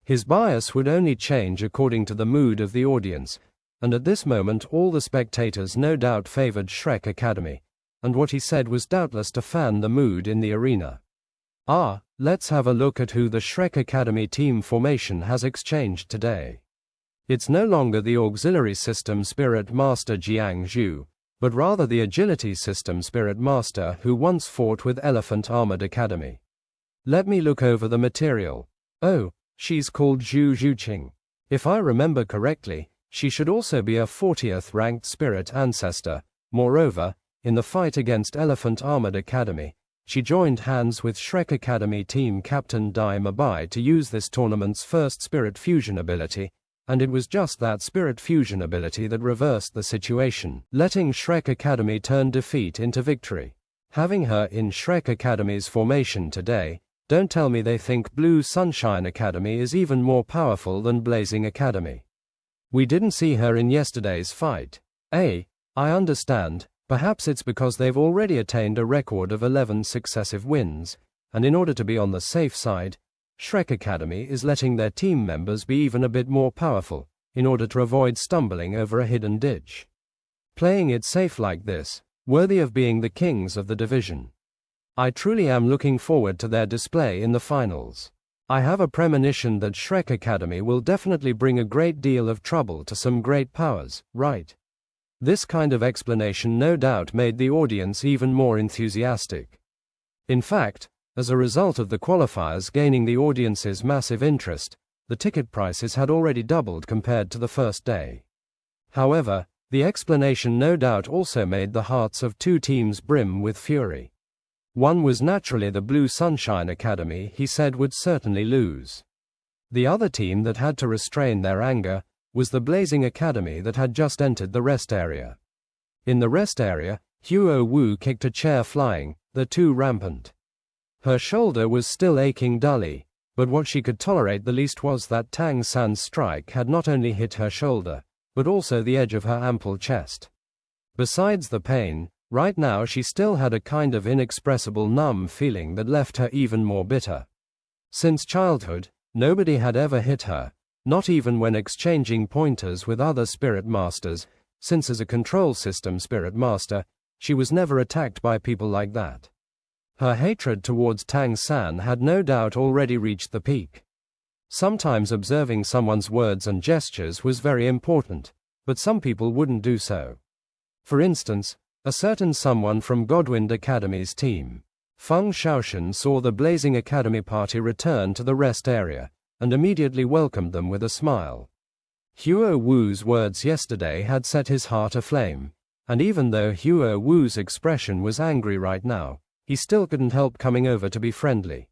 His bias would only change according to the mood of the audience, and at this moment all the spectators no doubt favored Shrek Academy, and what he said was doubtless to fan the mood in the arena. Let's have a look at who the Shrek Academy team formation has exchanged today. It's no longer the Auxiliary System Spirit Master Jiang Zhu, but rather the Agility System Spirit Master who once fought with Elephant Armored Academy. Let me look over the material. Oh, she's called Zhu Zhuqing. If I remember correctly, she should also be a 40th ranked spirit ancestor. Moreover, in the fight against Elephant Armored Academy, she joined hands with Shrek Academy team captain Dai Mabai to use this tournament's first spirit fusion ability, and it was just that spirit fusion ability that reversed the situation, letting Shrek Academy turn defeat into victory. Having her in Shrek Academy's formation today, don't tell me they think Blue Sunshine Academy is even more powerful than Blazing Academy. We didn't see her in yesterday's fight. I understand, perhaps it's because they've already attained a record of 11 successive wins, and in order to be on the safe side, Shrek Academy is letting their team members be even a bit more powerful, in order to avoid stumbling over a hidden ditch. Playing it safe like this, worthy of being the kings of the division. I truly am looking forward to their display in the finals. I have a premonition that Shrek Academy will definitely bring a great deal of trouble to some great powers, right? This kind of explanation no doubt made the audience even more enthusiastic. In fact, as a result of the qualifiers gaining the audience's massive interest, the ticket prices had already doubled compared to the first day. However, the explanation no doubt also made the hearts of two teams brim with fury. One was naturally the Blue Sunshine Academy he said would certainly lose. The other team that had to restrain their anger was the Blazing Academy that had just entered the rest area. In the rest area, Huo Wu kicked a chair flying, the two rampant. Her shoulder was still aching dully, but what she could tolerate the least was that Tang San's strike had not only hit her shoulder, but also the edge of her ample chest. Besides the pain, right now she still had a kind of inexpressible numb feeling that left her even more bitter. Since childhood, nobody had ever hit her, not even when exchanging pointers with other spirit masters, since as a control system spirit master, she was never attacked by people like that. Her hatred towards Tang San had no doubt already reached the peak. Sometimes observing someone's words and gestures was very important, but some people wouldn't do so. For instance, a certain someone from Godwind Academy's team, Feng Shaoshan, saw the Blazing Academy party return to the rest area, and immediately welcomed them with a smile. Huo Wu's words yesterday had set his heart aflame, and even though Huo Wu's expression was angry right now, he still couldn't help coming over to be friendly.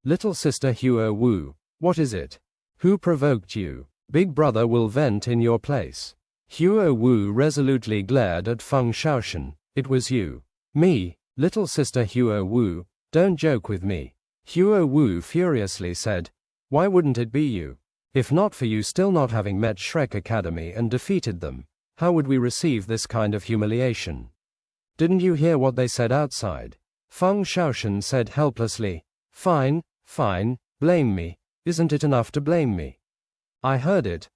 Little sister Huo Wu, what is it? Who provoked you? Big brother will vent in your place. Huo Wu resolutely glared at Feng Shaoshan. It was you. Me, little sister Huo Wu, don't joke with me. Huo Wu furiously said, why wouldn't it be you? If not for you still not having met Shrek Academy and defeated them, how would we receive this kind of humiliation? Didn't you hear what they said outside? Feng Shaoshan said helplessly, fine, blame me, isn't it enough to blame me? I heard it.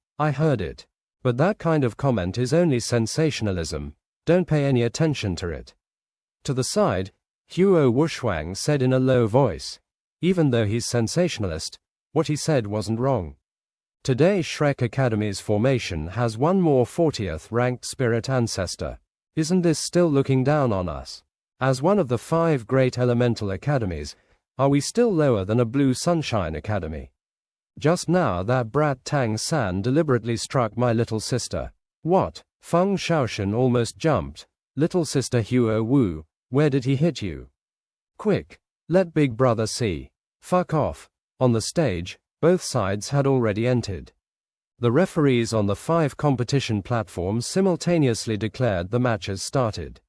But that kind of comment is only sensationalism, don't pay any attention to it. To the side, Huo Wushuang said in a low voice, even though he's sensationalist, what he said wasn't wrong. Today Shrek Academy's formation has one more 40th ranked spirit ancestor. Isn't this still looking down on us? As one of the 5 great elemental academies, are we still lower than a Blue Sunshine Academy? Just now that brat Tang San deliberately struck my little sister. What? Feng Shaoshan almost jumped. Little sister Huo Wu, where did he hit you? Quick, let big brother see. Fuck off. On the stage, both sides had already entered. The referees on the 5 competition platforms simultaneously declared the matches started.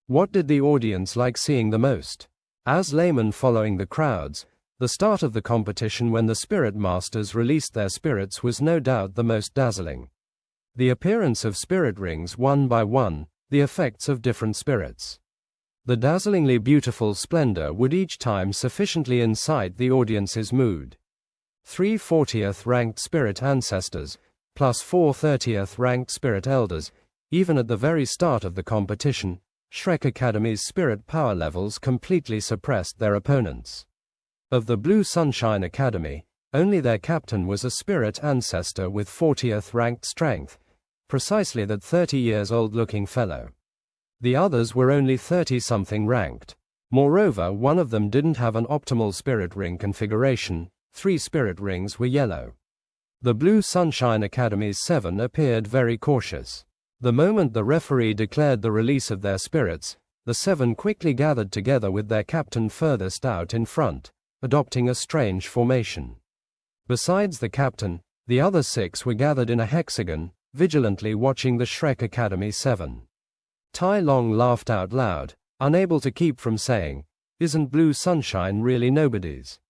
What did the audience like seeing the most? As laymen following the crowds, the start of the competition when the spirit masters released their spirits was no doubt the most dazzling. The appearance of spirit rings one by one, the effects of different spirits. The dazzlingly beautiful splendor would each time sufficiently incite the audience's mood. 3 40th ranked spirit ancestors, plus 4 30th ranked spirit elders, even at the very start of the competition, Shrek Academy's spirit power levels completely suppressed their opponents. Of the Blue Sunshine Academy, only their captain was a spirit ancestor with 40th ranked strength, precisely that 30-years-old looking fellow. The others were only 30-something ranked. Moreover, one of them didn't have an optimal spirit ring configuration. 3 spirit rings were yellow. The Blue Sunshine Academy's 7 appeared very cautious. The moment the referee declared the release of their spirits, the 7 quickly gathered together with their captain furthest out in front, adopting a strange formation. Besides the captain, the other 6 were gathered in a hexagon, vigilantly watching the Shrek Academy 7. Tai Long laughed out loud, unable to keep from saying, "Isn't Blue Sunshine really nobody's?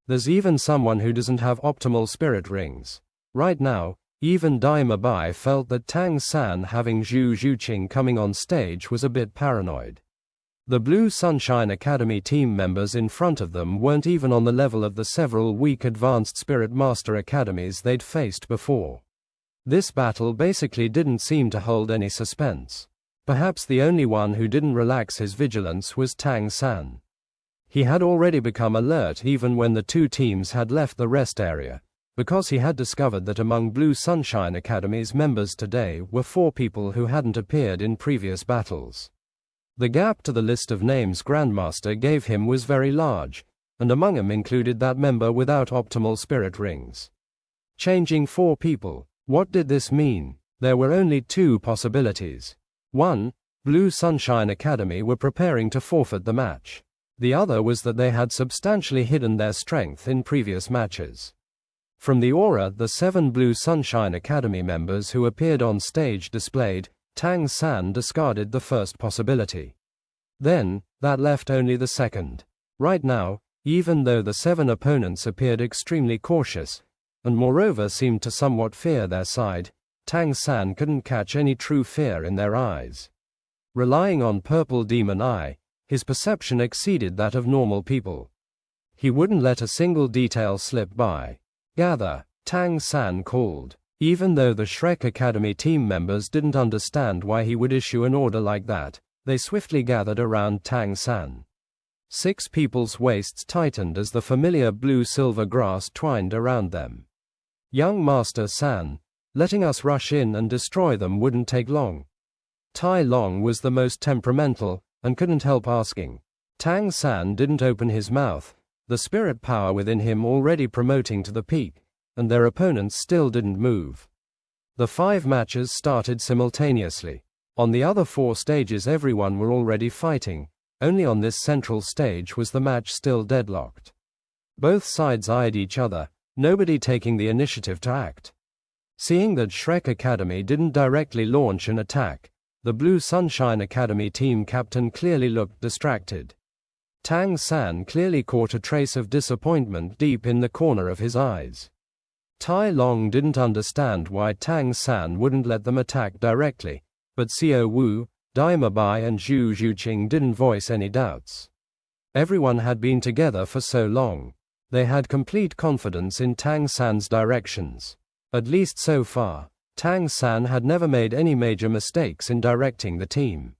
There's even someone who doesn't have optimal spirit rings." Right now, even Dai Mabai felt that Tang San having Zhu Zhuqing coming on stage was a bit paranoid. The Blue Sunshine Academy team members in front of them weren't even on the level of the several weak advanced Spirit Master academies they'd faced before. This battle basically didn't seem to hold any suspense. Perhaps the only one who didn't relax his vigilance was Tang San. He had already become alert even when the 2 teams had left the rest area, because he had discovered that among Blue Sunshine Academy's members today were 4 people who hadn't appeared in previous battles. The gap to the list of names Grandmaster gave him was very large, and among them included that member without optimal spirit rings. Changing 4 people, what did this mean? There were only 2 possibilities. 1. Blue Sunshine Academy were preparing to forfeit the match. The other was that they had substantially hidden their strength in previous matches. From the aura the 7 Blue Sunshine Academy members who appeared on stage displayed, Tang San discarded the first possibility. Then, that left only the second. Right now, even though the 7 opponents appeared extremely cautious, and moreover seemed to somewhat fear their side, Tang San couldn't catch any true fear in their eyes. Relying on Purple Demon Eye, his perception exceeded that of normal people. He wouldn't let a single detail slip by. "Gather," Tang San called. Even though the Shrek Academy team members didn't understand why he would issue an order like that, they swiftly gathered around Tang San. 6 people's waists tightened as the familiar blue-silver grass twined around them. "Young Master San, letting us rush in and destroy them wouldn't take long." Tai Long was the most temperamental, and couldn't help asking. Tang San didn't open his mouth, the spirit power within him already promoting to the peak, and their opponents still didn't move. The 5 matches started simultaneously. On the other 4 stages everyone were already fighting, only on this central stage was the match still deadlocked. Both sides eyed each other, nobody taking the initiative to act. Seeing that Shrek Academy didn't directly launch an attack, the Blue Sunshine Academy team captain clearly looked distracted. Tang San clearly caught a trace of disappointment deep in the corner of his eyes. Tai Long didn't understand why Tang San wouldn't let them attack directly, but Xiao Wu, Dai Mabai and Zhu Zhuqing didn't voice any doubts. Everyone had been together for so long. They had complete confidence in Tang San's directions. At least so far, Tang San had never made any major mistakes in directing the team.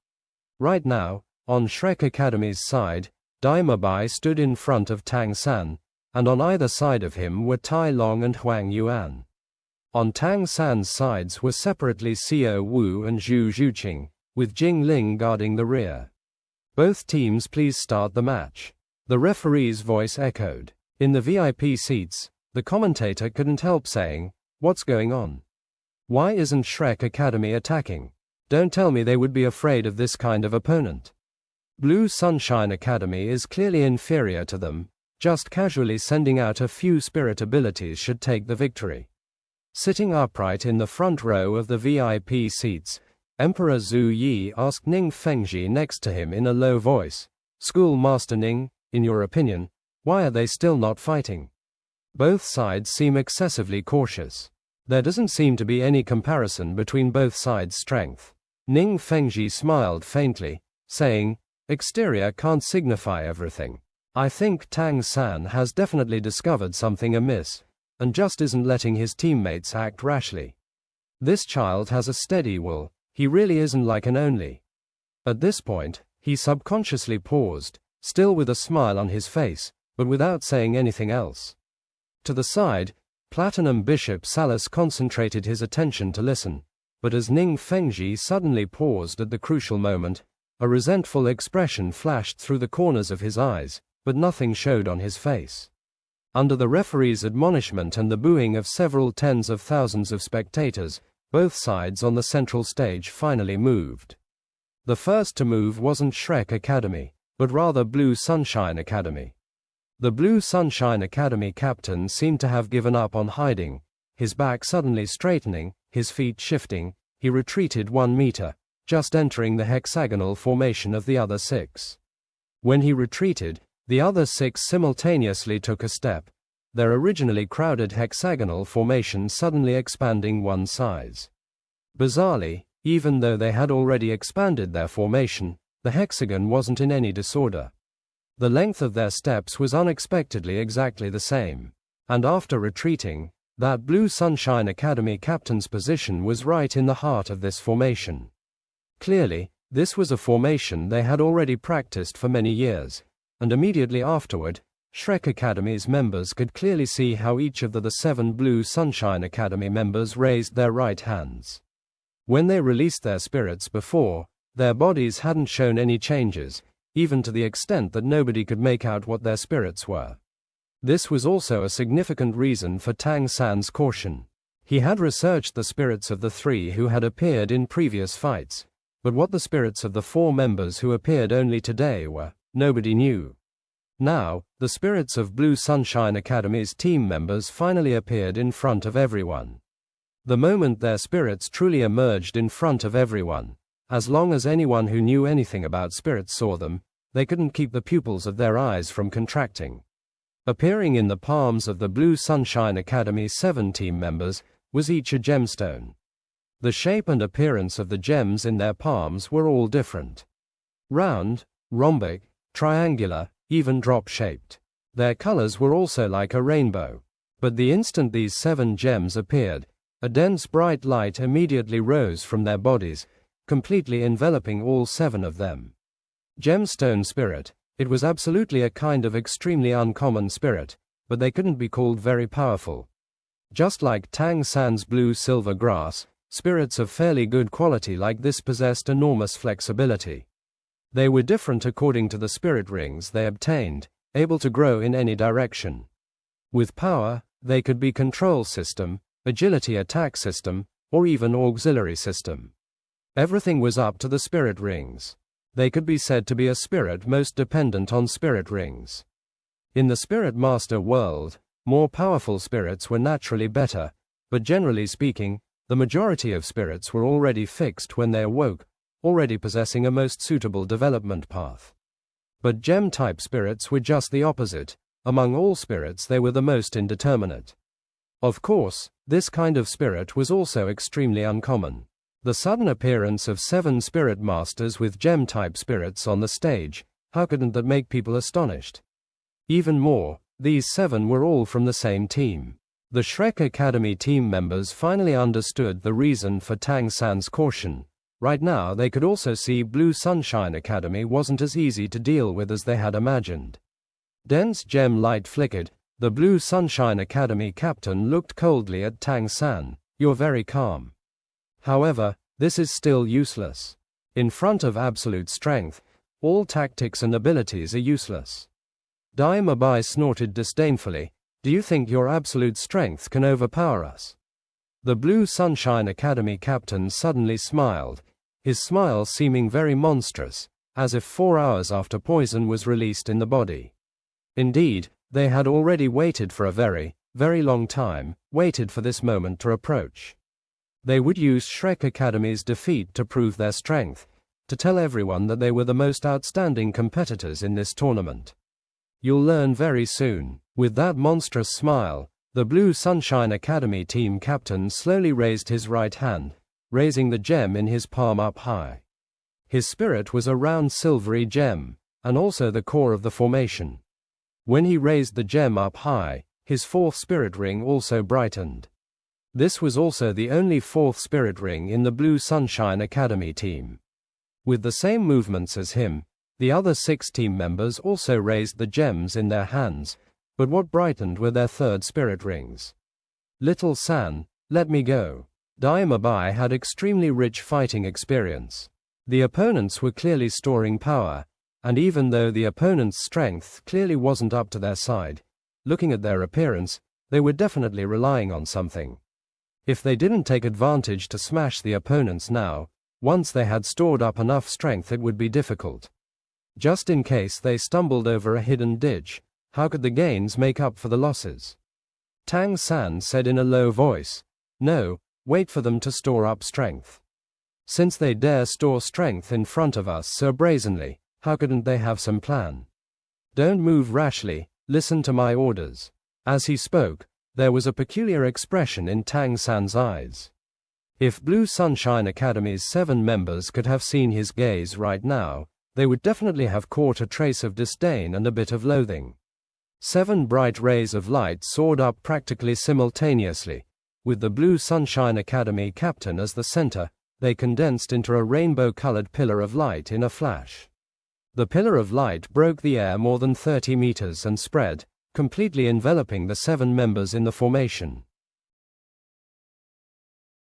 Right now, on Shrek Academy's side, Dai Mabai stood in front of Tang San, and on either side of him were Tai Long and Huang Yuan. On Tang San's sides were separately Xiao Wu and Zhu Zhuqing, with Jing Ling guarding the rear. "Both teams please start the match." The referee's voice echoed. In the VIP seats, the commentator couldn't help saying, "What's going on? Why isn't Shrek Academy attacking? Don't tell me they would be afraid of this kind of opponent. Blue Sunshine Academy is clearly inferior to them, just casually sending out a few spirit abilities should take the victory. Sitting upright in the front row of the VIP seats, Emperor Zhu Yi asked Ning Fengji next to him in a low voice, "Schoolmaster Ning, in your opinion, why are they still not fighting? Both sides seem excessively cautious. There doesn't seem to be any comparison between both sides' strength." Ning Fengji smiled faintly, saying, "Exterior can't signify everything. I think Tang San has definitely discovered something amiss, and just isn't letting his teammates act rashly. This child has a steady will, he really isn't like an only." At this point, he subconsciously paused, still with a smile on his face, but without saying anything else. To the side, Platinum Bishop Salus concentrated his attention to listen, but as Ning Fengji suddenly paused at the crucial moment, a resentful expression flashed through the corners of his eyes, but nothing showed on his face. Under the referee's admonishment and the booing of several tens of thousands of spectators, both sides on the central stage finally moved. The first to move wasn't Shrek Academy, but rather Blue Sunshine Academy. The Blue Sunshine Academy captain seemed to have given up on hiding. His back suddenly straightening, his feet shifting, he retreated 1 meter, just entering the hexagonal formation of the other 6. When he retreated, the other 6 simultaneously took a step, their originally crowded hexagonal formation suddenly expanding 1 size. Bizarrely, even though they had already expanded their formation, the hexagon wasn't in any disorder. The length of their steps was unexpectedly exactly the same, and after retreating, that Blue Sunshine Academy captain's position was right in the heart of this formation. Clearly, this was a formation they had already practiced for many years, and immediately afterward, Shrek Academy's members could clearly see how each of the 7 Blue Sunshine Academy members raised their right hands. When they released their spirits before, their bodies hadn't shown any changes, even to the extent that nobody could make out what their spirits were. This was also a significant reason for Tang San's caution. He had researched the spirits of the 3 who had appeared in previous fights, but what the spirits of the 4 members who appeared only today were, nobody knew. Now, the spirits of Blue Sunshine Academy's team members finally appeared in front of everyone. The moment their spirits truly emerged in front of everyone, as long as anyone who knew anything about spirits saw them, they couldn't keep the pupils of their eyes from contracting. Appearing in the palms of the Blue Sunshine Academy 7 team members was each a gemstone. The shape and appearance of the gems in their palms were all different. Round, rhombic, triangular, even drop-shaped. Their colors were also like a rainbow. But the instant these 7 gems appeared, a dense bright light immediately rose from their bodies, completely enveloping all 7 of them. Gemstone spirit. It was absolutely a kind of extremely uncommon spirit, but they couldn't be called very powerful. Just like Tang San's blue-silver grass, spirits of fairly good quality like this possessed enormous flexibility. They were different according to the spirit rings they obtained, able to grow in any direction. With power, they could be control system, agility attack system, or even auxiliary system. Everything was up to the spirit rings. They could be said to be a spirit most dependent on spirit rings. In the Spirit Master world, more powerful spirits were naturally better, but generally speaking, the majority of spirits were already fixed when they awoke, already possessing a most suitable development path. But gem-type spirits were just the opposite. Among all spirits they were the most indeterminate. Of course, this kind of spirit was also extremely uncommon. The sudden appearance of 7 spirit masters with gem-type spirits on the stage, how couldn't that make people astonished? Even more, these 7 were all from the same team. The Shrek Academy team members finally understood the reason for Tang San's caution. Right now they could also see Blue Sunshine Academy wasn't as easy to deal with as they had imagined. Dense gem light flickered. The Blue Sunshine Academy captain looked coldly at Tang San. "You're very calm. However, this is still useless. In front of absolute strength, all tactics and abilities are useless." Dai Mabai snorted disdainfully. "Do you think your absolute strength can overpower us?" The Blue Sunshine Academy captain suddenly smiled, his smile seeming very monstrous, as if 4 hours after poison was released in the body. Indeed, They had already waited for a very, very long time, waited for this moment to approach. They would use Shrek Academy's defeat to prove their strength, to tell everyone that they were the most outstanding competitors in this tournament. You'll learn very soon. With that monstrous smile, the Blue Sunshine Academy team captain slowly raised his right hand, raising the gem in his palm up high. His spirit was a round silvery gem, and also the core of the formation. When he raised the gem up high, his fourth spirit ring also brightened. This was also the only fourth spirit ring in the Blue Sunshine Academy team. With the same movements as him, the other 6 team members also raised the gems in their hands, but what brightened were their third spirit rings. Little San, let me go. Dai Mabai had extremely rich fighting experience. The opponents were clearly storing power, and even though the opponent's strength clearly wasn't up to their side, looking at their appearance, they were definitely relying on something. If they didn't take advantage to smash the opponents now, once they had stored up enough strength it would be difficult. Just in case they stumbled over a hidden ditch, how could the gains make up for the losses? Tang San said in a low voice, "No, wait for them to store up strength. Since they dare store strength in front of us so brazenly, how couldn't they have some plan? Don't move rashly, listen to my orders." As he spoke, there was a peculiar expression in Tang San's eyes. If Blue Sunshine Academy's 7 members could have seen his gaze right now, they would definitely have caught a trace of disdain and a bit of loathing. 7 bright rays of light soared up practically simultaneously. With the Blue Sunshine Academy captain as the center, they condensed into a rainbow-colored pillar of light in a flash. The pillar of light broke the air more than 30 meters and spread, completely enveloping the 7 members in the formation.